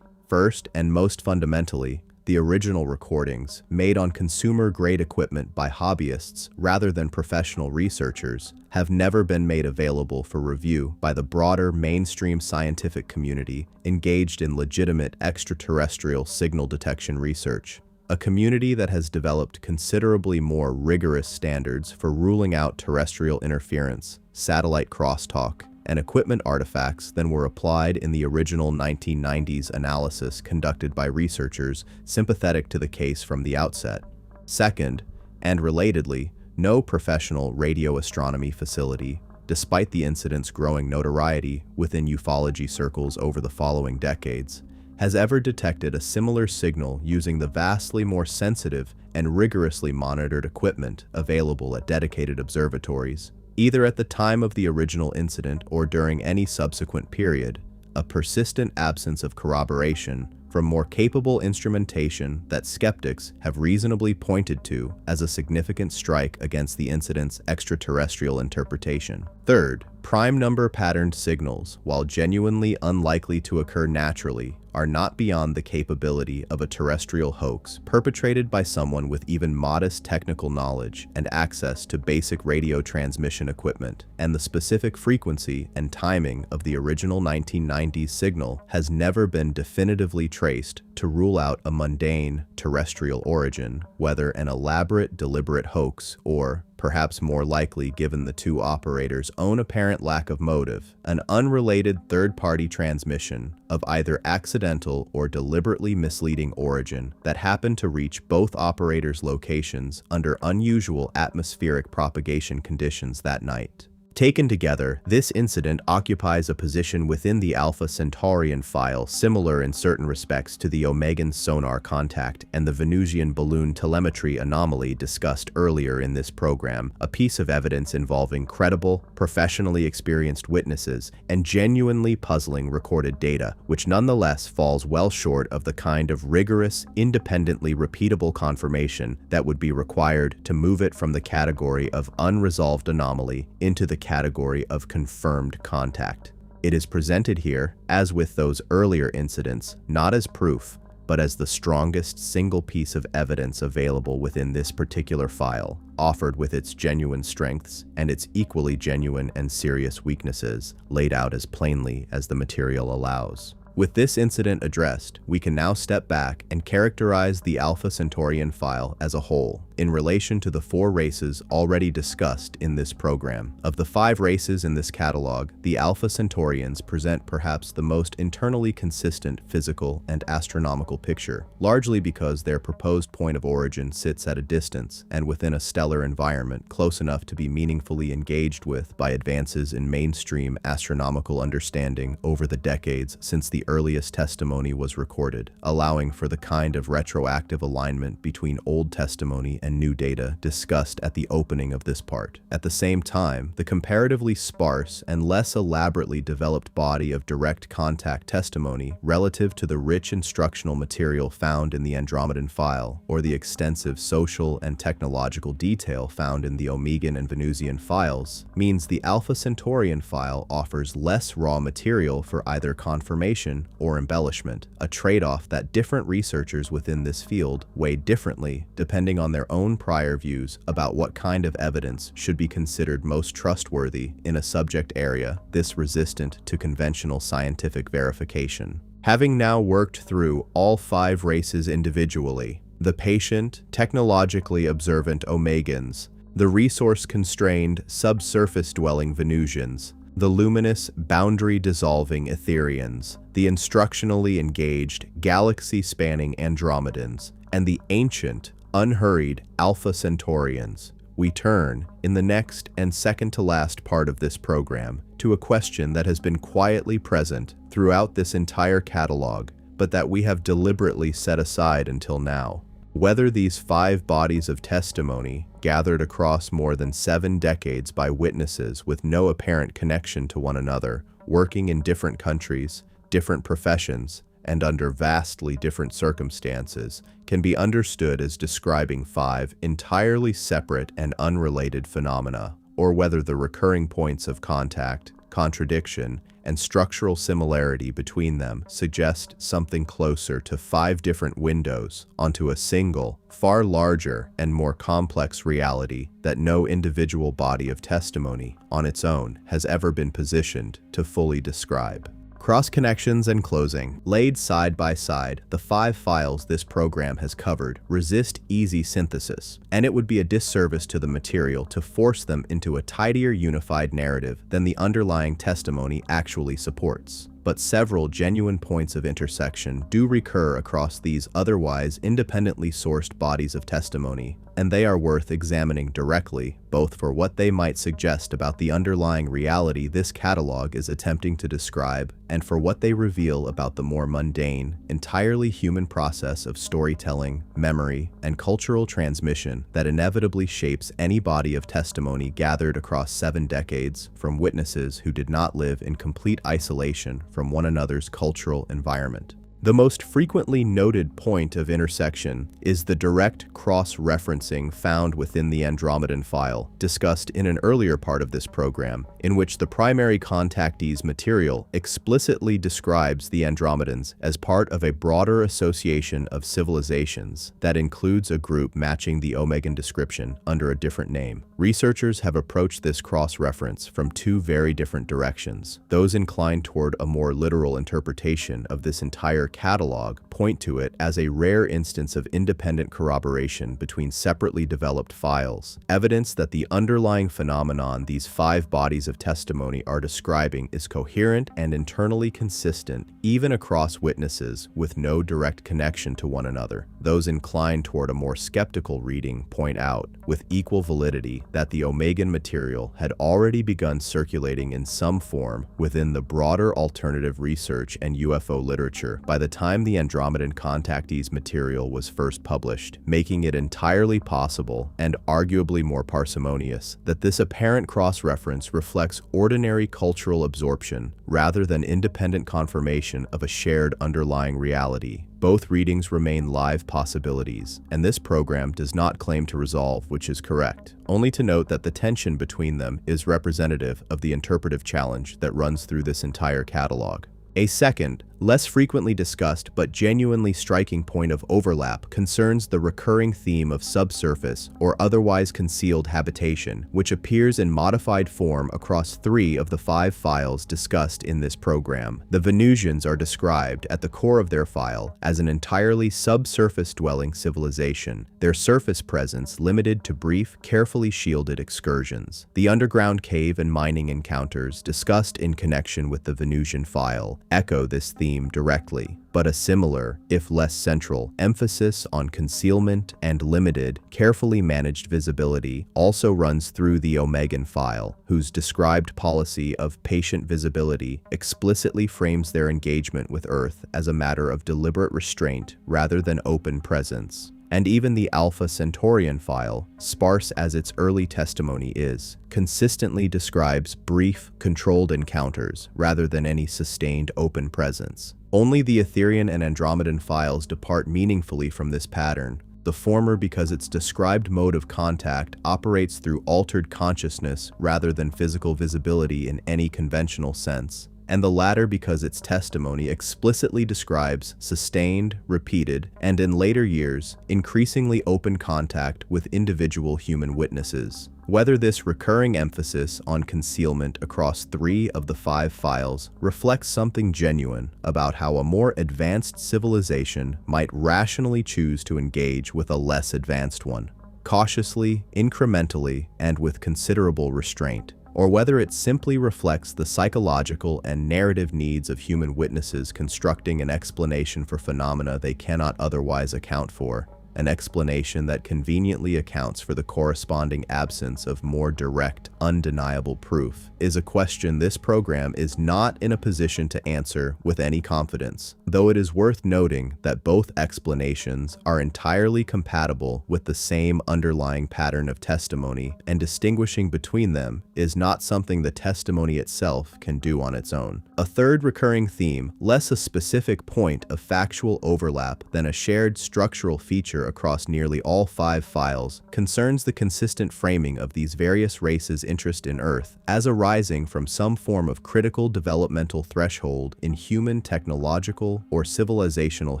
First, and most fundamentally, the original recordings, made on consumer-grade equipment by hobbyists rather than professional researchers, have never been made available for review by the broader mainstream scientific community engaged in legitimate extraterrestrial signal detection research. A community that has developed considerably more rigorous standards for ruling out terrestrial interference, satellite crosstalk, and equipment artifacts than were applied in the original 1990s analysis conducted by researchers sympathetic to the case from the outset. Second, and relatedly, no professional radio astronomy facility, despite the incident's growing notoriety within ufology circles over the following decades, has ever detected a similar signal using the vastly more sensitive and rigorously monitored equipment available at dedicated observatories. Either at the time of the original incident or during any subsequent period, a persistent absence of corroboration from more capable instrumentation that skeptics have reasonably pointed to as a significant strike against the incident's extraterrestrial interpretation. Third, prime number patterned signals, while genuinely unlikely to occur naturally, are not beyond the capability of a terrestrial hoax perpetrated by someone with even modest technical knowledge and access to basic radio transmission equipment, and the specific frequency and timing of the original 1990s signal has never been definitively traced to rule out a mundane terrestrial origin, whether an elaborate deliberate hoax or, perhaps more likely given the two operators' own apparent lack of motive, an unrelated third-party transmission of either accidental or deliberately misleading origin that happened to reach both operators' locations under unusual atmospheric propagation conditions that night. Taken together, this incident occupies a position within the Alpha Centaurian file similar in certain respects to the Omegans sonar contact and the Venusian balloon telemetry anomaly discussed earlier in this program, a piece of evidence involving credible, professionally experienced witnesses and genuinely puzzling recorded data, which nonetheless falls well short of the kind of rigorous, independently repeatable confirmation that would be required to move it from the category of unresolved anomaly into the category of confirmed contact. It is presented here, as with those earlier incidents, not as proof, but as the strongest single piece of evidence available within this particular file, offered with its genuine strengths and its equally genuine and serious weaknesses, laid out as plainly as the material allows. With this incident addressed, we can now step back and characterize the Alpha Centaurian file as a whole, in relation to the 4 races already discussed in this program. Of the 5 races in this catalog, the Alpha Centaurians present perhaps the most internally consistent physical and astronomical picture, largely because their proposed point of origin sits at a distance and within a stellar environment close enough to be meaningfully engaged with by advances in mainstream astronomical understanding over the decades since the earliest testimony was recorded, allowing for the kind of retroactive alignment between old testimony and new data discussed at the opening of this part. At the same time, the comparatively sparse and less elaborately developed body of direct contact testimony relative to the rich instructional material found in the Andromedan file, or the extensive social and technological detail found in the Omegan and Venusian files, means the Alpha Centaurian file offers less raw material for either confirmation or embellishment, a trade-off that different researchers within this field weigh differently depending on their own prior views about what kind of evidence should be considered most trustworthy in a subject area this resistant to conventional scientific verification. Having now worked through all 5 races individually, the patient, technologically observant Omegans, the resource-constrained, subsurface-dwelling Venusians, the luminous, boundary-dissolving Etherians, the instructionally engaged, galaxy-spanning Andromedans, and the ancient, unhurried Alpha Centaurians, we turn, in the next and second-to-last part of this program, to a question that has been quietly present throughout this entire catalog, but that we have deliberately set aside until now. Whether these 5 bodies of testimony, gathered across more than 7 decades by witnesses with no apparent connection to one another, working in different countries, different professions, and under vastly different circumstances, can be understood as describing 5 entirely separate and unrelated phenomena, or whether the recurring points of contact, contradiction, and structural similarity between them suggest something closer to 5 different windows onto a single, far larger and more complex reality that no individual body of testimony on its own has ever been positioned to fully describe. Cross-connections and closing. Laid side by side, the 5 files this program has covered resist easy synthesis, and it would be a disservice to the material to force them into a tidier unified narrative than the underlying testimony actually supports. But several genuine points of intersection do recur across these otherwise independently sourced bodies of testimony, and they are worth examining directly, both for what they might suggest about the underlying reality this catalog is attempting to describe, and for what they reveal about the more mundane, entirely human process of storytelling, memory, and cultural transmission that inevitably shapes any body of testimony gathered across 7 decades from witnesses who did not live in complete isolation from one another's cultural environment. The most frequently noted point of intersection is the direct cross-referencing found within the Andromedan file, discussed in an earlier part of this program, in which the primary contactee's material explicitly describes the Andromedans as part of a broader association of civilizations that includes a group matching the Omegan description under a different name. Researchers have approached this cross-reference from 2 very different directions. Those inclined toward a more literal interpretation of this entire catalog point to it as a rare instance of independent corroboration between separately developed files, evidence that the underlying phenomenon these 5 bodies of testimony are describing is coherent and internally consistent, even across witnesses with no direct connection to one another. Those inclined toward a more skeptical reading point out, with equal validity, that the Omegan material had already begun circulating in some form within the broader alternative research and UFO literature by the time the Andromedan contactees material was first published, making it entirely possible, and arguably more parsimonious, that this apparent cross-reference reflects ordinary cultural absorption rather than independent confirmation of a shared underlying reality. Both readings remain live possibilities, and this program does not claim to resolve which is correct, only to note that the tension between them is representative of the interpretive challenge that runs through this entire catalog. A second, less frequently discussed but genuinely striking point of overlap concerns the recurring theme of subsurface or otherwise concealed habitation, which appears in modified form across 3 of the 5 files discussed in this program. The Venusians are described at the core of their file as an entirely subsurface-dwelling civilization, their surface presence limited to brief, carefully shielded excursions. The underground cave and mining encounters discussed in connection with the Venusian file echo this theme directly, but a similar, if less central, emphasis on concealment and limited, carefully managed visibility also runs through the Omegan file, whose described policy of patient visibility explicitly frames their engagement with Earth as a matter of deliberate restraint rather than open presence. And even the Alpha Centaurian file, sparse as its early testimony is, consistently describes brief, controlled encounters rather than any sustained open presence. Only the Etherian and Andromedan files depart meaningfully from this pattern, the former because its described mode of contact operates through altered consciousness rather than physical visibility in any conventional sense, and the latter because its testimony explicitly describes sustained, repeated, and in later years, increasingly open contact with individual human witnesses. Whether this recurring emphasis on concealment across 3 of the 5 files reflects something genuine about how a more advanced civilization might rationally choose to engage with a less advanced one, cautiously, incrementally, and with considerable restraint, or whether it simply reflects the psychological and narrative needs of human witnesses constructing an explanation for phenomena they cannot otherwise account for. an explanation that conveniently accounts for the corresponding absence of more direct, undeniable proof, is a question this program is not in a position to answer with any confidence, though it is worth noting that both explanations are entirely compatible with the same underlying pattern of testimony, and distinguishing between them is not something the testimony itself can do on its own. A third recurring theme, less a specific point of factual overlap than a shared structural feature across nearly all 5 files, concerns the consistent framing of these various races' interest in Earth as arising from some form of critical developmental threshold in human technological or civilizational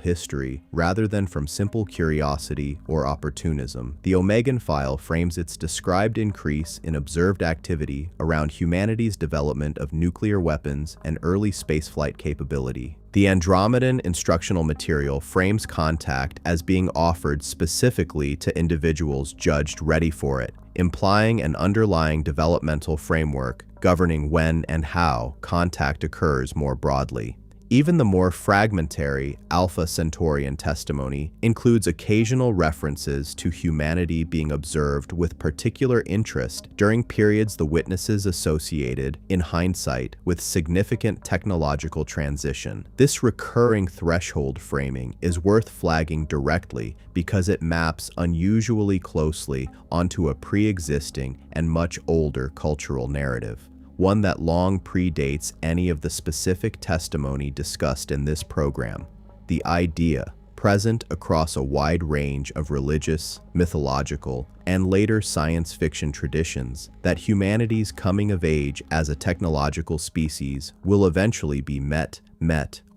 history, rather than from simple curiosity or opportunism. The Omegan file frames its described increase in observed activity around humanity's development of nuclear weapons and early spaceflight capability. The Andromedan instructional material frames contact as being offered specifically to individuals judged ready for it, implying an underlying developmental framework governing when and how contact occurs more broadly. Even the more fragmentary Alpha Centaurian testimony includes occasional references to humanity being observed with particular interest during periods the witnesses associated, in hindsight, with significant technological transition. This recurring threshold framing is worth flagging directly because it maps unusually closely onto a pre-existing and much older cultural narrative, one that long predates any of the specific testimony discussed in this program. The idea, present across a wide range of religious, mythological, and later science fiction traditions, that humanity's coming of age as a technological species will eventually be met,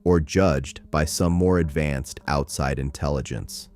or judged by some more advanced outside intelligence.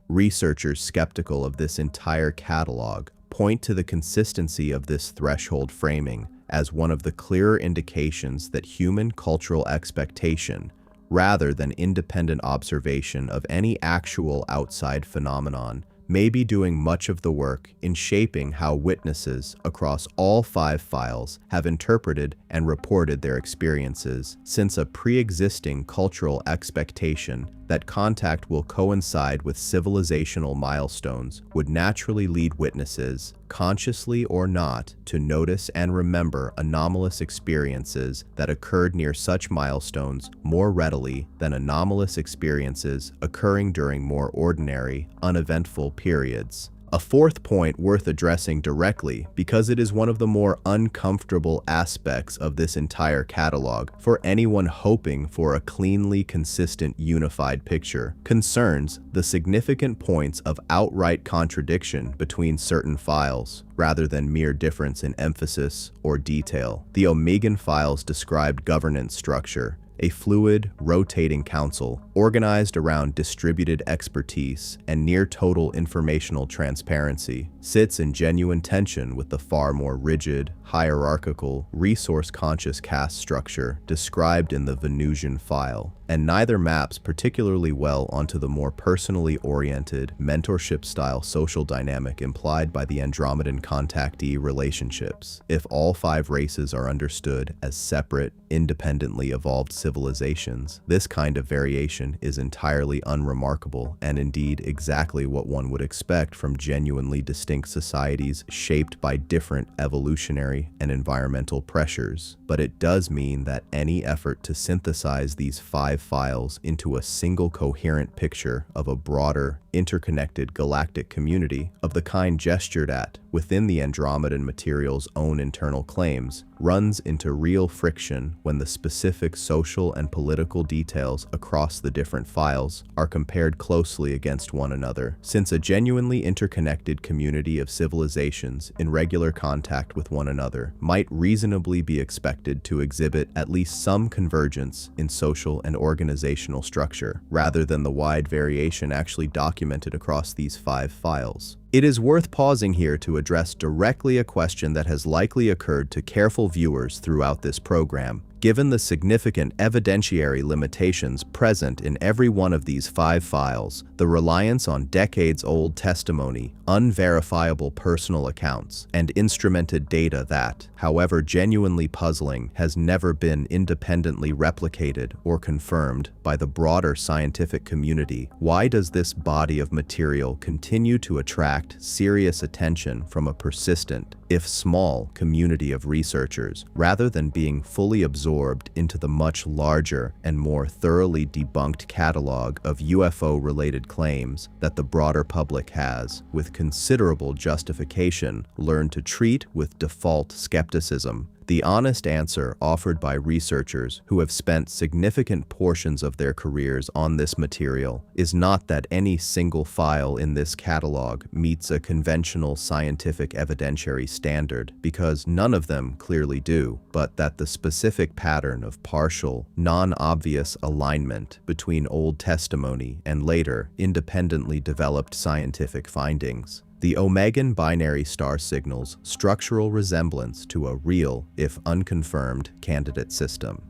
Researchers skeptical of this entire catalog point to the consistency of this threshold framing as one of the clearer indications that human cultural expectation, rather than independent observation of any actual outside phenomenon, may be doing much of the work in shaping how witnesses across all 5 files have interpreted and reported their experiences, since a pre-existing cultural expectation that contact will coincide with civilizational milestones would naturally lead witnesses, consciously or not, to notice and remember anomalous experiences that occurred near such milestones more readily than anomalous experiences occurring during more ordinary, uneventful periods. A fourth point worth addressing directly, because it is one of the more uncomfortable aspects of this entire catalog for anyone hoping for a cleanly consistent unified picture, concerns the significant points of outright contradiction between certain files, rather than mere difference in emphasis or detail. The Omegan files described governance structure, a fluid, rotating council organized around distributed expertise and near-total informational transparency, sits in genuine tension with the far more rigid, hierarchical, resource-conscious caste structure described in the Venusian file, and neither maps particularly well onto the more personally oriented, mentorship-style social dynamic implied by the Andromedan contactee relationships. If all 5 races are understood as separate, independently evolved civilizations, this kind of variation is entirely unremarkable and indeed exactly what one would expect from genuinely distinct societies shaped by different evolutionary and environmental pressures. But it does mean that any effort to synthesize these 5 files into a single coherent picture of a broader, interconnected galactic community of the kind gestured at within the Andromedan material's own internal claims runs into real friction when the specific social and political details across the different files are compared closely against one another, since a genuinely interconnected community of civilizations in regular contact with one another might reasonably be expected to exhibit at least some convergence in social and organizational structure, rather than the wide variation actually documented across these 5 files. It is worth pausing here to address directly a question that has likely occurred to careful viewers throughout this program. Given the significant evidentiary limitations present in every one of these 5 files, the reliance on decades-old testimony, unverifiable personal accounts, and instrumented data that, however genuinely puzzling, has never been independently replicated or confirmed by the broader scientific community, why does this body of material continue to attract serious attention from a persistent, if small, community of researchers, rather than being fully absorbed into the much larger and more thoroughly debunked catalog of UFO-related claims that the broader public has, with considerable justification, learned to treat with default skepticism? The honest answer offered by researchers who have spent significant portions of their careers on this material is not that any single file in this catalog meets a conventional scientific evidentiary standard, because none of them clearly do, but that the specific pattern of partial, non-obvious alignment between old testimony and later, independently developed scientific findings, the Omegan binary star signal's structural resemblance to a real, if unconfirmed, candidate system.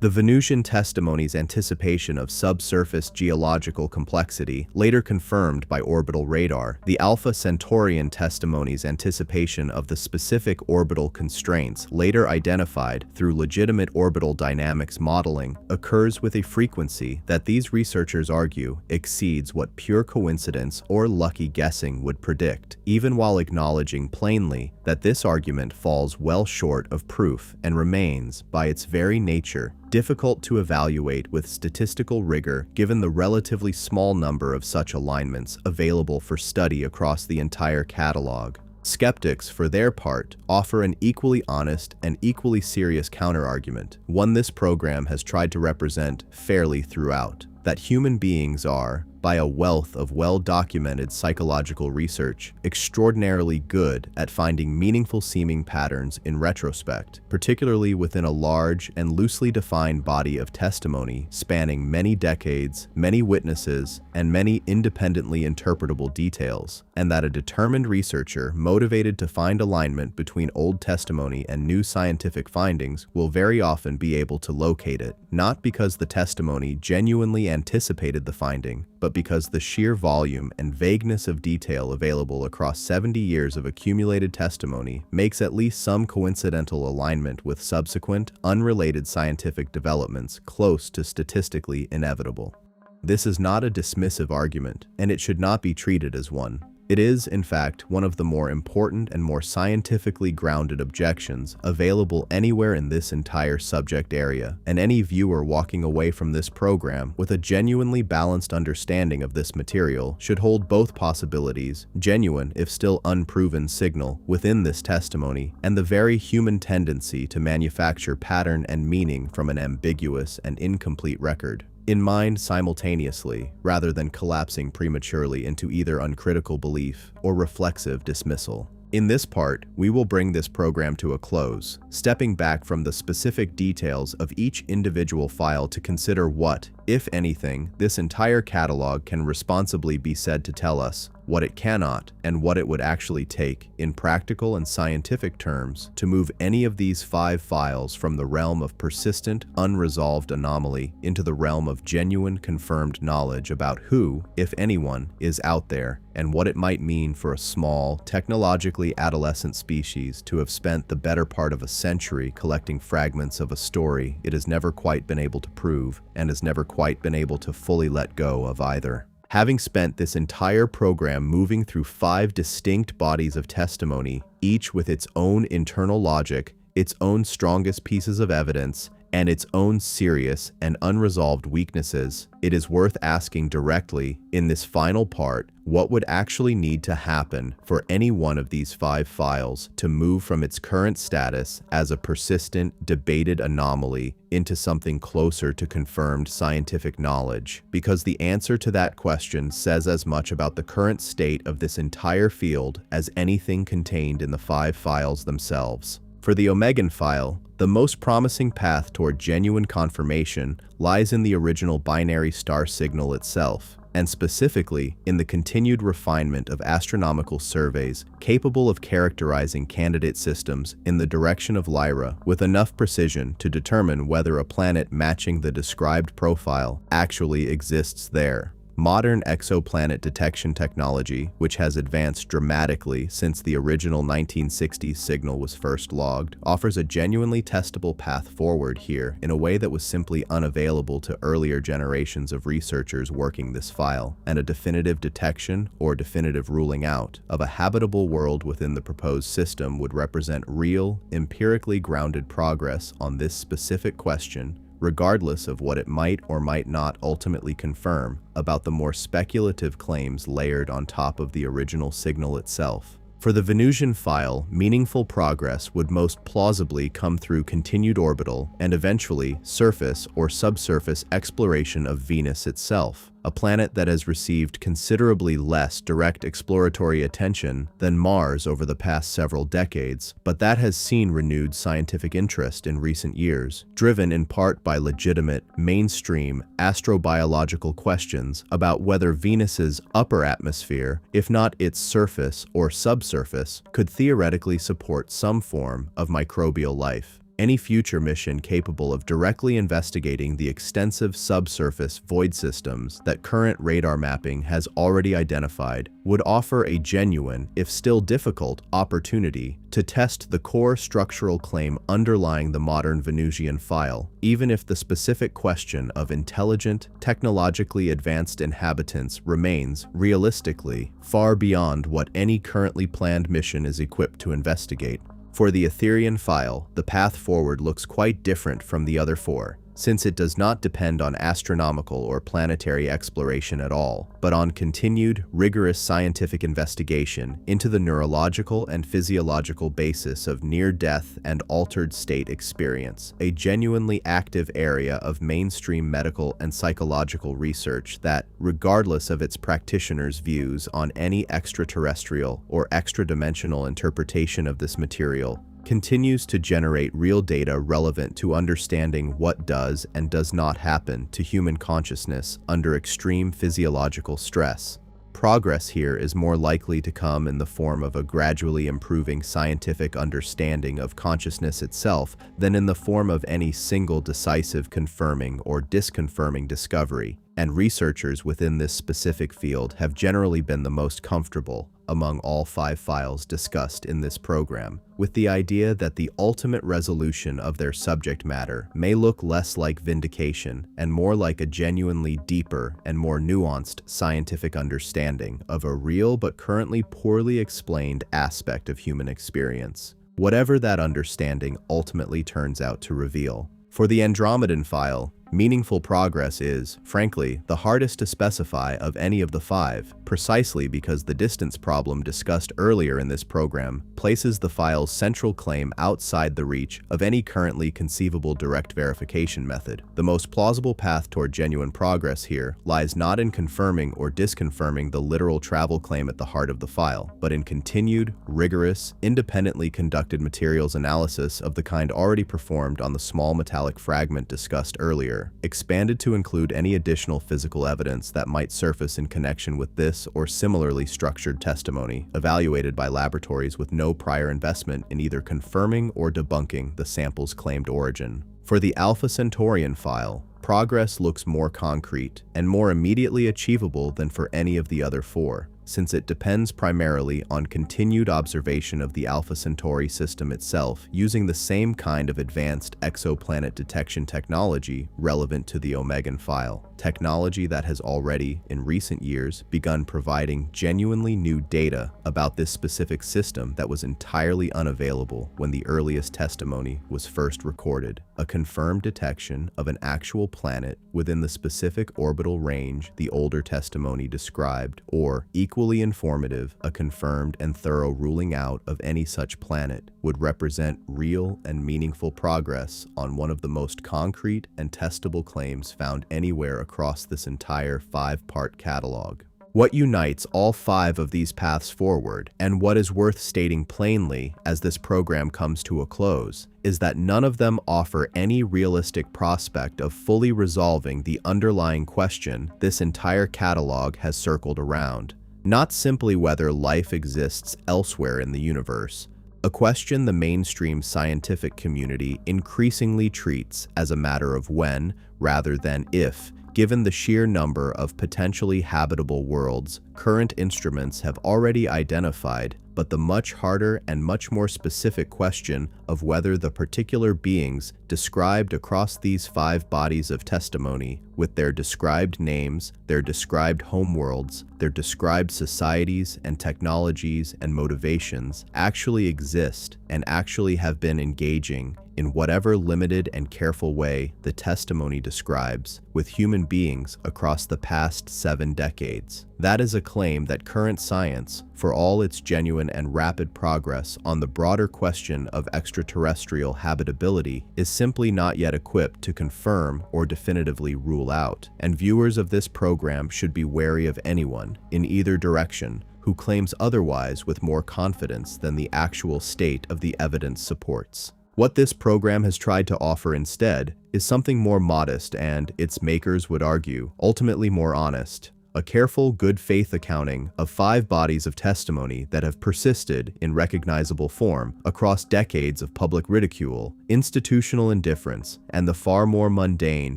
The Venusian testimony's anticipation of subsurface geological complexity, later confirmed by orbital radar, the Alpha Centaurian testimony's anticipation of the specific orbital constraints, later identified through legitimate orbital dynamics modeling, occurs with a frequency that these researchers argue exceeds what pure coincidence or lucky guessing would predict, even while acknowledging plainly that this argument falls well short of proof and remains, by its very nature, difficult to evaluate with statistical rigor given the relatively small number of such alignments available for study across the entire catalog. Skeptics, for their part, offer an equally honest and equally serious counterargument, one this program has tried to represent fairly throughout, that human beings are, by a wealth of well-documented psychological research, extraordinarily good at finding meaningful-seeming patterns in retrospect, particularly within a large and loosely defined body of testimony spanning many decades, many witnesses, and many independently interpretable details, and that a determined researcher motivated to find alignment between old testimony and new scientific findings will very often be able to locate it, not because the testimony genuinely anticipated the finding, but because the sheer volume and vagueness of detail available across 70 years of accumulated testimony makes at least some coincidental alignment with subsequent, unrelated scientific developments close to statistically inevitable. This is not a dismissive argument, and it should not be treated as one. It is, in fact, one of the more important and more scientifically grounded objections available anywhere in this entire subject area, and any viewer walking away from this program with a genuinely balanced understanding of this material should hold both possibilities, genuine if still unproven signal within this testimony, and the very human tendency to manufacture pattern and meaning from an ambiguous and incomplete record, in mind simultaneously, rather than collapsing prematurely into either uncritical belief or reflexive dismissal. In this part, we will bring this program to a close, stepping back from the specific details of each individual file to consider what, if anything, this entire catalog can responsibly be said to tell us, what it cannot, and what it would actually take, in practical and scientific terms, to move any of these 5 files from the realm of persistent, unresolved anomaly into the realm of genuine, confirmed knowledge about who, if anyone, is out there, and what it might mean for a small, technologically adolescent species to have spent the better part of a century collecting fragments of a story it has never quite been able to prove, and has never quite been able to fully let go of either. Having spent this entire program moving through 5 distinct bodies of testimony, each with its own internal logic, its own strongest pieces of evidence, and its own serious and unresolved weaknesses, it is worth asking directly, in this final part, what would actually need to happen for any one of these 5 files to move from its current status as a persistent, debated anomaly into something closer to confirmed scientific knowledge, because the answer to that question says as much about the current state of this entire field as anything contained in the 5 files themselves. For the Omegan file, the most promising path toward genuine confirmation lies in the original binary star signal itself. and specifically in the continued refinement of astronomical surveys capable of characterizing candidate systems in the direction of Lyra with enough precision to determine whether a planet matching the described profile actually exists there. Modern exoplanet detection technology, which has advanced dramatically since the original 1960s signal was first logged, offers a genuinely testable path forward here in a way that was simply unavailable to earlier generations of researchers working this file, and a definitive detection, or definitive ruling out, of a habitable world within the proposed system would represent real, empirically grounded progress on this specific question, regardless of what it might or might not ultimately confirm about the more speculative claims layered on top of the original signal itself. For the Venusian file, meaningful progress would most plausibly come through continued orbital and eventually surface or subsurface exploration of Venus itself, a planet that has received considerably less direct exploratory attention than Mars over the past several decades, but that has seen renewed scientific interest in recent years, driven in part by legitimate, mainstream astrobiological questions about whether Venus's upper atmosphere, if not its surface or subsurface, could theoretically support some form of microbial life. Any future mission capable of directly investigating the extensive subsurface void systems that current radar mapping has already identified would offer a genuine, if still difficult, opportunity to test the core structural claim underlying the modern Venusian file, even if the specific question of intelligent, technologically advanced inhabitants remains, realistically, far beyond what any currently planned mission is equipped to investigate. For the Etherian file, the path forward looks quite different from the other four, since it does not depend on astronomical or planetary exploration at all, but on continued, rigorous scientific investigation into the neurological and physiological basis of near-death and altered state experience, a genuinely active area of mainstream medical and psychological research that, regardless of its practitioners' views on any extraterrestrial or extra-dimensional interpretation of this material, continues to generate real data relevant to understanding what does and does not happen to human consciousness under extreme physiological stress. Progress here is more likely to come in the form of a gradually improving scientific understanding of consciousness itself than in the form of any single decisive confirming or disconfirming discovery, and researchers within this specific field have generally been the most comfortable, among all 5 files discussed in this program, with the idea that the ultimate resolution of their subject matter may look less like vindication and more like a genuinely deeper and more nuanced scientific understanding of a real but currently poorly explained aspect of human experience, whatever that understanding ultimately turns out to reveal. For the Andromedan file, meaningful progress is, frankly, the hardest to specify of any of the 5, precisely because the distance problem discussed earlier in this program places the file's central claim outside the reach of any currently conceivable direct verification method. The most plausible path toward genuine progress here lies not in confirming or disconfirming the literal travel claim at the heart of the file, but in continued, rigorous, independently conducted materials analysis of the kind already performed on the small metallic fragment discussed earlier, expanded to include any additional physical evidence that might surface in connection with this or similarly structured testimony, evaluated by laboratories with no prior investment in either confirming or debunking the sample's claimed origin. For the Alpha Centaurian file, progress looks more concrete and more immediately achievable than for any of the other 4, since it depends primarily on continued observation of the Alpha Centauri system itself using the same kind of advanced exoplanet detection technology relevant to the Omegan file, technology that has already, in recent years, begun providing genuinely new data about this specific system that was entirely unavailable when the earliest testimony was first recorded, a confirmed detection of an actual planet within the specific orbital range the older testimony described, or equally informative, a confirmed and thorough ruling out of any such planet would represent real and meaningful progress on one of the most concrete and testable claims found anywhere across this entire 5-part catalog. What unites all 5 of these paths forward, and what is worth stating plainly as this program comes to a close, is that none of them offer any realistic prospect of fully resolving the underlying question this entire catalog has circled around. Not simply whether life exists elsewhere in the universe, a question the mainstream scientific community increasingly treats as a matter of when rather than if. Given the sheer number of potentially habitable worlds current instruments have already identified, but the much harder and much more specific question of whether the particular beings described across these 5 bodies of testimony, with their described names, their described homeworlds, their described societies and technologies and motivations, actually exist and actually have been engaging in whatever limited and careful way the testimony describes with human beings across the past 7 decades. That is a claim that current science, for all its genuine and rapid progress on the broader question of extraterrestrial habitability, is simply not yet equipped to confirm or definitively rule out, and viewers of this program should be wary of anyone, in either direction, who claims otherwise with more confidence than the actual state of the evidence supports. What this program has tried to offer instead is something more modest and, its makers would argue, ultimately more honest. A careful, good faith accounting of 5 bodies of testimony that have persisted in recognizable form across decades of public ridicule, institutional indifference, and the far more mundane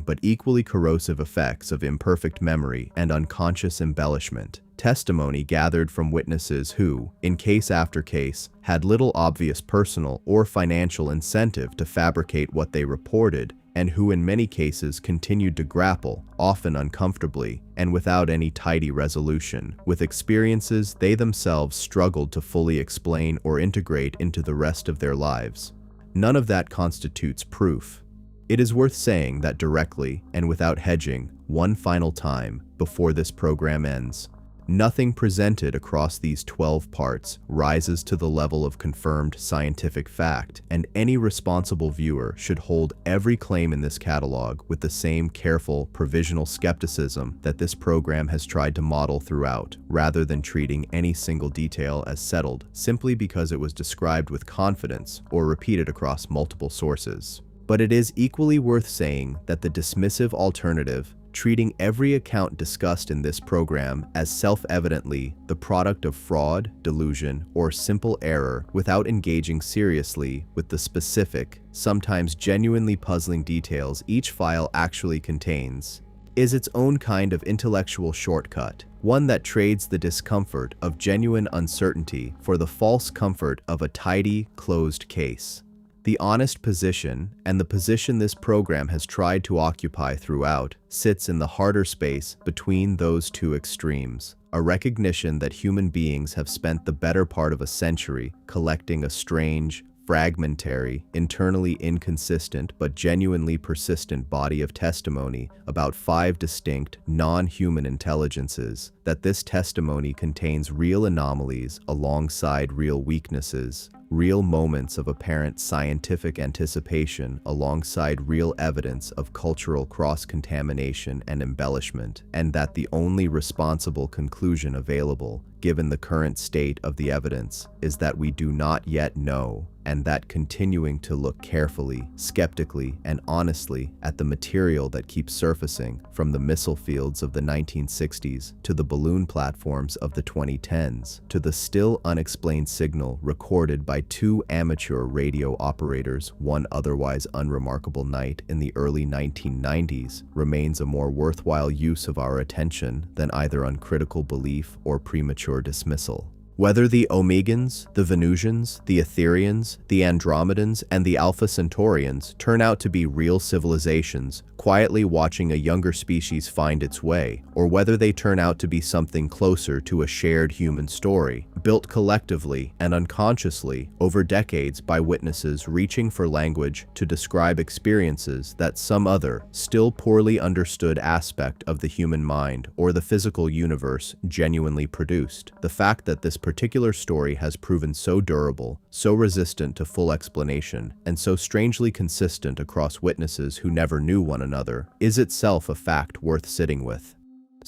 but equally corrosive effects of imperfect memory and unconscious embellishment. Testimony gathered from witnesses who, in case after case, had little obvious personal or financial incentive to fabricate what they reported, and who in many cases continued to grapple, often uncomfortably, and without any tidy resolution, with experiences they themselves struggled to fully explain or integrate into the rest of their lives. None of that constitutes proof. It is worth saying that directly, and without hedging, one final time, before this program ends. Nothing presented across these 12 parts rises to the level of confirmed scientific fact, and any responsible viewer should hold every claim in this catalog with the same careful, provisional skepticism that this program has tried to model throughout, rather than treating any single detail as settled simply because it was described with confidence or repeated across multiple sources. But it is equally worth saying that the dismissive alternative, treating every account discussed in this program as self-evidently the product of fraud, delusion, or simple error without engaging seriously with the specific, sometimes genuinely puzzling details each file actually contains, is its own kind of intellectual shortcut, one that trades the discomfort of genuine uncertainty for the false comfort of a tidy, closed case. The honest position, and the position this program has tried to occupy throughout, sits in the harder space between those 2 extremes, a recognition that human beings have spent the better part of a century collecting a strange, fragmentary, internally inconsistent but genuinely persistent body of testimony about 5 distinct, non-human intelligences, that this testimony contains real anomalies alongside real weaknesses, real moments of apparent scientific anticipation alongside real evidence of cultural cross-contamination and embellishment, and that the only responsible conclusion available, given the current state of the evidence, is that we do not yet know, and that continuing to look carefully, skeptically, and honestly at the material that keeps surfacing, from the missile fields of the 1960s to the balloon platforms of the 2010s, to the still unexplained signal recorded by 2 amateur radio operators one otherwise unremarkable night in the early 1990s, remains a more worthwhile use of our attention than either uncritical belief or premature dismissal. Whether the Omegans, the Venusians, the Etherians, the Andromedans, and the Alpha Centaurians turn out to be real civilizations, quietly watching a younger species find its way, or whether they turn out to be something closer to a shared human story, built collectively and unconsciously over decades by witnesses reaching for language to describe experiences that some other, still poorly understood aspect of the human mind or the physical universe genuinely produced. The fact that this particular story has proven so durable, so resistant to full explanation, and so strangely consistent across witnesses who never knew one another, is itself a fact worth sitting with.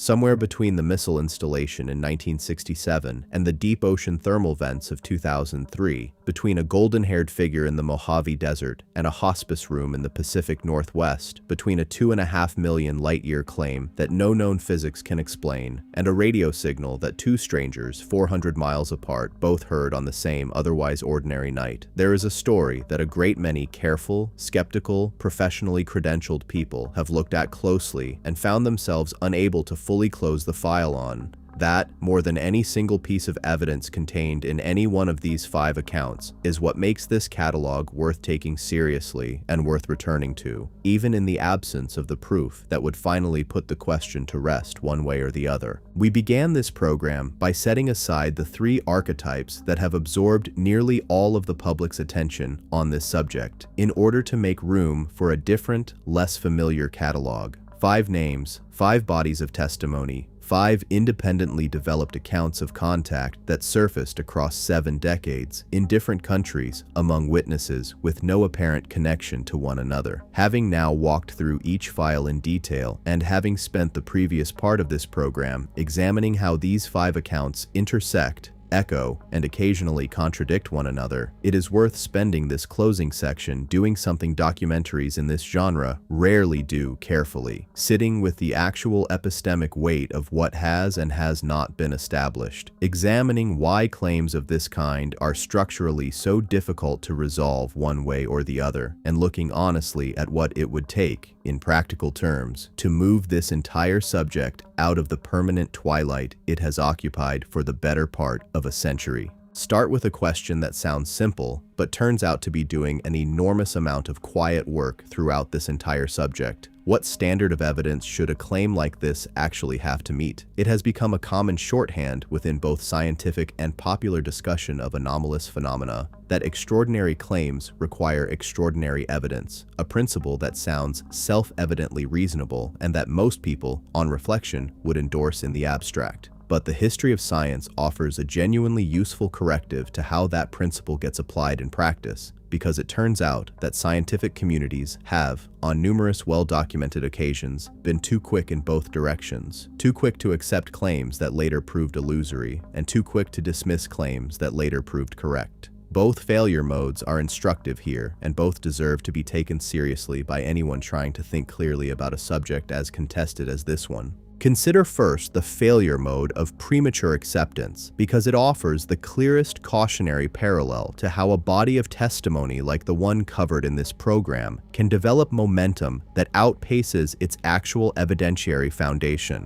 somewhere between the missile installation in 1967 and the deep ocean thermal vents of 2003, between a golden-haired figure in the Mojave Desert and a hospice room in the Pacific Northwest, between a 2.5 million light-year claim that no known physics can explain, and a radio signal that two strangers 400 miles apart both heard on the same otherwise ordinary night, there is a story that a great many careful, skeptical, professionally credentialed people have looked at closely and found themselves unable to fully close the file on. That, more than any single piece of evidence contained in any one of these 5 accounts, is what makes this catalog worth taking seriously and worth returning to, even in the absence of the proof that would finally put the question to rest one way or the other. We began this program by setting aside the 3 archetypes that have absorbed nearly all of the public's attention on this subject, in order to make room for a different, less familiar catalog. 5 names, 5 bodies of testimony, 5 independently developed accounts of contact that surfaced across 7 decades in different countries among witnesses with no apparent connection to one another. Having now walked through each file in detail and having spent the previous part of this program examining how these 5 accounts intersect, echo, and occasionally contradict one another, it is worth spending this closing section doing something documentaries in this genre rarely do carefully, sitting with the actual epistemic weight of what has and has not been established, examining why claims of this kind are structurally so difficult to resolve one way or the other, and looking honestly at what it would take, in practical terms, to move this entire subject out of the permanent twilight it has occupied for the better part of a century. Start with a question that sounds simple, but turns out to be doing an enormous amount of quiet work throughout this entire subject. What standard of evidence should a claim like this actually have to meet? It has become a common shorthand within both scientific and popular discussion of anomalous phenomena that extraordinary claims require extraordinary evidence, a principle that sounds self-evidently reasonable and that most people, on reflection, would endorse in the abstract. But the history of science offers a genuinely useful corrective to how that principle gets applied in practice, because it turns out that scientific communities have, on numerous well-documented occasions, been too quick in both directions. Too quick to accept claims that later proved illusory, and too quick to dismiss claims that later proved correct. Both failure modes are instructive here, and both deserve to be taken seriously by anyone trying to think clearly about a subject as contested as this one. Consider first the failure mode of premature acceptance, because it offers the clearest cautionary parallel to how a body of testimony like the one covered in this program can develop momentum that outpaces its actual evidentiary foundation.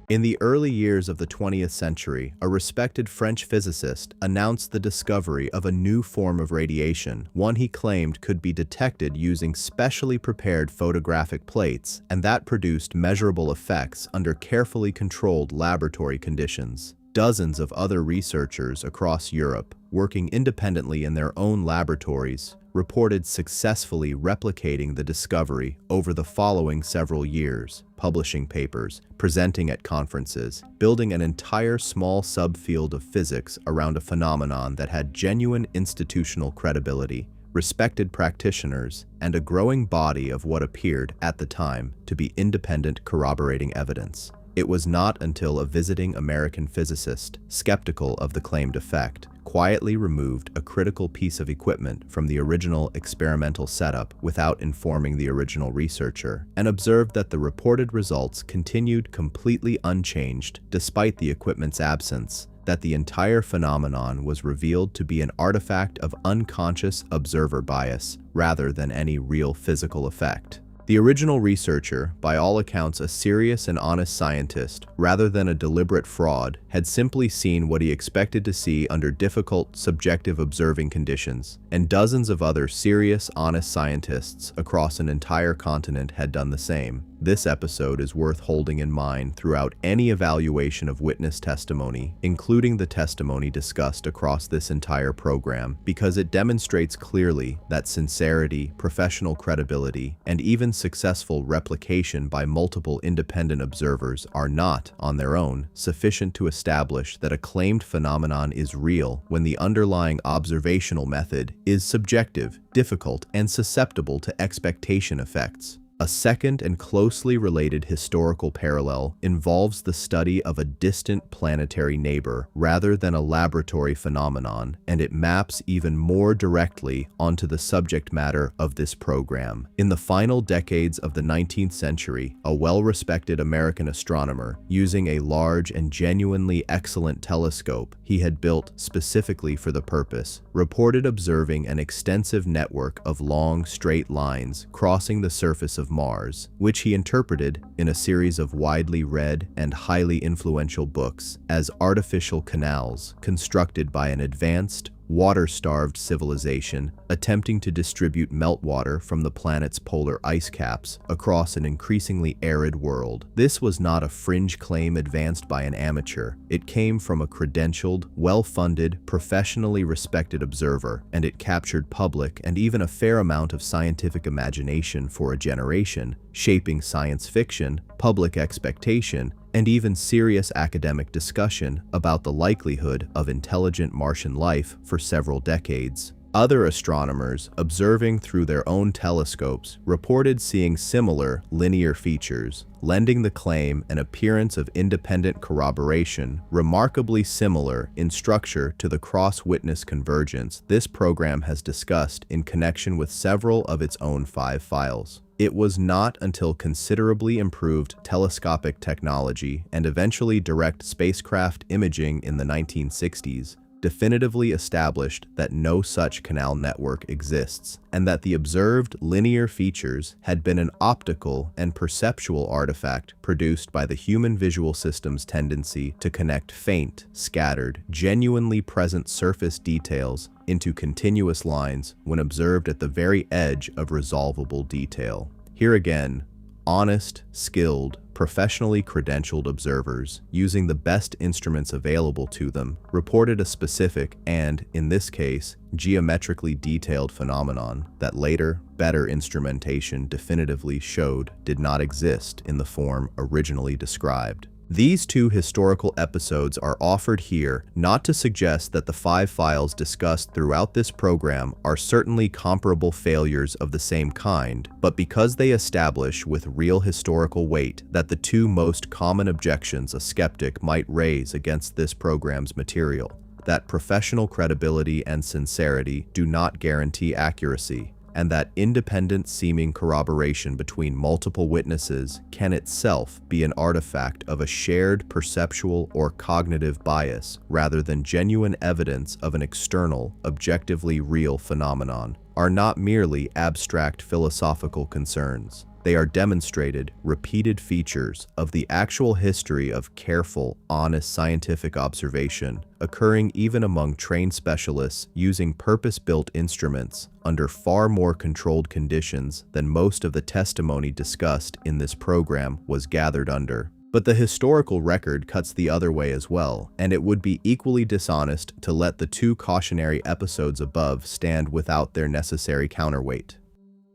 In the early years of the 20th century, a respected French physicist announced the discovery of a new form of radiation, one he claimed could be detected using specially prepared photographic plates, and that produced measurable effects under carefully controlled laboratory conditions. Dozens of other researchers across Europe, working independently in their own laboratories, reported successfully replicating the discovery over the following several years, publishing papers, presenting at conferences, building an entire small subfield of physics around a phenomenon that had genuine institutional credibility, respected practitioners, and a growing body of what appeared at the time to be independent corroborating evidence. It was not until a visiting American physicist, skeptical of the claimed effect, quietly removed a critical piece of equipment from the original experimental setup without informing the original researcher, and observed that the reported results continued completely unchanged despite the equipment's absence, that the entire phenomenon was revealed to be an artifact of unconscious observer bias rather than any real physical effect. The original researcher, by all accounts a serious and honest scientist, rather than a deliberate fraud, had simply seen what he expected to see under difficult, subjective observing conditions, and dozens of other serious, honest scientists across an entire continent had done the same. This episode is worth holding in mind throughout any evaluation of witness testimony, including the testimony discussed across this entire program, because it demonstrates clearly that sincerity, professional credibility, and even successful replication by multiple independent observers are not, on their own, sufficient to establish that a claimed phenomenon is real when the underlying observational method is subjective, difficult, and susceptible to expectation effects. A second and closely related historical parallel involves the study of a distant planetary neighbor rather than a laboratory phenomenon, and it maps even more directly onto the subject matter of this program. In the final decades of the 19th century, a well-respected American astronomer, using a large and genuinely excellent telescope he had built specifically for the purpose, reported observing an extensive network of long, straight lines crossing the surface of Mars, which he interpreted in a series of widely read and highly influential books as artificial canals constructed by an advanced, water-starved civilization attempting to distribute meltwater from the planet's polar ice caps across an increasingly arid world. This was not a fringe claim advanced by an amateur. It came from a credentialed, well-funded, professionally respected observer, and it captured public and even a fair amount of scientific imagination for a generation, shaping science fiction, public expectation, and even serious academic discussion about the likelihood of intelligent Martian life for several decades. Other astronomers, observing through their own telescopes, reported seeing similar linear features, lending the claim an appearance of independent corroboration, remarkably similar in structure to the cross-witness convergence this program has discussed in connection with several of its own 5 files. It was not until considerably improved telescopic technology and eventually direct spacecraft imaging in the 1960s definitively established that no such canal network exists, and that the observed linear features had been an optical and perceptual artifact produced by the human visual system's tendency to connect faint, scattered, genuinely present surface details into continuous lines when observed at the very edge of resolvable detail. Here again, honest, skilled, professionally credentialed observers, using the best instruments available to them, reported a specific and, in this case, geometrically detailed phenomenon that later, better instrumentation definitively showed did not exist in the form originally described. These 2 historical episodes are offered here not to suggest that the 5 files discussed throughout this program are certainly comparable failures of the same kind, but because they establish with real historical weight that the 2 most common objections a skeptic might raise against this program's material, that professional credibility and sincerity do not guarantee accuracy, and that independent-seeming corroboration between multiple witnesses can itself be an artifact of a shared perceptual or cognitive bias rather than genuine evidence of an external, objectively real phenomenon, are not merely abstract philosophical concerns. They are demonstrated, repeated features of the actual history of careful, honest scientific observation, occurring even among trained specialists using purpose-built instruments under far more controlled conditions than most of the testimony discussed in this program was gathered under. But the historical record cuts the other way as well, and it would be equally dishonest to let the 2 cautionary episodes above stand without their necessary counterweight.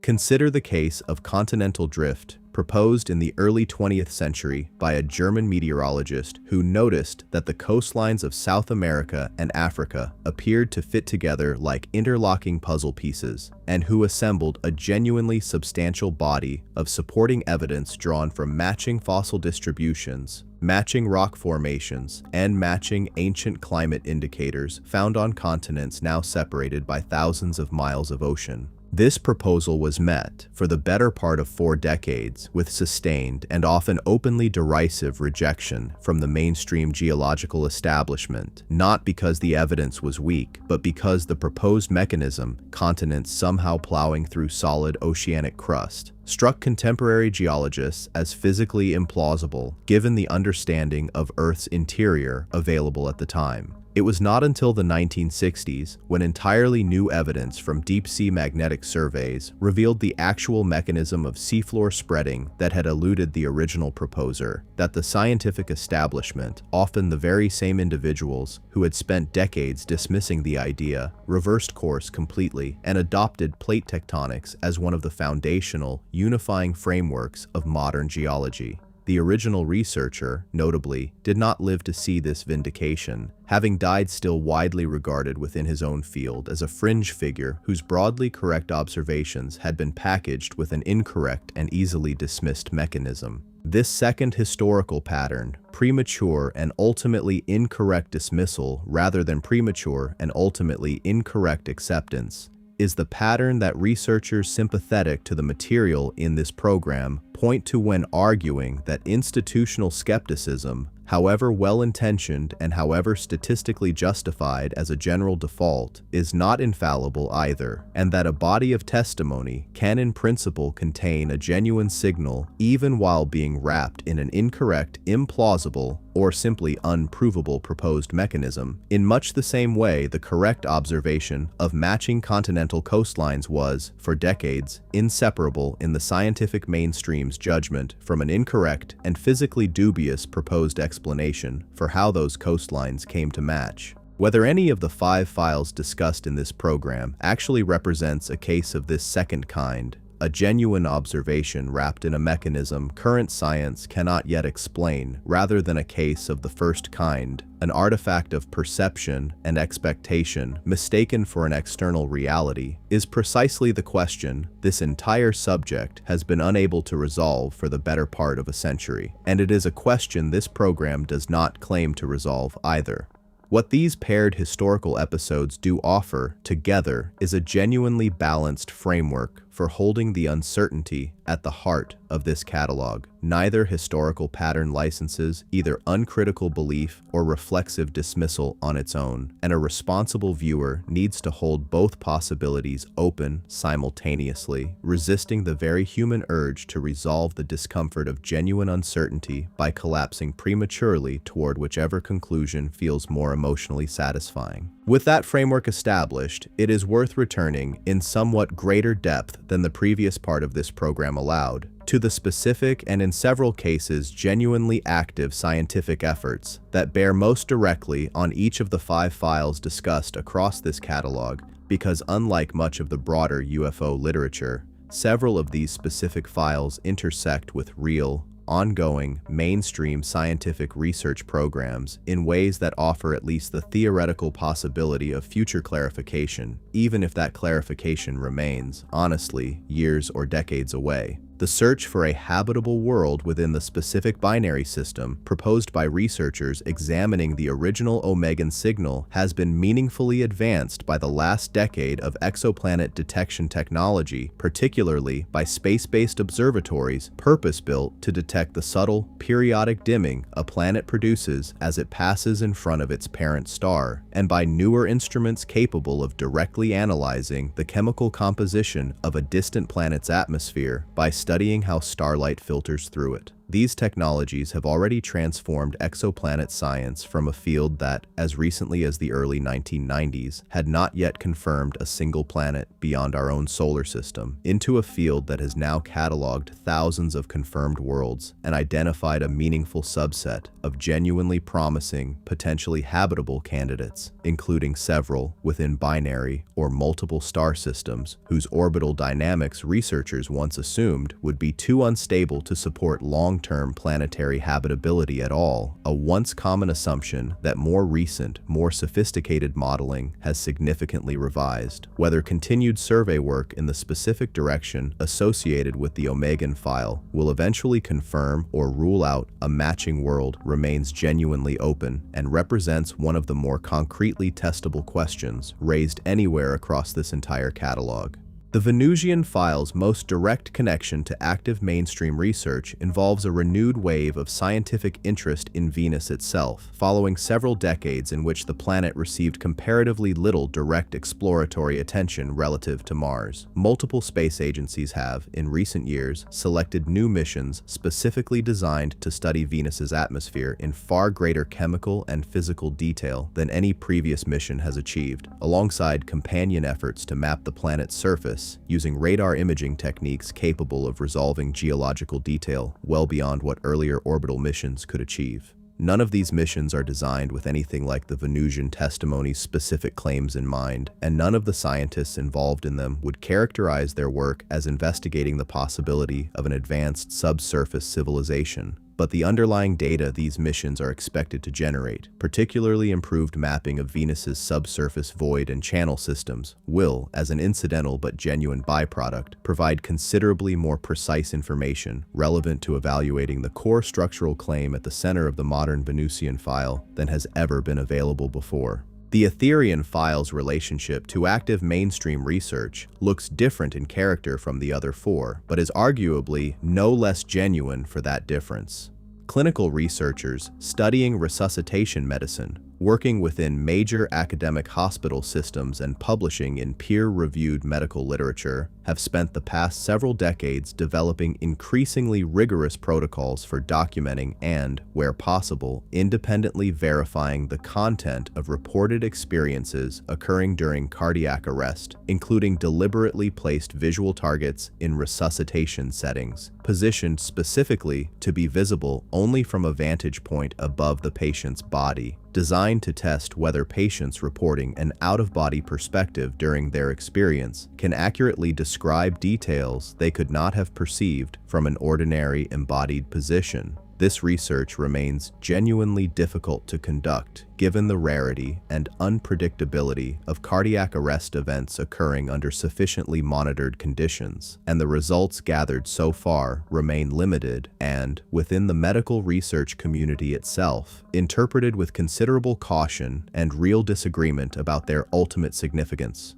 Consider the case of continental drift, proposed in the early 20th century by a German meteorologist who noticed that the coastlines of South America and Africa appeared to fit together like interlocking puzzle pieces, and who assembled a genuinely substantial body of supporting evidence drawn from matching fossil distributions, matching rock formations, and matching ancient climate indicators found on continents now separated by thousands of miles of ocean. This proposal was met, for the better part of 4 decades, with sustained and often openly derisive rejection from the mainstream geological establishment, not because the evidence was weak, but because the proposed mechanism, continents somehow plowing through solid oceanic crust, struck contemporary geologists as physically implausible given the understanding of Earth's interior available at the time. It was not until the 1960s, when entirely new evidence from deep-sea magnetic surveys revealed the actual mechanism of seafloor spreading that had eluded the original proposer, that the scientific establishment, often the very same individuals who had spent decades dismissing the idea, reversed course completely and adopted plate tectonics as one of the foundational, unifying frameworks of modern geology. The original researcher, notably, did not live to see this vindication, having died still widely regarded within his own field as a fringe figure whose broadly correct observations had been packaged with an incorrect and easily dismissed mechanism. This second historical pattern, premature and ultimately incorrect dismissal rather than premature and ultimately incorrect acceptance, is the pattern that researchers sympathetic to the material in this program point to when arguing that institutional skepticism, however well-intentioned and however statistically justified as a general default, is not infallible either, and that a body of testimony can in principle contain a genuine signal even while being wrapped in an incorrect, implausible, or simply unprovable proposed mechanism. In much the same way, the correct observation of matching continental coastlines was, for decades, inseparable in the scientific mainstream's judgment from an incorrect and physically dubious proposed explanation for how those coastlines came to match. Whether any of the 5 files discussed in this program actually represents a case of this second kind, a genuine observation wrapped in a mechanism current science cannot yet explain, rather than a case of the first kind, an artifact of perception and expectation mistaken for an external reality, is precisely the question this entire subject has been unable to resolve for the better part of a century. And it is a question this program does not claim to resolve either. What these paired historical episodes do offer, together, is a genuinely balanced framework for holding the uncertainty at the heart of this catalog. Neither historical pattern licenses either uncritical belief or reflexive dismissal on its own, and a responsible viewer needs to hold both possibilities open simultaneously, resisting the very human urge to resolve the discomfort of genuine uncertainty by collapsing prematurely toward whichever conclusion feels more emotionally satisfying. With that framework established, it is worth returning, in somewhat greater depth than the previous part of this program allowed, to the specific and in several cases genuinely active scientific efforts that bear most directly on each of the 5 files discussed across this catalog, because unlike much of the broader UFO literature, several of these specific files intersect with real, ongoing, mainstream scientific research programs in ways that offer at least the theoretical possibility of future clarification, even if that clarification remains, honestly, years or decades away. The search for a habitable world within the specific binary system proposed by researchers examining the original Omegan signal has been meaningfully advanced by the last decade of exoplanet detection technology, particularly by space-based observatories purpose-built to detect the subtle, periodic dimming a planet produces as it passes in front of its parent star, and by newer instruments capable of directly analyzing the chemical composition of a distant planet's atmosphere by studying how starlight filters through it. These technologies have already transformed exoplanet science from a field that, as recently as the early 1990s, had not yet confirmed a single planet beyond our own solar system, into a field that has now cataloged thousands of confirmed worlds and identified a meaningful subset of genuinely promising, potentially habitable candidates, including several within binary or multiple star systems whose orbital dynamics researchers once assumed would be too unstable to support long-term planetary habitability at all, a once common assumption that more recent, more sophisticated modeling has significantly revised. Whether continued survey work in the specific direction associated with the Omegan file will eventually confirm or rule out a matching world remains genuinely open and represents one of the more concretely testable questions raised anywhere across this entire catalog. The Venusian file's most direct connection to active mainstream research involves a renewed wave of scientific interest in Venus itself, following several decades in which the planet received comparatively little direct exploratory attention relative to Mars. Multiple space agencies have, in recent years, selected new missions specifically designed to study Venus's atmosphere in far greater chemical and physical detail than any previous mission has achieved, alongside companion efforts to map the planet's surface using radar imaging techniques capable of resolving geological detail well beyond what earlier orbital missions could achieve. None of these missions are designed with anything like the Venusian testimony's specific claims in mind, and none of the scientists involved in them would characterize their work as investigating the possibility of an advanced subsurface civilization. but the underlying data these missions are expected to generate, particularly improved mapping of Venus's subsurface void and channel systems, will, as an incidental but genuine byproduct, provide considerably more precise information relevant to evaluating the core structural claim at the center of the modern Venusian file than has ever been available before. The Etherian file's relationship to active mainstream research looks different in character from the other four, but is arguably no less genuine for that difference. Clinical researchers studying resuscitation medicine, working within major academic hospital systems and publishing in peer-reviewed medical literature, have spent the past several decades developing increasingly rigorous protocols for documenting and, where possible, independently verifying the content of reported experiences occurring during cardiac arrest, including deliberately placed visual targets in resuscitation settings, positioned specifically to be visible only from a vantage point above the patient's body, designed to test whether patients reporting an out-of-body perspective during their experience can accurately describe details they could not have perceived from an ordinary embodied position. This research remains genuinely difficult to conduct given the rarity and unpredictability of cardiac arrest events occurring under sufficiently monitored conditions, and the results gathered so far remain limited and, within the medical research community itself, interpreted with considerable caution and real disagreement about their ultimate significance.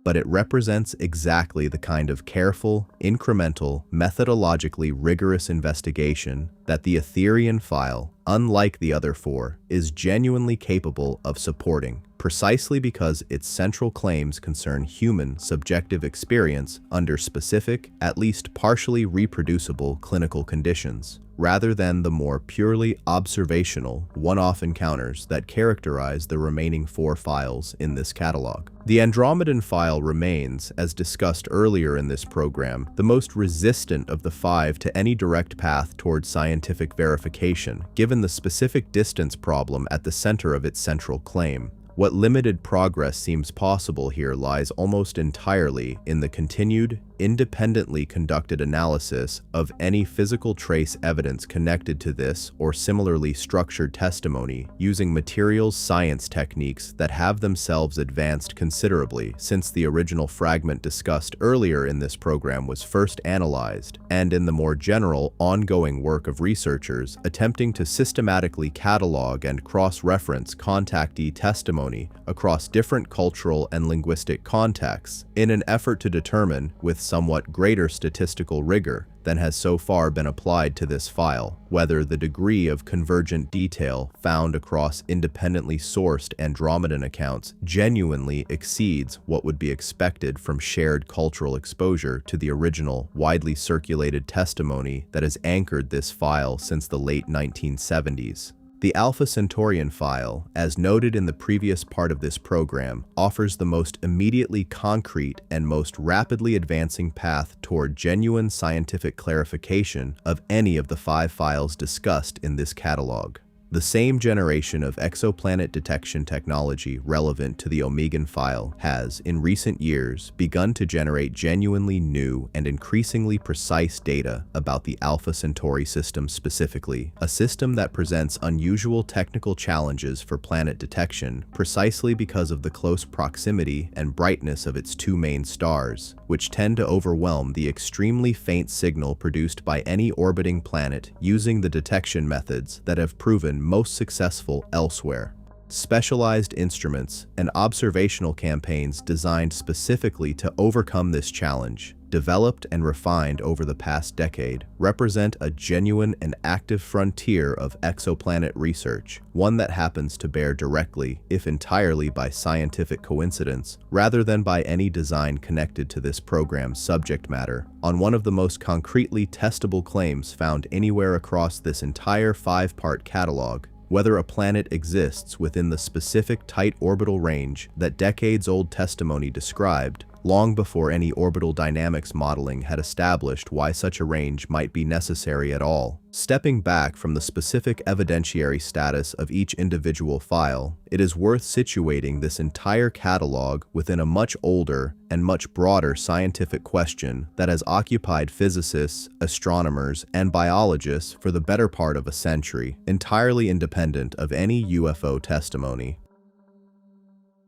But it represents exactly the kind of careful, incremental, methodologically rigorous investigation that the Etherian file, unlike the other four, is genuinely capable of supporting, precisely because its central claims concern human subjective experience under specific, at least partially reproducible clinical conditions, rather than the more purely observational, one-off encounters that characterize the remaining four files in this catalog. The Andromedan file remains, as discussed earlier in this program, the most resistant of the five to any direct path towards scientific verification, given the specific distance problem at the center of its central claim. What limited progress seems possible here lies almost entirely in the continued, independently conducted analysis of any physical trace evidence connected to this or similarly structured testimony using materials science techniques that have themselves advanced considerably since the original fragment discussed earlier in this program was first analyzed, and in the more general, ongoing work of researchers attempting to systematically catalog and cross-reference contactee testimony across different cultural and linguistic contexts in an effort to determine, with somewhat greater statistical rigor than has so far been applied to this file, whether the degree of convergent detail found across independently sourced Andromedan accounts genuinely exceeds what would be expected from shared cultural exposure to the original, widely circulated testimony that has anchored this file since the late 1970s. The Alpha Centaurian file, as noted in the previous part of this program, offers the most immediately concrete and most rapidly advancing path toward genuine scientific clarification of any of the five files discussed in this catalog. The same generation of exoplanet detection technology relevant to the Omegan file has, in recent years, begun to generate genuinely new and increasingly precise data about the Alpha Centauri system specifically, a system that presents unusual technical challenges for planet detection precisely because of the close proximity and brightness of its two main stars, which tend to overwhelm the extremely faint signal produced by any orbiting planet using the detection methods that have proven most successful elsewhere. Specialized instruments and observational campaigns designed specifically to overcome this challenge, developed and refined over the past decade, represent a genuine and active frontier of exoplanet research, one that happens to bear directly, if entirely by scientific coincidence, rather than by any design connected to this program's subject matter, on one of the most concretely testable claims found anywhere across this entire five-part catalog: whether a planet exists within the specific tight orbital range that decades-old testimony described, long before any orbital dynamics modeling had established why such a range might be necessary at all. Stepping back from the specific evidentiary status of each individual file, it is worth situating this entire catalog within a much older and much broader scientific question that has occupied physicists, astronomers, and biologists for the better part of a century, entirely independent of any UFO testimony.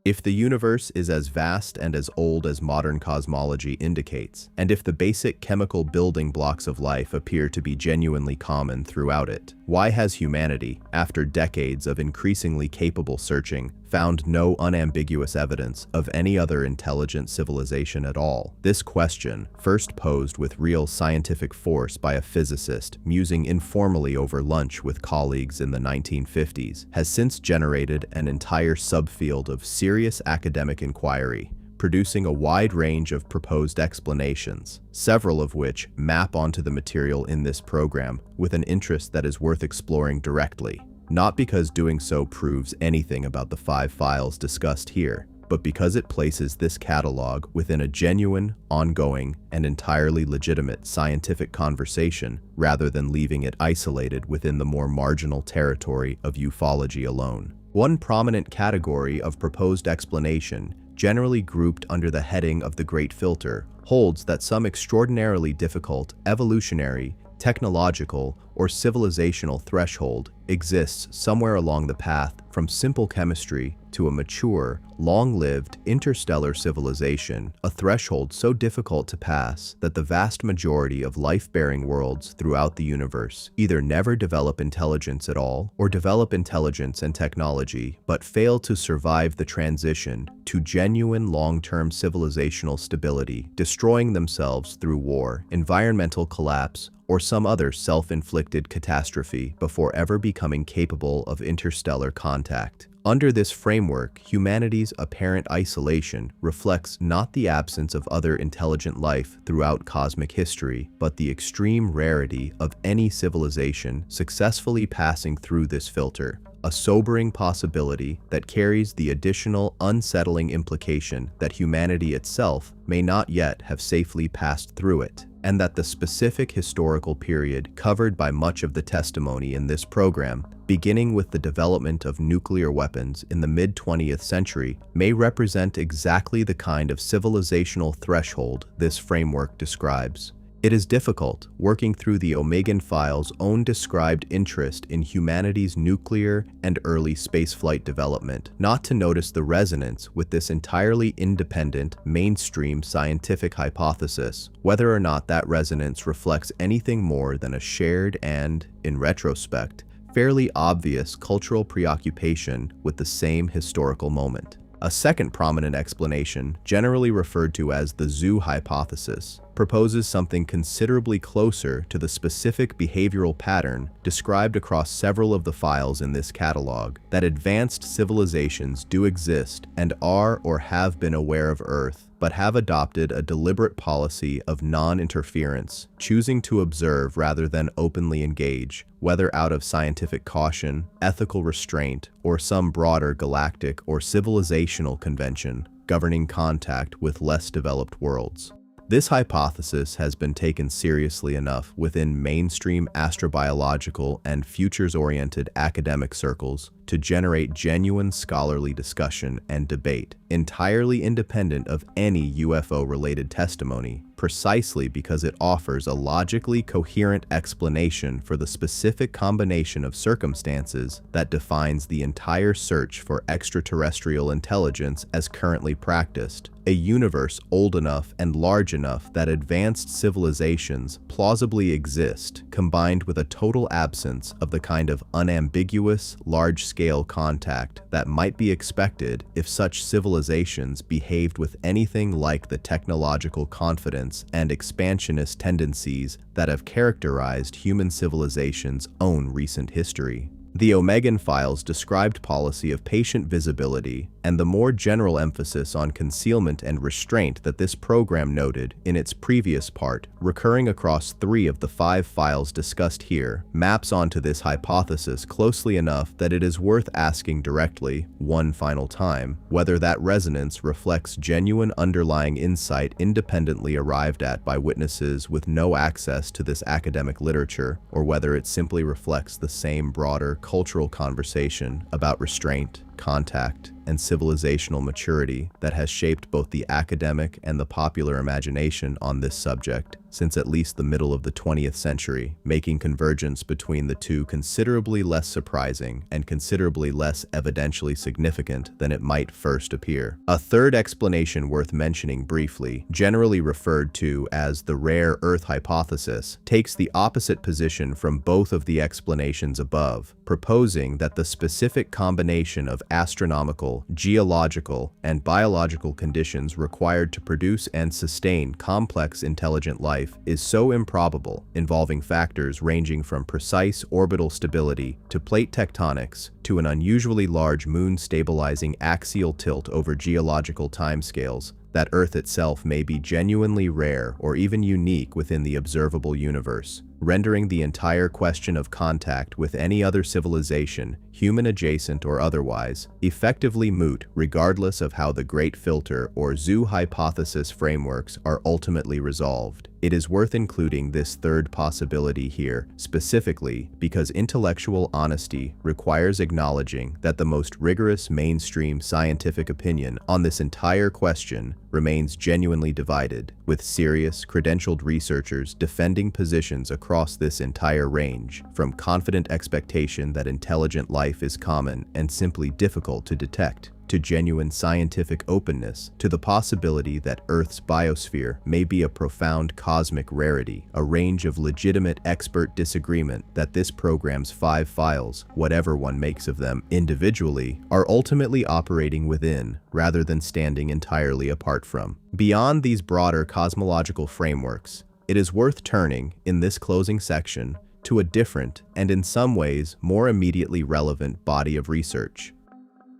If the universe is as vast and as old as modern cosmology indicates, and if the basic chemical building blocks of life appear to be genuinely common throughout it, why has humanity, after decades of increasingly capable searching, found no unambiguous evidence of any other intelligent civilization at all? This question, first posed with real scientific force by a physicist musing informally over lunch with colleagues in the 1950s, has since generated an entire subfield of serious academic inquiry, producing a wide range of proposed explanations, several of which map onto the material in this program with an interest that is worth exploring directly. Not because doing so proves anything about the 5 files discussed here, but because it places this catalog within a genuine, ongoing, and entirely legitimate scientific conversation rather than leaving it isolated within the more marginal territory of ufology alone. One prominent category of proposed explanation, generally grouped under the heading of the Great Filter, holds that some extraordinarily difficult evolutionary, technological, or civilizational threshold exists somewhere along the path from simple chemistry to a mature, long-lived interstellar civilization, a threshold so difficult to pass that the vast majority of life-bearing worlds throughout the universe either never develop intelligence at all or develop intelligence and technology but fail to survive the transition to genuine long-term civilizational stability, destroying themselves through war, environmental collapse, or some other self-inflicted catastrophe before ever becoming capable of interstellar contact. Under this framework, humanity's apparent isolation reflects not the absence of other intelligent life throughout cosmic history, but the extreme rarity of any civilization successfully passing through this filter, a sobering possibility that carries the additional unsettling implication that humanity itself may not yet have safely passed through it, and that the specific historical period covered by much of the testimony in this program, beginning with the development of nuclear weapons in the mid-20th century, may represent exactly the kind of civilizational threshold this framework describes. It is difficult, working through the Omegan file's own described interest in humanity's nuclear and early spaceflight development, not to notice the resonance with this entirely independent, mainstream scientific hypothesis, whether or not that resonance reflects anything more than a shared and, in retrospect, fairly obvious cultural preoccupation with the same historical moment. A second prominent explanation, generally referred to as the zoo hypothesis, proposes something considerably closer to the specific behavioral pattern described across several of the files in this catalog, that advanced civilizations do exist and are or have been aware of Earth, but have adopted a deliberate policy of non-interference, choosing to observe rather than openly engage, whether out of scientific caution, ethical restraint, or some broader galactic or civilizational convention governing contact with less developed worlds. This hypothesis has been taken seriously enough within mainstream astrobiological and futures-oriented academic circles to generate genuine scholarly discussion and debate, entirely independent of any UFO-related testimony, precisely because it offers a logically coherent explanation for the specific combination of circumstances that defines the entire search for extraterrestrial intelligence as currently practiced, a universe old enough and large enough that advanced civilizations plausibly exist, combined with a total absence of the kind of unambiguous, large-scale contact that might be expected if such civilizations behaved with anything like the technological confidence and expansionist tendencies that have characterized human civilization's own recent history. The Omegan files described policy of patient visibility, and the more general emphasis on concealment and restraint that this program noted in its previous part, recurring across 3 of the 5 files discussed here, maps onto this hypothesis closely enough that it is worth asking directly, one final time, whether that resonance reflects genuine underlying insight independently arrived at by witnesses with no access to this academic literature, or whether it simply reflects the same broader cultural conversation about restraint, contact, and civilizational maturity that has shaped both the academic and the popular imagination on this subject since at least the middle of the 20th century, making convergence between the two considerably less surprising and considerably less evidentially significant than it might first appear. A third explanation worth mentioning briefly, generally referred to as the rare Earth hypothesis, takes the opposite position from both of the explanations above, proposing that the specific combination of astronomical, geological, and biological conditions required to produce and sustain complex intelligent life is so improbable, involving factors ranging from precise orbital stability to plate tectonics to an unusually large moon-stabilizing axial tilt over geological timescales, that Earth itself may be genuinely rare or even unique within the observable universe, rendering the entire question of contact with any other civilization, human adjacent or otherwise, effectively moot regardless of how the Great Filter or Zoo hypothesis frameworks are ultimately resolved. It is worth including this third possibility here, specifically because intellectual honesty requires acknowledging that the most rigorous mainstream scientific opinion on this entire question remains genuinely divided, with serious, credentialed researchers defending positions across this entire range, from confident expectation that intelligent life is common and simply difficult to detect, to genuine scientific openness to the possibility that Earth's biosphere may be a profound cosmic rarity, a range of legitimate expert disagreement that this program's 5 files, whatever one makes of them individually, are ultimately operating within rather than standing entirely apart from. Beyond these broader cosmological frameworks, it is worth turning, in this closing section, to a different and in some ways more immediately relevant body of research.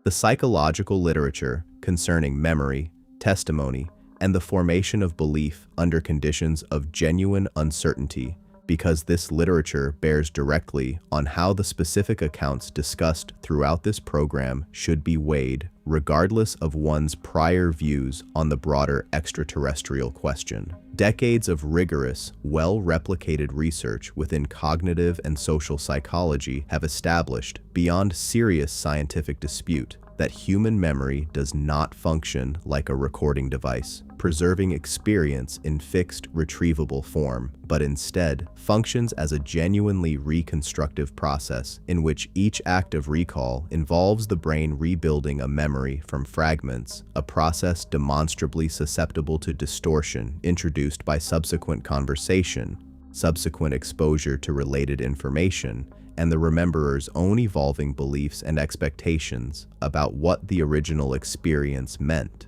The psychological literature concerning memory, testimony, and the formation of belief under conditions of genuine uncertainty, because this literature bears directly on how the specific accounts discussed throughout this program should be weighed, regardless of one's prior views on the broader extraterrestrial question. Decades of rigorous, well-replicated research within cognitive and social psychology have established, beyond serious scientific dispute, that human memory does not function like a recording device, preserving experience in fixed, retrievable form, but instead functions as a genuinely reconstructive process in which each act of recall involves the brain rebuilding a memory from fragments, a process demonstrably susceptible to distortion introduced by subsequent conversation, subsequent exposure to related information, and the rememberer's own evolving beliefs and expectations about what the original experience meant.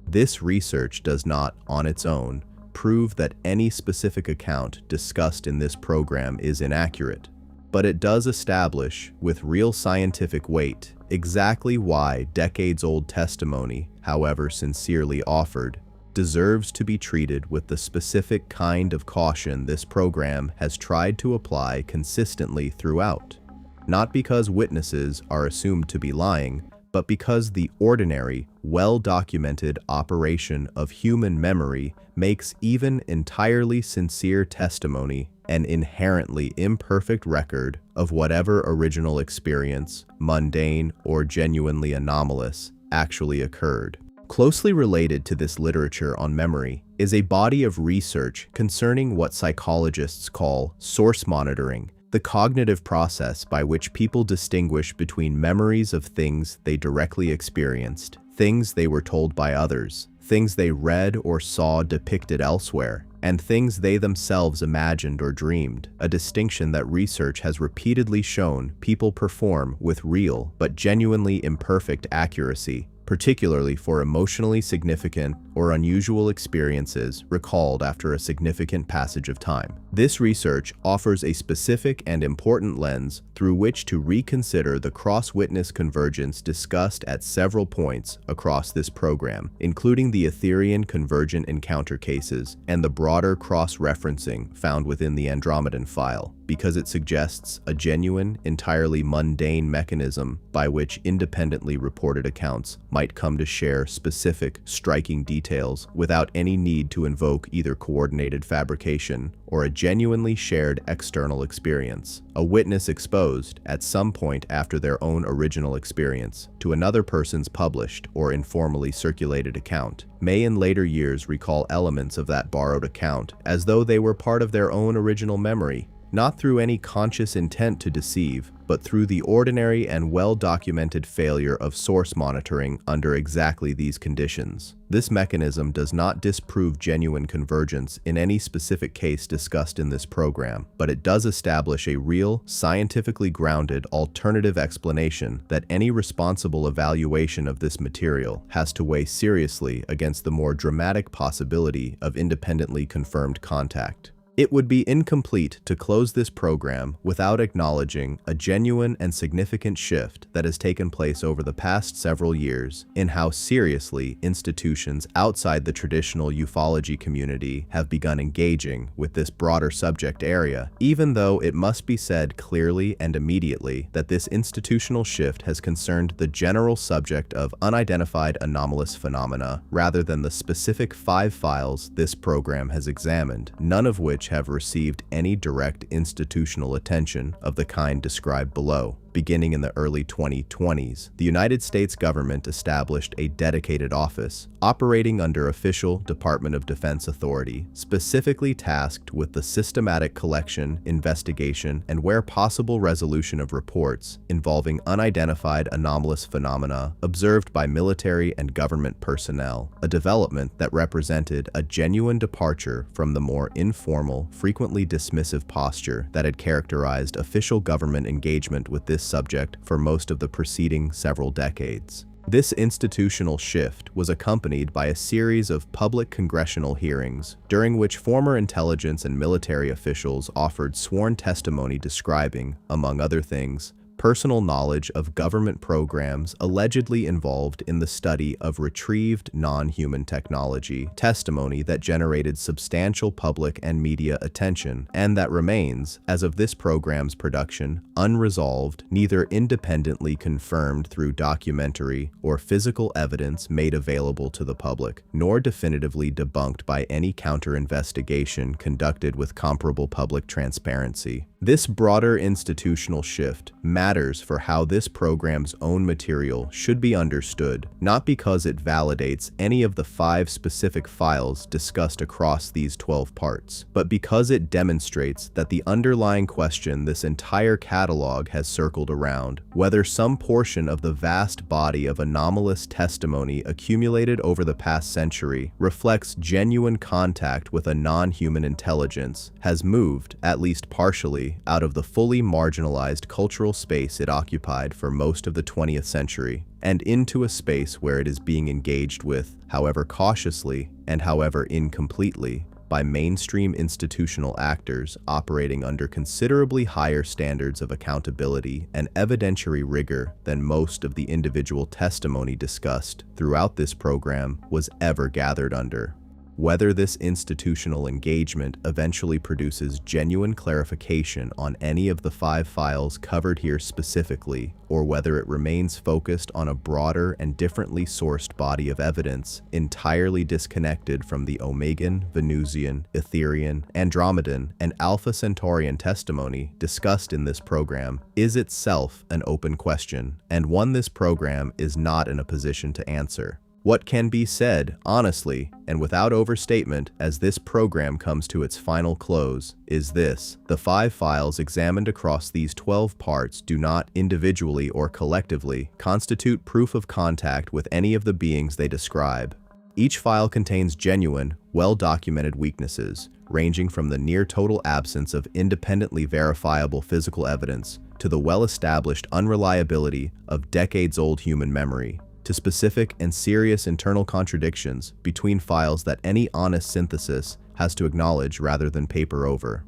This research does not, on its own, prove that any specific account discussed in this program is inaccurate, but it does establish, with real scientific weight, exactly why decades-old testimony, however sincerely offered, deserves to be treated with the specific kind of caution this program has tried to apply consistently throughout. Not because witnesses are assumed to be lying, but because the ordinary, well-documented operation of human memory makes even entirely sincere testimony an inherently imperfect record of whatever original experience, mundane or genuinely anomalous, actually occurred. Closely related to this literature on memory is a body of research concerning what psychologists call source monitoring, the cognitive process by which people distinguish between memories of things they directly experienced, things they were told by others, things they read or saw depicted elsewhere, and things they themselves imagined or dreamed, a distinction that research has repeatedly shown people perform with real but genuinely imperfect accuracy, particularly for emotionally significant or unusual experiences recalled after a significant passage of time. This research offers a specific and important lens through which to reconsider the cross-witness convergence discussed at several points across this program, including the Etherian convergent encounter cases and the broader cross-referencing found within the Andromedan file, because it suggests a genuine, entirely mundane mechanism by which independently reported accounts might come to share specific, striking details without any need to invoke either coordinated fabrication or a genuinely shared external experience. A witness exposed, at some point after their own original experience, to another person's published or informally circulated account, may in later years recall elements of that borrowed account as though they were part of their own original memory, not through any conscious intent to deceive, but through the ordinary and well-documented failure of source monitoring under exactly these conditions. This mechanism does not disprove genuine convergence in any specific case discussed in this program, but it does establish a real, scientifically grounded alternative explanation that any responsible evaluation of this material has to weigh seriously against the more dramatic possibility of independently confirmed contact. It would be incomplete to close this program without acknowledging a genuine and significant shift that has taken place over the past several years in how seriously institutions outside the traditional ufology community have begun engaging with this broader subject area, even though it must be said clearly and immediately that this institutional shift has concerned the general subject of unidentified anomalous phenomena rather than the specific 5 files this program has examined, none of which have received any direct institutional attention of the kind described below. Beginning in the early 2020s, the United States government established a dedicated office operating under official Department of Defense authority, specifically tasked with the systematic collection, investigation, and where possible resolution of reports involving unidentified anomalous phenomena observed by military and government personnel, a development that represented a genuine departure from the more informal, frequently dismissive posture that had characterized official government engagement with this subject for most of the preceding several decades. This institutional shift was accompanied by a series of public congressional hearings, during which former intelligence and military officials offered sworn testimony describing, among other things, personal knowledge of government programs allegedly involved in the study of retrieved non-human technology, testimony that generated substantial public and media attention, and that remains, as of this program's production, unresolved, neither independently confirmed through documentary or physical evidence made available to the public, nor definitively debunked by any counter-investigation conducted with comparable public transparency. This broader institutional shift matters for how this program's own material should be understood, not because it validates any of the 5 specific files discussed across these 12 parts, but because it demonstrates that the underlying question this entire catalog has circled around, whether some portion of the vast body of anomalous testimony accumulated over the past century reflects genuine contact with a non-human intelligence, has moved, at least partially, out of the fully marginalized cultural space it occupied for most of the 20th century, and into a space where it is being engaged with, however cautiously and however incompletely, by mainstream institutional actors operating under considerably higher standards of accountability and evidentiary rigor than most of the individual testimony discussed throughout this program was ever gathered under. Whether this institutional engagement eventually produces genuine clarification on any of the 5 files covered here specifically, or whether it remains focused on a broader and differently sourced body of evidence entirely disconnected from the Omegan, Venusian, Etherian, Andromedan, and Alpha Centaurian testimony discussed in this program, is itself an open question, and one this program is not in a position to answer. What can be said, honestly, and without overstatement, as this program comes to its final close, is this: the 5 files examined across these 12 parts do not, individually or collectively, constitute proof of contact with any of the beings they describe. Each file contains genuine, well-documented weaknesses, ranging from the near-total absence of independently verifiable physical evidence to the well-established unreliability of decades-old human memory. to specific and serious internal contradictions between files that any honest synthesis has to acknowledge rather than paper over.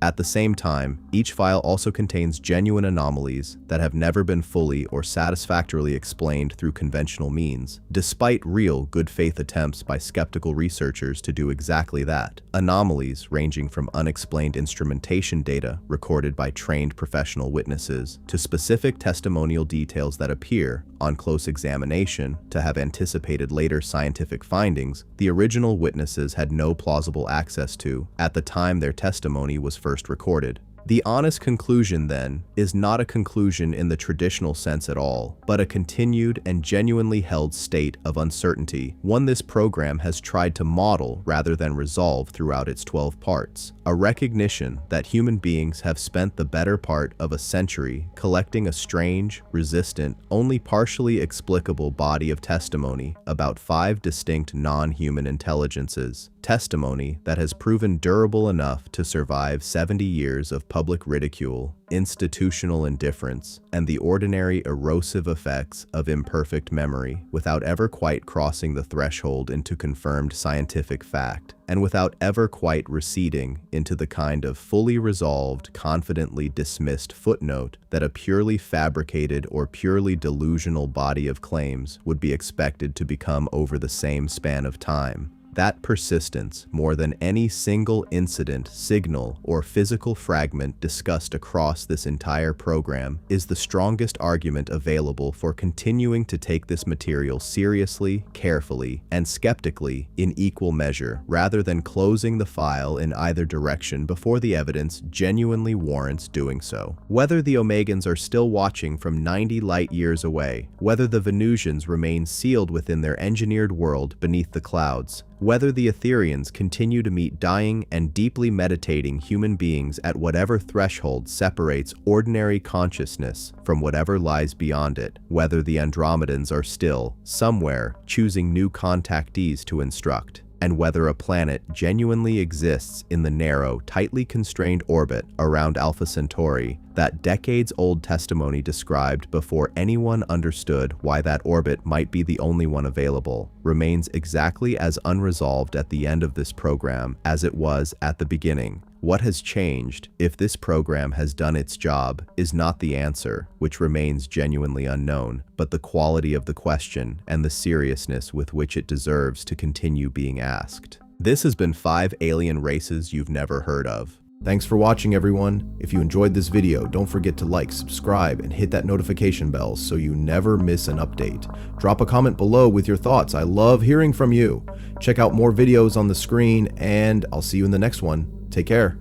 At the same time, each file also contains genuine anomalies that have never been fully or satisfactorily explained through conventional means, despite real good faith attempts by skeptical researchers to do exactly that. Anomalies ranging from unexplained instrumentation data recorded by trained professional witnesses to specific testimonial details that appear, on close examination, to have anticipated later scientific findings the original witnesses had no plausible access to at the time their testimony was first recorded. The honest conclusion, then, is not a conclusion in the traditional sense at all, but a continued and genuinely held state of uncertainty, one this program has tried to model rather than resolve throughout its 12 parts. A recognition that human beings have spent the better part of a century collecting a strange, resistant, only partially explicable body of testimony about 5 distinct non-human intelligences. Testimony that has proven durable enough to survive 70 years of public ridicule, institutional indifference, and the ordinary erosive effects of imperfect memory without ever quite crossing the threshold into confirmed scientific fact, and without ever quite receding into the kind of fully resolved, confidently dismissed footnote that a purely fabricated or purely delusional body of claims would be expected to become over the same span of time. That persistence, more than any single incident, signal, or physical fragment discussed across this entire program, is the strongest argument available for continuing to take this material seriously, carefully, and skeptically in equal measure, rather than closing the file in either direction before the evidence genuinely warrants doing so. Whether the Omegans are still watching from 90 light years away, whether the Venusians remain sealed within their engineered world beneath the clouds, whether the Etherians continue to meet dying and deeply meditating human beings at whatever threshold separates ordinary consciousness from whatever lies beyond it, whether the Andromedans are still, somewhere, choosing new contactees to instruct, and whether a planet genuinely exists in the narrow, tightly constrained orbit around Alpha Centauri that decades-old testimony described before anyone understood why that orbit might be the only one available, remains exactly as unresolved at the end of this program as it was at the beginning. What has changed, if this program has done its job, is not the answer, which remains genuinely unknown, but the quality of the question and the seriousness with which it deserves to continue being asked. This has been 5 alien races you've never heard of. Thanks for watching, everyone. If you enjoyed this video, don't forget to like, subscribe, and hit that notification bell so you never miss an update. Drop a comment below with your thoughts. I love hearing from you. Check out more videos on the screen, and I'll see you in the next one. Take care.